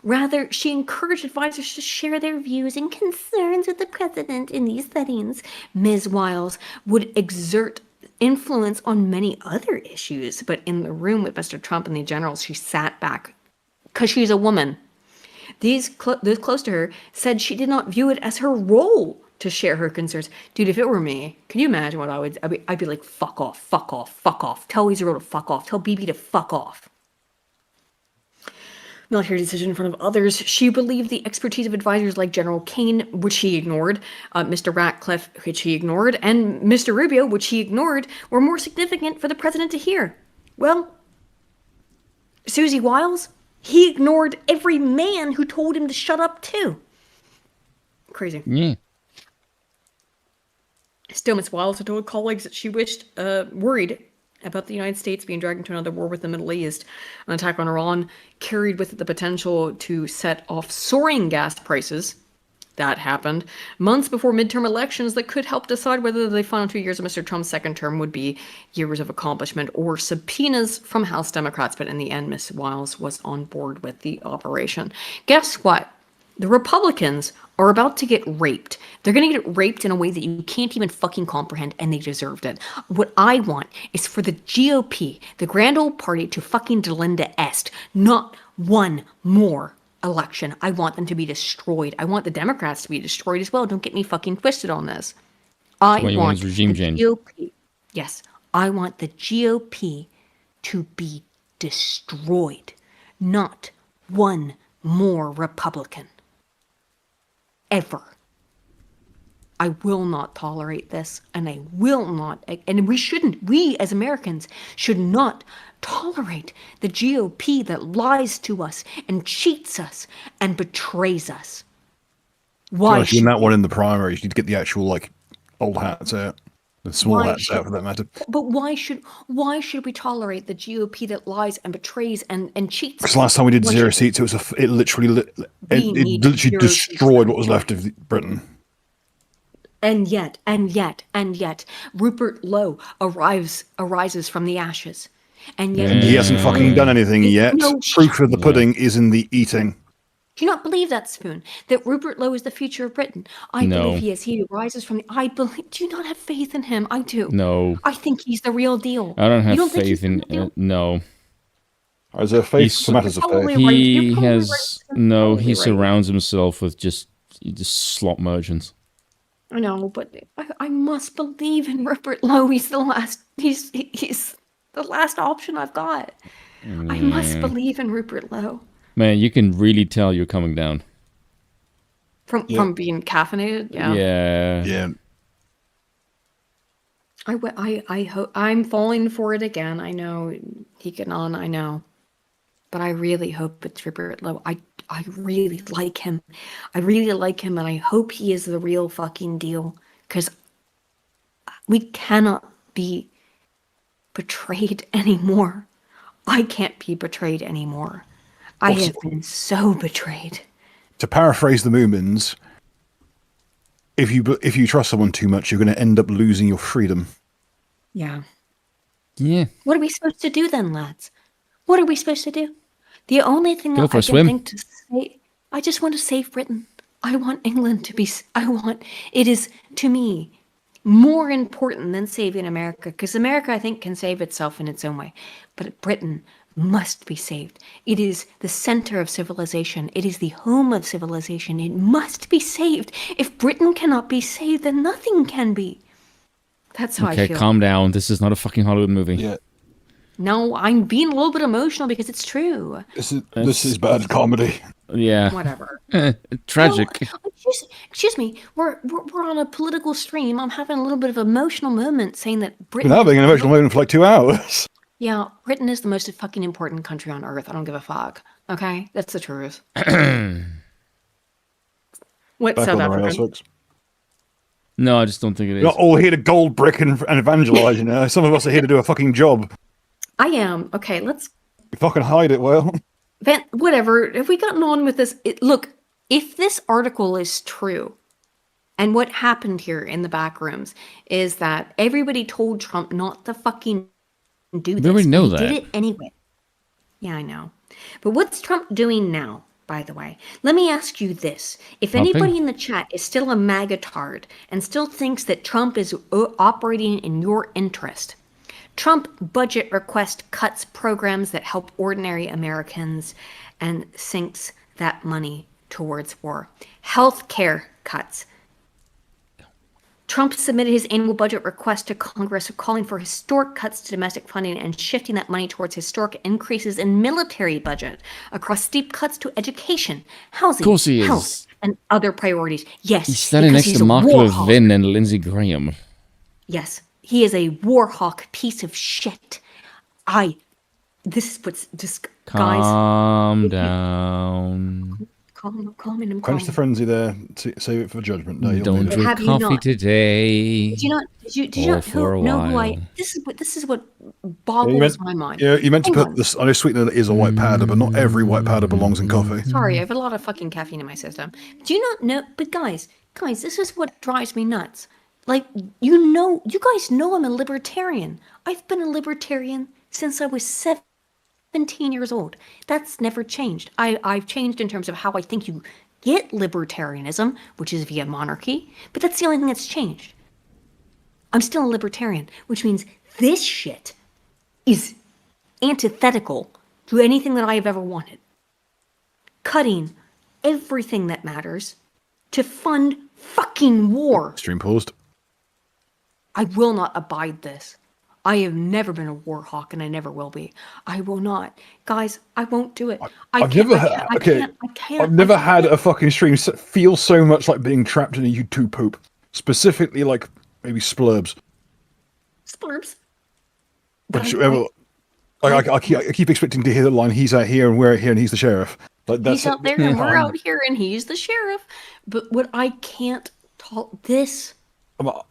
Rather, she encouraged advisors to share their views and concerns with the president in these settings. Ms. Wiles would exert influence on many other issues, but in the room with Mr. Trump and the generals, she sat back because she's a woman. Those close to her said she did not view it as her role to share her concerns. Dude, if it were me, can you imagine what I'd be like, fuck off, fuck off, fuck off. Tell Israel to fuck off. Tell Bibi to fuck off. Military decision in front of others. She believed the expertise of advisors like General Kane, which he ignored, Mr. Ratcliffe, which he ignored, and Mr. Rubio, which he ignored, were more significant for the president to hear. Well, Susie Wiles, he ignored every man who told him to shut up, too. Crazy. Yeah. Still, Ms. Wiles had told colleagues that she worried about the United States being dragged into another war with the Middle East. An attack on Iran carried with it the potential to set off soaring gas prices. That happened months before midterm elections that could help decide whether the final 2 years of Mr. Trump's second term would be years of accomplishment or subpoenas from House Democrats. But in the end, Ms. Wiles was on board with the operation. Guess what? The Republicans are about to get raped. They're going to get raped in a way that you can't even fucking comprehend, and they deserved it. What I want is for the GOP, the grand old party, to fucking Delinda Est. Not one more election. I want them to be destroyed. I want the Democrats to be destroyed as well. Don't get me fucking twisted on this. I want regime change. GOP. Yes, I want the GOP to be destroyed. Not one more Republican. Ever. I will not tolerate this, and I will not, and we as Americans should not tolerate the GOP that lies to us and cheats us and betrays us. Why should that one in the primaries? You'd get the actual old hats out, the small hats out for that matter. But why should we tolerate the GOP that lies and betrays and cheats? Because last time we did 0 seats, it literally destroyed what was left of Britain. And yet, Rupert Lowe arises from the ashes. And yet he hasn't fucking done anything yet. Proof of the pudding is in the eating. Do you not believe that, Spoon? That Rupert Lowe is the future of Britain? I believe he is. He rises from the... I believe... Do you not have faith in him? I do. No. I think he's the real deal. I don't have faith in... No. As a faith for matters of faith. He he surrounds himself with just slot merchants. I know, but I must believe in Rupert Lowe. He's the last. He's the last option I've got. I must believe in Rupert Lowe. Man, you can really tell you're coming down. From being caffeinated, yeah. I hope I'm falling for it again. I know he can on. I know, but I really hope it's Rupert Lowe. I really like him. I really like him, and I hope he is the real fucking deal. Because we cannot be betrayed anymore. I can't be betrayed anymore. I have been so betrayed. To paraphrase the Moomins, if you trust someone too much, you're going to end up losing your freedom. Yeah. Yeah. What are we supposed to do then, lads? What are we supposed to do? The only thing that I can think to say, I just want to save Britain. I want England to be. It is to me more important than saving America, because America, I think, can save itself in its own way, but Britain must be saved. It is the center of civilization. It is the home of civilization. It must be saved. If Britain cannot be saved, then nothing can be. That's how I feel. Okay, calm down. This is not a fucking Hollywood movie. Yeah. No, I'm being a little bit emotional because it's true. This is bad comedy. Yeah. Whatever. Tragic. Oh, excuse me. We're on a political stream. I'm having a little bit of an emotional moment saying that Britain. Been having an emotional moment for like 2 hours. Yeah, Britain is the most fucking important country on earth. I don't give a fuck. Okay, that's the truth. What South Africa? No, I just don't think it is. We're not all here to gold brick and evangelize, you know. Some of us are here to do a fucking job. I am. Okay, let's fucking hide it well. Whatever. Have we gotten on with this? Look, if this article is true, and what happened here in the back rooms is that everybody told Trump not to fucking do this. We already know he that. Did it anyway. Yeah, I know. But what's Trump doing now, by the way? Let me ask you this. If anybody in the chat is still a magatard and still thinks that Trump is operating in your interest, Trump budget request cuts programs that help ordinary Americans and sinks that money towards war. Health care cuts. Trump submitted his annual budget request to Congress calling for historic cuts to domestic funding and shifting that money towards historic increases in military budget across steep cuts to education, housing, health, and other priorities. Yes, he's standing next to Mark Levin and Lindsey Graham. Yes, he is a war hawk piece of shit. This is what's just guys. Calm down. Calm Quench the frenzy there. Save it for judgment day. Don't drink coffee today. Did you not know who I? This is what boggles my mind. Yeah, you meant to put this. I know sweetener is a white powder, but not every white powder belongs in coffee. Sorry, I have a lot of fucking caffeine in my system. Do you not know? But guys, this is what drives me nuts. Like, you guys know I'm a libertarian. I've been a libertarian since I was 17 years old. That's never changed. I've changed in terms of how I think you get libertarianism, which is via monarchy, but that's the only thing that's changed. I'm still a libertarian, which means this shit is antithetical to anything that I have ever wanted. Cutting everything that matters to fund fucking war. Stream paused. I will not abide this. I have never been a war hawk, and I never will be. I will not. Guys, I won't do it. I've never had a fucking stream feel so much like being trapped in a YouTube poop. Specifically, like, maybe Splurbs. Splurbs? I keep expecting to hear the line, he's out here and we're out here and he's the sheriff. Like, he's out there and we're out here and he's the sheriff. But what I can't this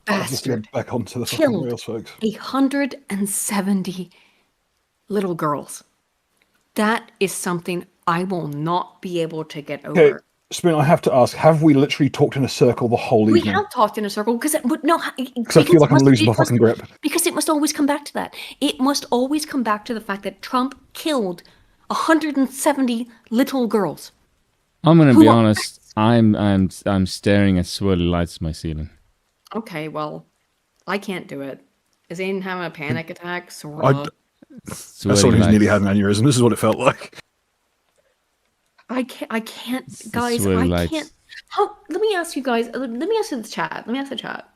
bastard get back onto the fucking rails, folks. 170 little girls. That is something I will not be able to get over. Okay, Spin, I have to ask, have we literally talked in a circle the whole evening? We have talked in a circle because I feel like I'm losing my fucking grip. Because it must always come back to that. It must always come back to the fact that Trump killed 170 little girls. I'm gonna be honest. I'm staring at swirly lights in my ceiling. Okay, well, I can't do it. Is Aiden having a panic attack? As someone who's nearly had an aneurysm, this is what it felt like. I can't, guys. I can't. Let me ask you guys. Let me ask the chat. Let me ask the chat.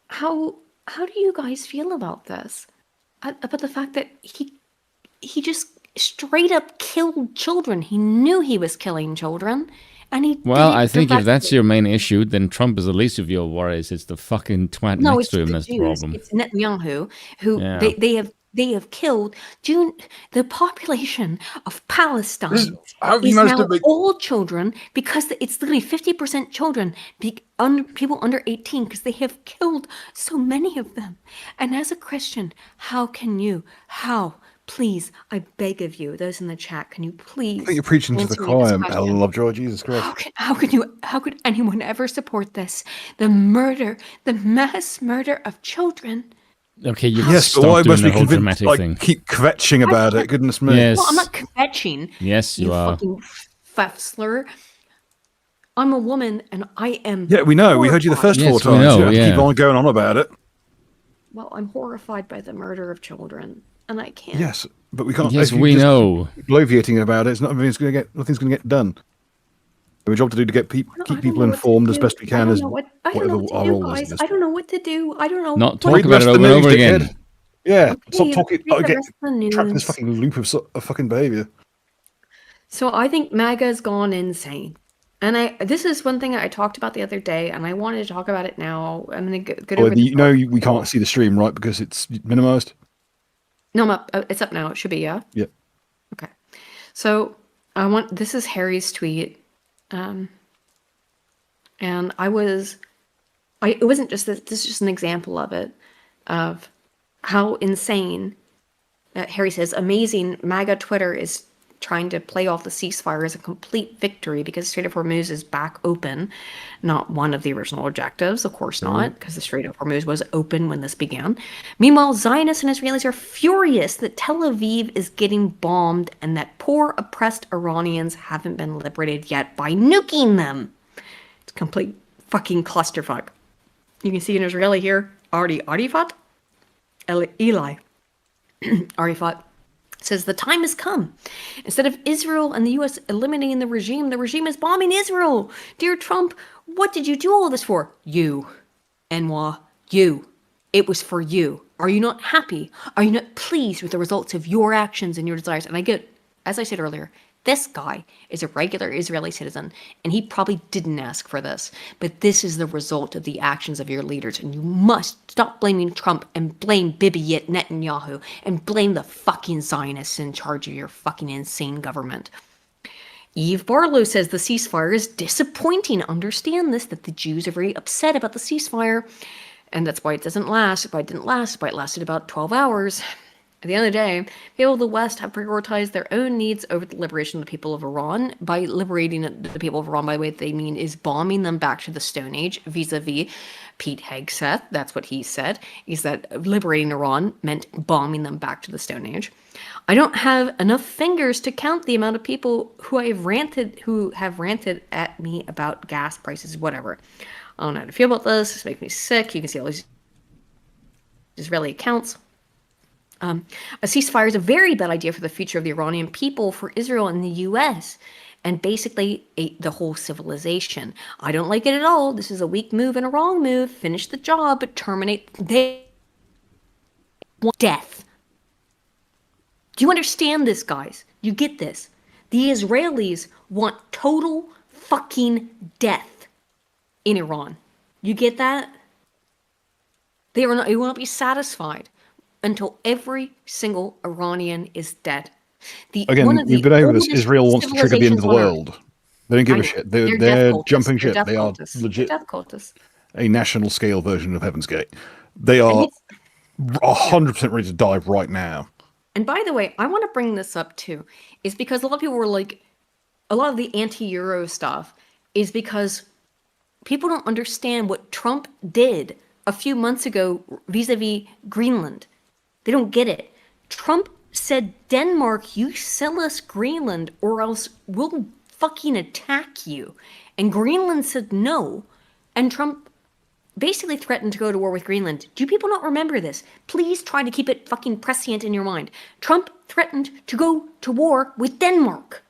How do you guys feel about this? About the fact that he just straight up killed children. He knew he was killing children, and he. Well, I think if that's your main issue, then Trump is the least of your worries. It's the fucking twat next to him that's the problem. It's Netanyahu, who they have killed the population of Palestine is now all children, because it's literally 50% children, people under 18, because they have killed so many of them. And as a Christian, please, I beg of you, those in the chat, can you please? I think you're preaching to the choir, Ellen Lovejoy, Jesus Christ. How could anyone ever support this? The mass murder of children. Okay, you can stop doing the whole dramatic thing. Keep kvetching about it, goodness me. Yes. Well, I'm not kvetching. Yes, you are. Fucking slur. I'm a woman, and I am. Yeah, we know. We heard you the first 4 times. You have to keep on going on about it. Well, I'm horrified by the murder of children, and I can't. Yes, but we can't. Yes, we know. Bloviating about it, nothing's going to get done. We have a job to do to keep people informed as best we can. I don't know what to do. I don't know. Not talk about it over and over again. Yeah, stop talking. Get trapped in this fucking loop of fucking behavior. So I think MAGA's gone insane. And this is one thing I talked about the other day, and I wanted to talk about it now. I'm going to go over we can't see the stream, right? Because it's minimized? No, I'm up. It's up now. It should be, yeah? Yeah. Okay. So this is Harry's tweet. And it wasn't just this is just an example of it, of how insane. Harry says, amazing, MAGA Twitter is trying to play off the ceasefire as a complete victory because the Strait of Hormuz is back open. Not one of the original objectives, of course not, because the Strait of Hormuz was open when this began. Meanwhile, Zionists and Israelis are furious that Tel Aviv is getting bombed and that poor oppressed Iranians haven't been liberated yet by nuking them. It's a complete fucking clusterfuck. You can see an Israeli here, Arifat says the time has come. Instead of Israel and the U.S. eliminating the regime is bombing Israel. Dear Trump, what did you do all this for? You, Enwa, you. It was for you. Are you not happy? Are you not pleased with the results of your actions and your desires? And I get, as I said earlier, this guy is a regular Israeli citizen, and he probably didn't ask for this. But this is the result of the actions of your leaders, and you must stop blaming Trump and blame Bibi Netanyahu and blame the fucking Zionists in charge of your fucking insane government. Eve Barlow says the ceasefire is disappointing. Understand this, that the Jews are very upset about the ceasefire, and that's why it doesn't last. Why it didn't last, why it lasted about 12 hours. At the end of the day, people of the West have prioritized their own needs over the liberation of the people of Iran. By liberating the people of Iran, by the way, what they mean is bombing them back to the Stone Age, vis-a-vis Pete Hegseth. That's what he said, is that liberating Iran meant bombing them back to the Stone Age. I don't have enough fingers to count the amount of people who have ranted at me about gas prices, whatever. I don't know how to feel about this. This makes me sick. You can see all these Israeli accounts. A ceasefire is a very bad idea for the future of the Iranian people, for Israel and the U.S., and basically the whole civilization. I don't like it at all. This is a weak move and a wrong move. Finish the job, but terminate. They want death. Do you understand this, guys? You get this? The Israelis want total fucking death in Iran. You get that? They will not be satisfied until every single Iranian is dead. Again, we've been over this. Israel wants to trigger the end of the world. They don't give a shit. They're jumping ship. They are legit a national scale version of Heaven's Gate. They are 100% ready to die right now. And by the way, I want to bring this up too, is because a lot of people were like, a lot of the anti-Euro stuff is because people don't understand what Trump did a few months ago vis-a-vis Greenland. They don't get it. Trump said, Denmark, you sell us Greenland or else we'll fucking attack you. And Greenland said no. And Trump basically threatened to go to war with Greenland. Do people not remember this? Please try to keep it fucking prescient in your mind. Trump threatened to go to war with Denmark.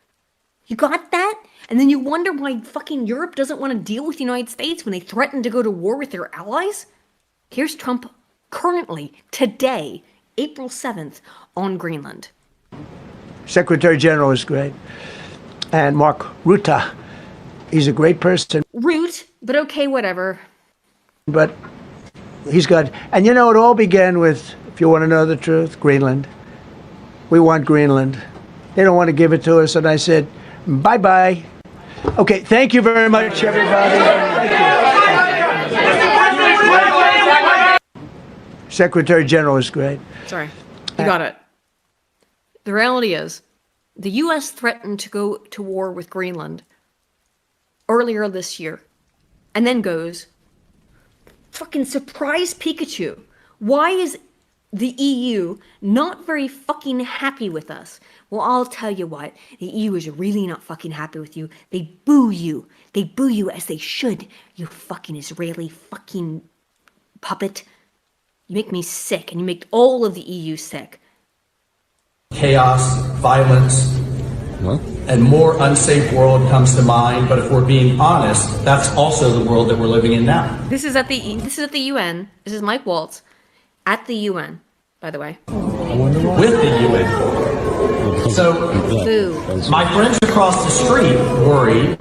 You got that? And then you wonder why fucking Europe doesn't want to deal with the United States when they threaten to go to war with their allies? Here's Trump currently, today, April 7th, on Greenland. Secretary General is great. And Mark Rutte, he's a great person. Rude, but okay, whatever. But he's got, and you know, it all began with, if you want to know the truth, Greenland. We want Greenland. They don't want to give it to us. And I said, bye-bye. Okay, thank you very much, everybody. Thank you. Secretary General is great. Sorry, you got it. The reality is, the U.S. threatened to go to war with Greenland earlier this year, and then goes, fucking surprise Pikachu. Why is the EU not very fucking happy with us? Well, I'll tell you what, the EU is really not fucking happy with you. They boo you. They boo you as they should, you fucking Israeli fucking puppet. You make me sick, and you make all of the EU sick. Chaos, violence, and more unsafe world comes to mind. But if we're being honest, that's also the world that we're living in now. This is at the UN. This is Mike Waltz at the UN, by the way. With the UN. So, my friends across the street worry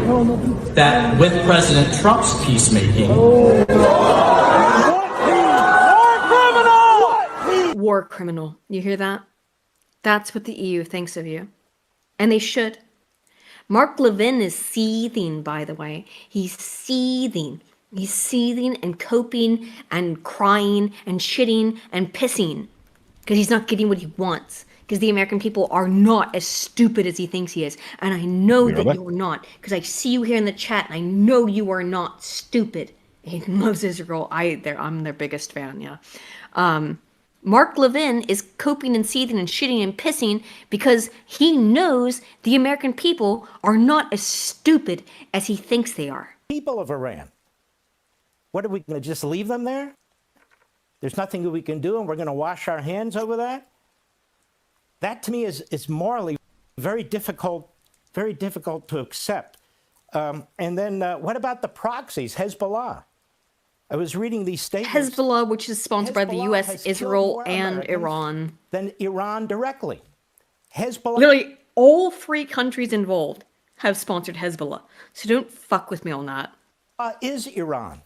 that with President Trump's peacemaking, war criminal. You hear that? That's what the EU thinks of you. And they should. Mark Levin is seething, by the way. He's seething. He's seething and coping and crying and shitting and pissing because he's not getting what he wants. Because the American people are not as stupid as he thinks he is. And I know that you're not. Because I see you here in the chat and I know you are not stupid. He loves Israel. I'm their biggest fan, yeah. Mark Levin is coping and seething and shitting and pissing because he knows the American people are not as stupid as he thinks they are. People of Iran. What are we going to just leave them there? There's nothing that we can do and we're going to wash our hands over that? That to me is morally very difficult to accept. And then what about the proxies, Hezbollah? I was reading these statements. Hezbollah, which is sponsored by the U.S., Israel, and Iran. Than Iran directly. Hezbollah. Literally, all three countries involved have sponsored Hezbollah. So don't fuck with me on that. Is Iran.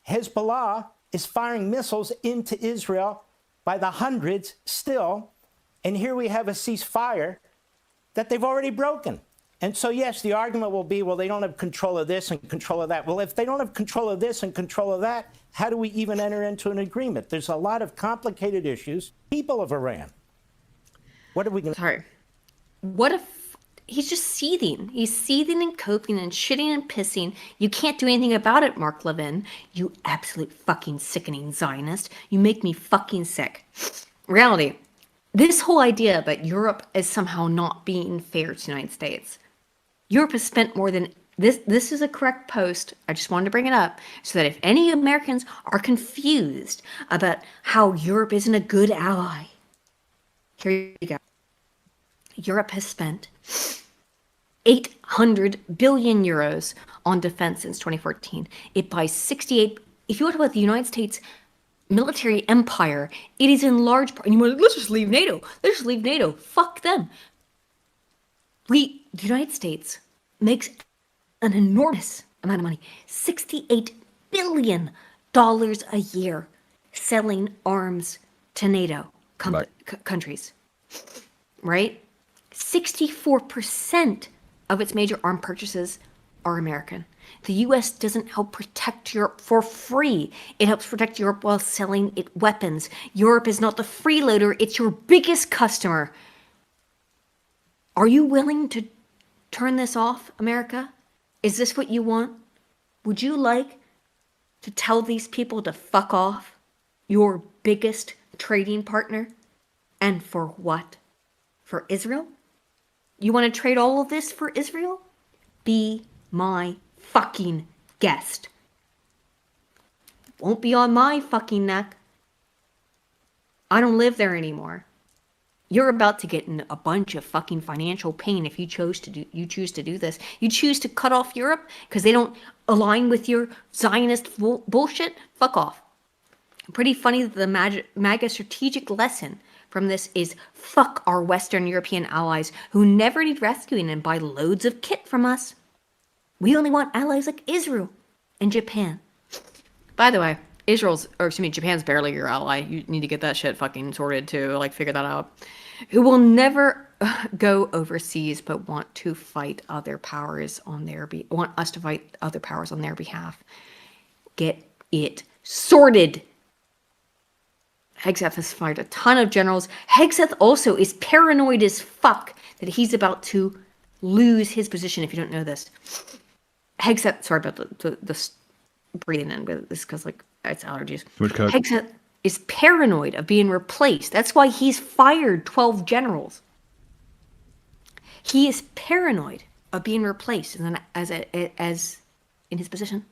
Hezbollah is firing missiles into Israel by the hundreds still. And here we have a ceasefire that they've already broken. And so, yes, the argument will be, well, they don't have control of this and control of that. Well, if they don't have control of this and control of that, how do we even enter into an agreement? There's a lot of complicated issues. People of Iran. What are we going to... Sorry. What if he's just seething? He's seething and coping and shitting and pissing. You can't do anything about it, Mark Levin. You absolute fucking sickening Zionist. You make me fucking sick. Reality. This whole idea that Europe is somehow not being fair to the United States. Europe has spent more than this is a correct post. I just wanted to bring it up so that if any Americans are confused about how Europe isn't a good ally, here you go. Europe has spent 800 billion euros on defense since 2014. It buys 68. If you want to talk about the United States military empire, it is in large part. And you want, let's just leave NATO. Let's just leave NATO. Fuck them. The United States makes an enormous amount of money, $68 billion a year, selling arms to NATO countries, right? 64% of its major arm purchases are American. The U.S. doesn't help protect Europe for free. It helps protect Europe while selling it weapons. Europe is not the freeloader. It's your biggest customer. Are you willing to turn this off, America? Is this what you want? Would you like to tell these people to fuck off? Your biggest trading partner? And for what? For Israel? You want to trade all of this for Israel? Be my fucking guest. Won't be on my fucking neck. I don't live there anymore. You're about to get in a bunch of fucking financial pain if you choose to do this. You choose to cut off Europe because they don't align with your Zionist bullshit? Fuck off. Pretty funny that the MAGA strategic lesson from this is fuck our Western European allies who never need rescuing and buy loads of kit from us. We only want allies like Israel and Japan. By the way, Japan's barely your ally. You need to get that shit fucking sorted too, like figure that out. Who will never go overseas but want to fight other powers on want us to fight other powers on their behalf. Get it sorted. Hegseth has fired a ton of generals. Hegseth also is paranoid as fuck that he's about to lose his position, if you don't know this. Hegseth, sorry about the breathing in with this because like it's allergies. Hegseth is paranoid of being replaced. That's why he's fired 12 generals. He is paranoid of being replaced as in his position.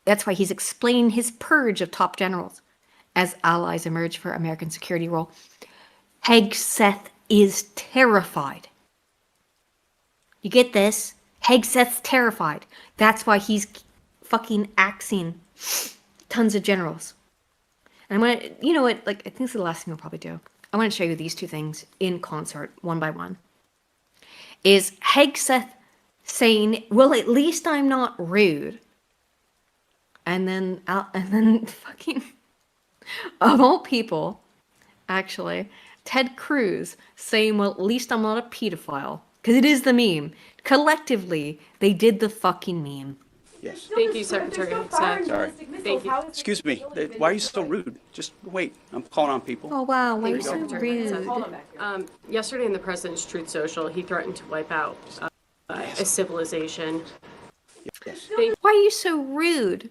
That's why he's explaining his purge of top generals as allies emerge for American security role. Hegseth is terrified. You get this? Hegseth's terrified. That's why he's fucking axing tons of generals. And I'm gonna, you know what, like, I think this is the last thing I'll probably do. I want to show you these two things in concert, one by one. Is Hegseth saying, well, at least I'm not rude. And then fucking, of all people, actually, Ted Cruz saying, well, at least I'm not a pedophile. Because it is the meme. Collectively, they did the fucking meme. Yes. Thank you, Secretary. Sorry. Thank you. Excuse me. Why are you so rude? Just wait. I'm calling on people. Oh, wow. Why are you so rude? Yesterday in the President's Truth Social, he threatened to wipe out a civilization. Yes. Why are you so rude?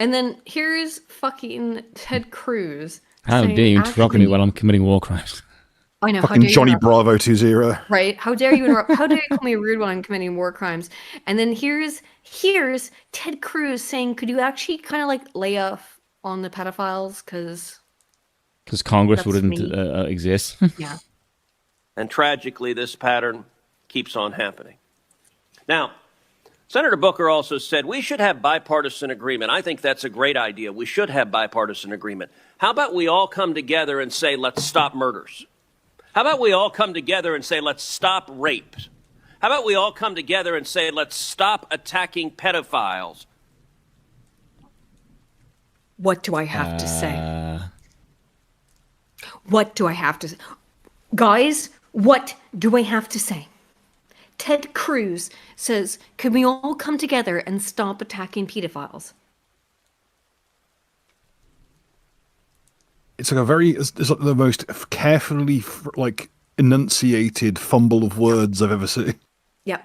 And then here's fucking Ted Cruz. How dare you interrupt me while I'm committing war crimes? I know. Fucking Johnny Bravo 2-0. Right? How dare you interrupt? How dare you call me rude when I'm committing war crimes? And then here's Ted Cruz saying, could you actually kind of like lay off on the pedophiles? Because Congress wouldn't exist. Yeah. And tragically, this pattern keeps on happening. Now, Senator Booker also said we should have bipartisan agreement. I think that's a great idea. We should have bipartisan agreement. How about we all come together and say, let's stop murders? How about we all come together and say, let's stop rape? How about we all come together and say, let's stop attacking pedophiles? What do I have to say? What do I have to say? Guys, what do I have to say? Ted Cruz says, can we all come together and stop attacking pedophiles? It's like the most carefully enunciated fumble of words I've ever seen. Yep.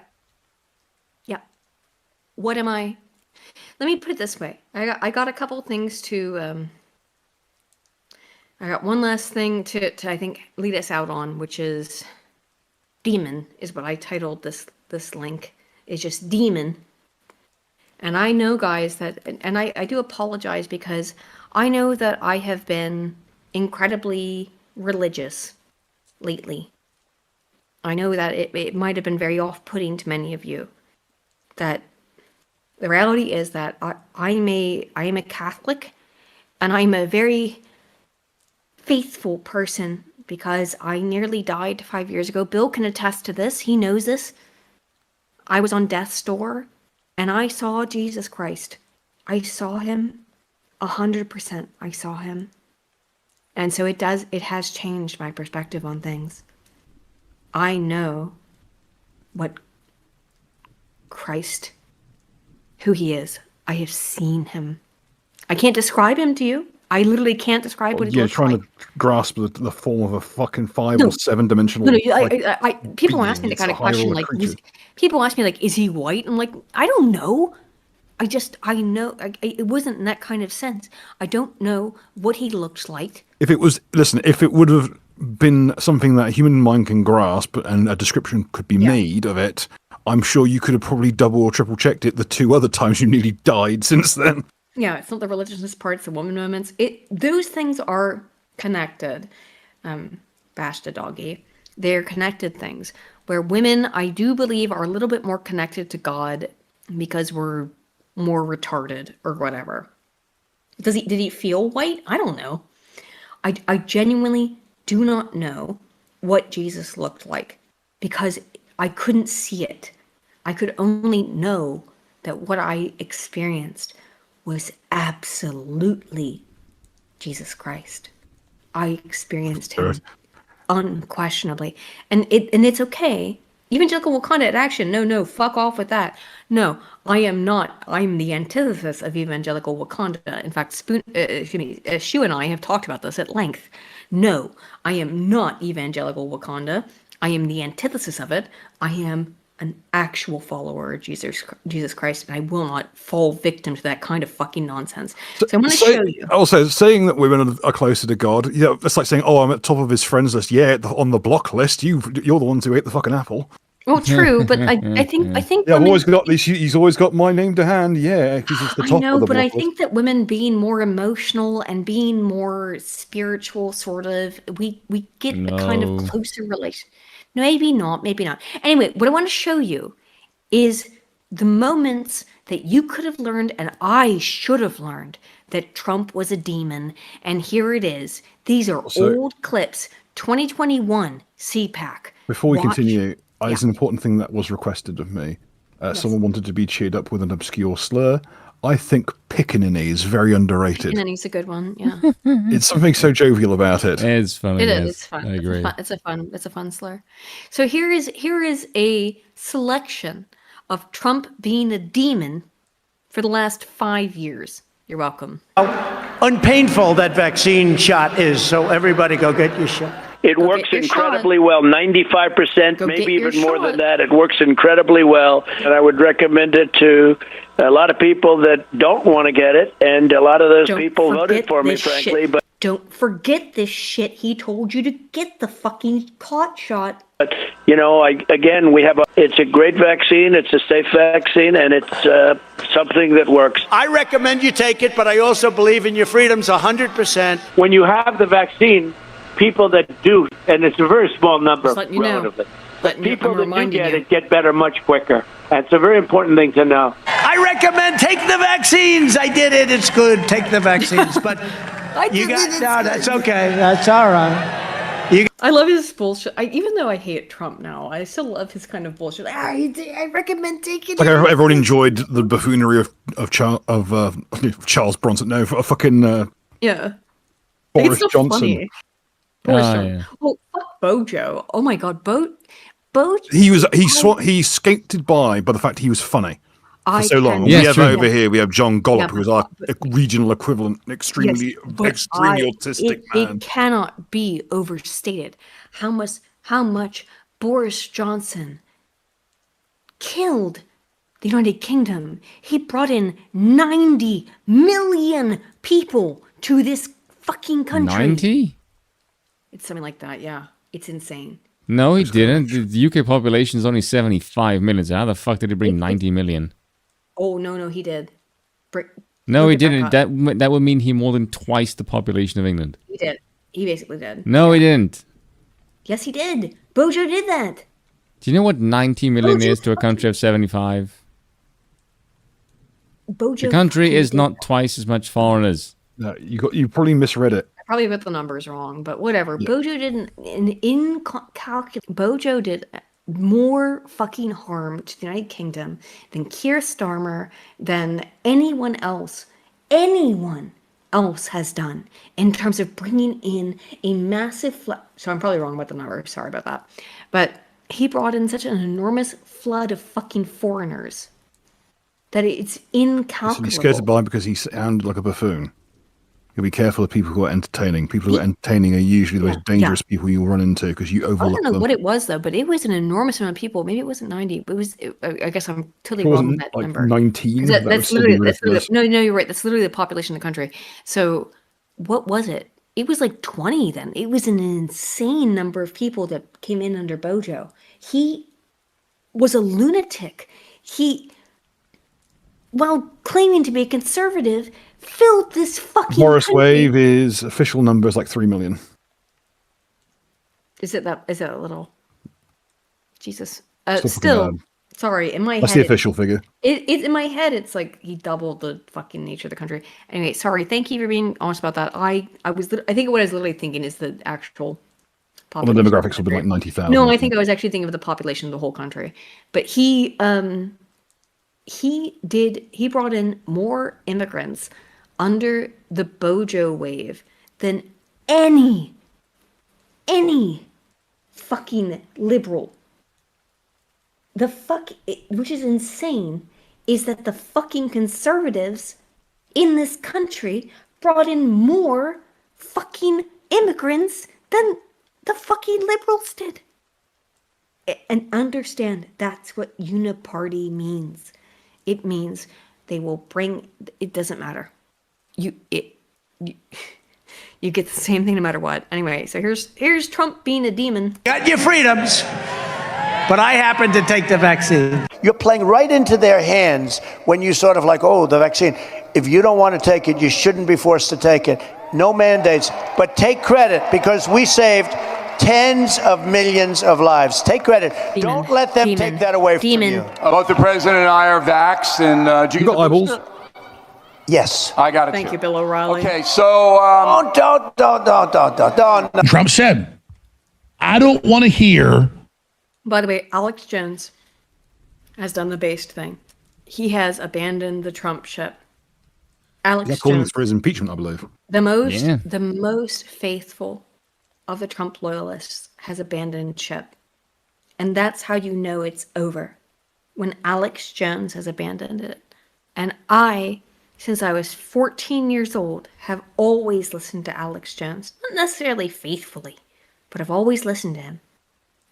What am I? Let me put it this way. I got a couple things to. I got one last thing to I think lead us out on, which is demon is what I titled this link. Is just demon. And I know, guys, that and I do apologize because I know that I have been incredibly religious lately. I know that it might have been very off-putting to many of you. That the reality is that I am a Catholic, and I'm a very faithful person because I nearly died 5 years ago. Bill can attest to this. He knows this. I was on death's door, and I saw Jesus Christ. I saw him 100%. I saw him. And so it has changed my perspective on things. I know what Christ, who he is. I have seen him. I can't describe him to you. I literally can't describe what he looks like. You're trying to grasp the form of a fucking 5 or 7 dimensional. No, people ask me the kind of question like, people ask me like, is he white? I'm like, I don't know. I know it wasn't in that kind of sense. I don't know what he looks like. If it would have been something that a human mind can grasp and a description could be made of it, I'm sure you could have probably double or triple checked it the 2 other times you nearly died since then. Yeah, it's not the religiousness part, it's the woman moments. Those things are connected. Bash the doggy. They're connected things. Where women, I do believe, are a little bit more connected to God because we're more retarded or whatever. Did he feel white? I don't know. I genuinely do not know what Jesus looked like because I couldn't see it. I could only know that what I experienced was absolutely Jesus Christ. I experienced him unquestionably. And it's okay. Evangelical Wakanda at action. No, fuck off with that. No, I am not. I'm the antithesis of evangelical Wakanda. In fact, Shu and I have talked about this at length. No, I am not evangelical Wakanda. I am the antithesis of it. I am an actual follower of Jesus Christ, and I will not fall victim to that kind of fucking nonsense. So I'm going to show you. Also, saying that women are closer to God, it's like saying, "Oh, I'm at top of his friends list." Yeah, on the block list, you're the ones who ate the fucking apple. Well, true, but I think. Yeah, I've always got these. He's always got my name to hand. Yeah, because it's the top. I know, of the but block I list. think that women being more emotional and being more spiritual, sort of, we get a kind of closer relation. No, maybe not. Anyway, what I want to show you is the moments that you could have learned and I should have learned that Trump was a demon. And here it is. These are old clips, 2021 CPAC. Before we continue, it's an important thing that was requested of me. Someone wanted to be cheered up with an obscure slur. I think pickaninny is very underrated. Pickaninny's a good one, yeah. It's something so jovial about it. It's funny. It is. Yes, It's fun. I agree. It's a fun slur. So here is a selection of Trump being a demon for the last 5 years. You're welcome. How unpainful that vaccine shot is, so everybody go get your shot. It works incredibly well, 95%, maybe even more than that. It works incredibly well, and I would recommend it to a lot of people that don't want to get it, and a lot of those people voted for me, frankly. But don't forget this shit. He told you to get the fucking clot shot. But it's a great vaccine. It's a safe vaccine, and it's something that works. I recommend you take it, but I also believe in your freedoms 100%. When you have the vaccine, people that do, and it's a very small number relatively, but people that do get it get better much quicker. That's a very important thing to know. I recommend take the vaccines. I did it. It's good. Take the vaccines. But that's okay. That's all right. I love his bullshit. Even though I hate Trump now, I still love his kind of bullshit. I recommend taking it. Like everyone enjoyed the buffoonery of Charles Bronson. No, fucking Boris Johnson. Funny. Boris Johnson. Yeah. Well, fuck Bojo. Oh my god, Bojo. He skated by the fact he was funny for so long. We have over here, we have John Gollop, who's our regional equivalent, extremely autistic man. It cannot be overstated how much Boris Johnson killed the United Kingdom. He brought in 90 million people to this fucking country. 90? It's something like that, yeah. It's insane. No, he didn't. The UK population is only 75 million. So how the fuck did he bring 90 million? Oh, no, he did. No, he didn't. That would mean he more than twice the population of England. He did. He basically did. No, he didn't. Yes, he did. Bojo did that. Do you know what 90 million is to a country of 75? Bojo the country is not twice as much foreigners. No, you probably misread it. I probably got the numbers wrong, but whatever. Yeah. Bojo didn't Bojo did more fucking harm to the United Kingdom than Keir Starmer, than anyone else has done in terms of bringing in a massive so I'm probably wrong about the number, sorry about that, but he brought in such an enormous flood of fucking foreigners that it's incalculable. He's skated by because he sounded like a buffoon. You'll be careful of people who are entertaining. People who are entertaining are usually the most dangerous people you run into because you overlook them. I don't know what it was, though, but it was an enormous amount of people. Maybe it wasn't 90. It was. I guess I'm totally wrong with that number. 19? That's literally, no, you're right. That's literally the population of the country. So what was it? It was like 20 then. It was an insane number of people that came in under Bojo. He was a lunatic. While claiming to be a conservative, filled this fucking Boris country. Wave is official numbers like 3 million. Is it a little? Jesus. Still Still, sorry, in my head. That's the official figure. It in my head, it's like he doubled the fucking nature of the country. Anyway, sorry. Thank you for being honest about that. I think what I was literally thinking is the actual population. Well, the demographics would be like 90,000. No, I think I was actually thinking of the population of the whole country. But he brought in more immigrants under the Bojo wave than any fucking liberal. Which is insane, is that the fucking conservatives in this country brought in more fucking immigrants than the fucking liberals did. And understand, that's what uniparty means. It means they will bring, it doesn't matter. You get the same thing no matter what. Anyway, so here's Trump being a demon. Got your freedoms, but I happen to take the vaccine. You're playing right into their hands when you sort of like, oh, the vaccine. If you don't want to take it, you shouldn't be forced to take it. No mandates, but take credit because we saved tens of millions of lives. Take credit. Don't let them take that away from you. Both the president and I are vaxxed, and you got eyeballs? Yes. I got it. Thank you, Bill O'Reilly. Okay, so don't. Trump said, "I don't want to hear." By the way, Alex Jones has done the based thing. He has abandoned the Trump ship. Alex Jones, for his impeachment, I believe. the most faithful of the Trump loyalists, has abandoned ship. And that's how you know it's over. When Alex Jones has abandoned it. And I, since I was 14 years old, have always listened to Alex Jones. Not necessarily faithfully, but I've always listened to him.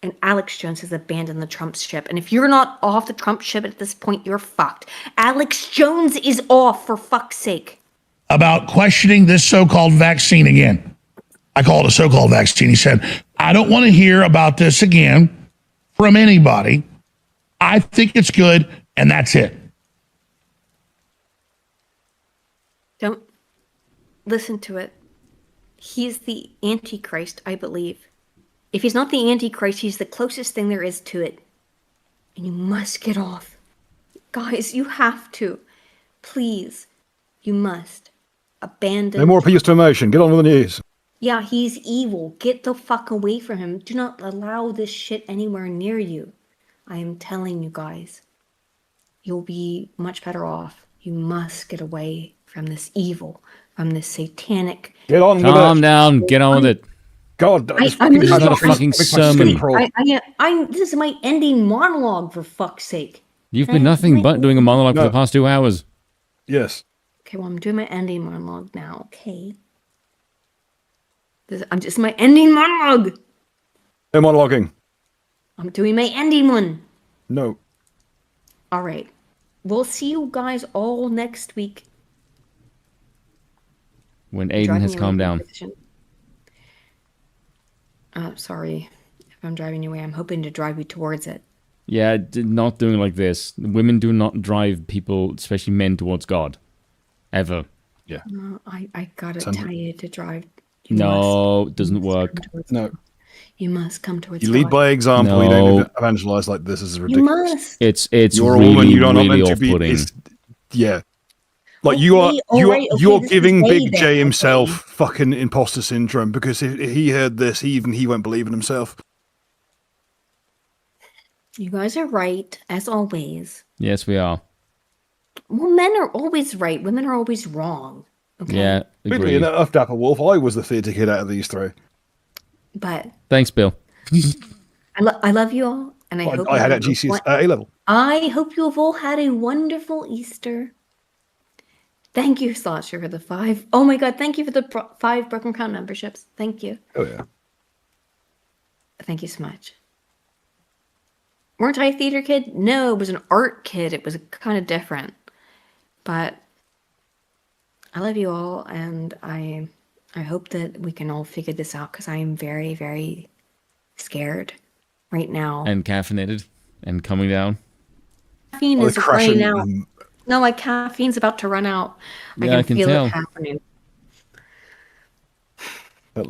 And Alex Jones has abandoned the Trump ship. And if you're not off the Trump ship at this point, you're fucked. Alex Jones is off, for fuck's sake. About questioning this so-called vaccine again. I call it a so-called vaccine. He said, I don't want to hear about this again from anybody. I think it's good, and that's it. Don't listen to it. He's the Antichrist, I believe. If he's not the Antichrist, he's the closest thing there is to it. And you must get off. Guys, you have to. Please. You must. Abandon. No more appeals to emotion. Get on with the news. Yeah, he's evil. Get the fuck away from him. Do not allow this shit anywhere near you. I am telling you guys. You'll be much better off. You must get away from this evil, from this satanic. Get on with it. Calm down. Get on with it. God, this is not a fucking sermon. This is my ending monologue, for fuck's sake. You've been nothing but doing a monologue for the past 2 hours. Yes. Okay, well, I'm doing my ending monologue now, okay? This is my ending monologue. No monologuing. I'm doing my ending one. No. All right. We'll see you guys all next week. When Aiden has calmed down. Sorry if I'm driving you away. I'm hoping to drive you towards it. Yeah, not doing like this. Women do not drive people, especially men, towards God. Ever. Yeah. I gotta tell you to drive. No, it doesn't work. No. You must come towards You lead God. by example. No. You don't evangelize like this. Is ridiculous. You must. It's You're really, a woman. You don't really meant to be. off-putting. Yeah. Like you are giving Big J himself fucking imposter syndrome, because if he heard this, he won't believe in himself. You guys are right, as always. Yes, we are. Well, men are always right. Women are always wrong. Okay? Yeah, Weirdly enough, Dapper Wolf, I was the theatre kid out of these three. But thanks, Bill. I love you all, and I hope I had at GCS A level. I hope you have all had a wonderful Easter. Thank you, Slasher, for the 5. Oh my God! Thank you for the 5 Broken Crown memberships. Thank you. Oh yeah. Thank you so much. Weren't I a theater kid? No, it was an art kid. It was kind of different. But I love you all, and I hope that we can all figure this out, because I am very, very scared right now. And caffeinated and coming down. Caffeine is running out. No, my caffeine's about to run out. Yeah, I can feel tell. it happening. But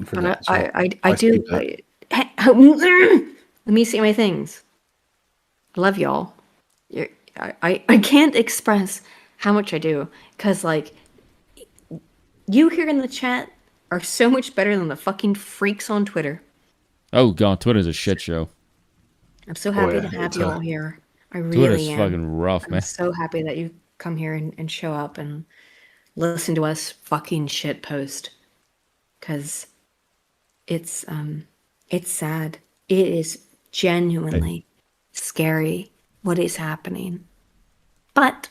I do. Let me say my things. I love y'all. I can't express how much I do, because like you here in the chat are so much better than the fucking freaks on Twitter. Oh god, Twitter's a shit show. I'm so happy to have you all here. I really Twitter's am. fucking rough, man. I'm so happy that you come here and show up and listen to us fucking shit post. Cause it's sad. It is genuinely scary what is happening. But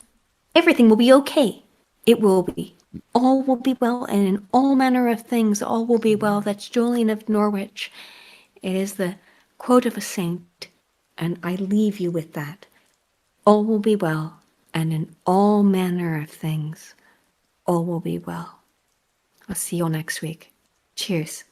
everything will be okay. It will be. All will be well, and in all manner of things, all will be well. That's Julian of Norwich. It is the quote of a saint, and I leave you with that. All will be well, and in all manner of things, all will be well. I'll see you all next week. Cheers.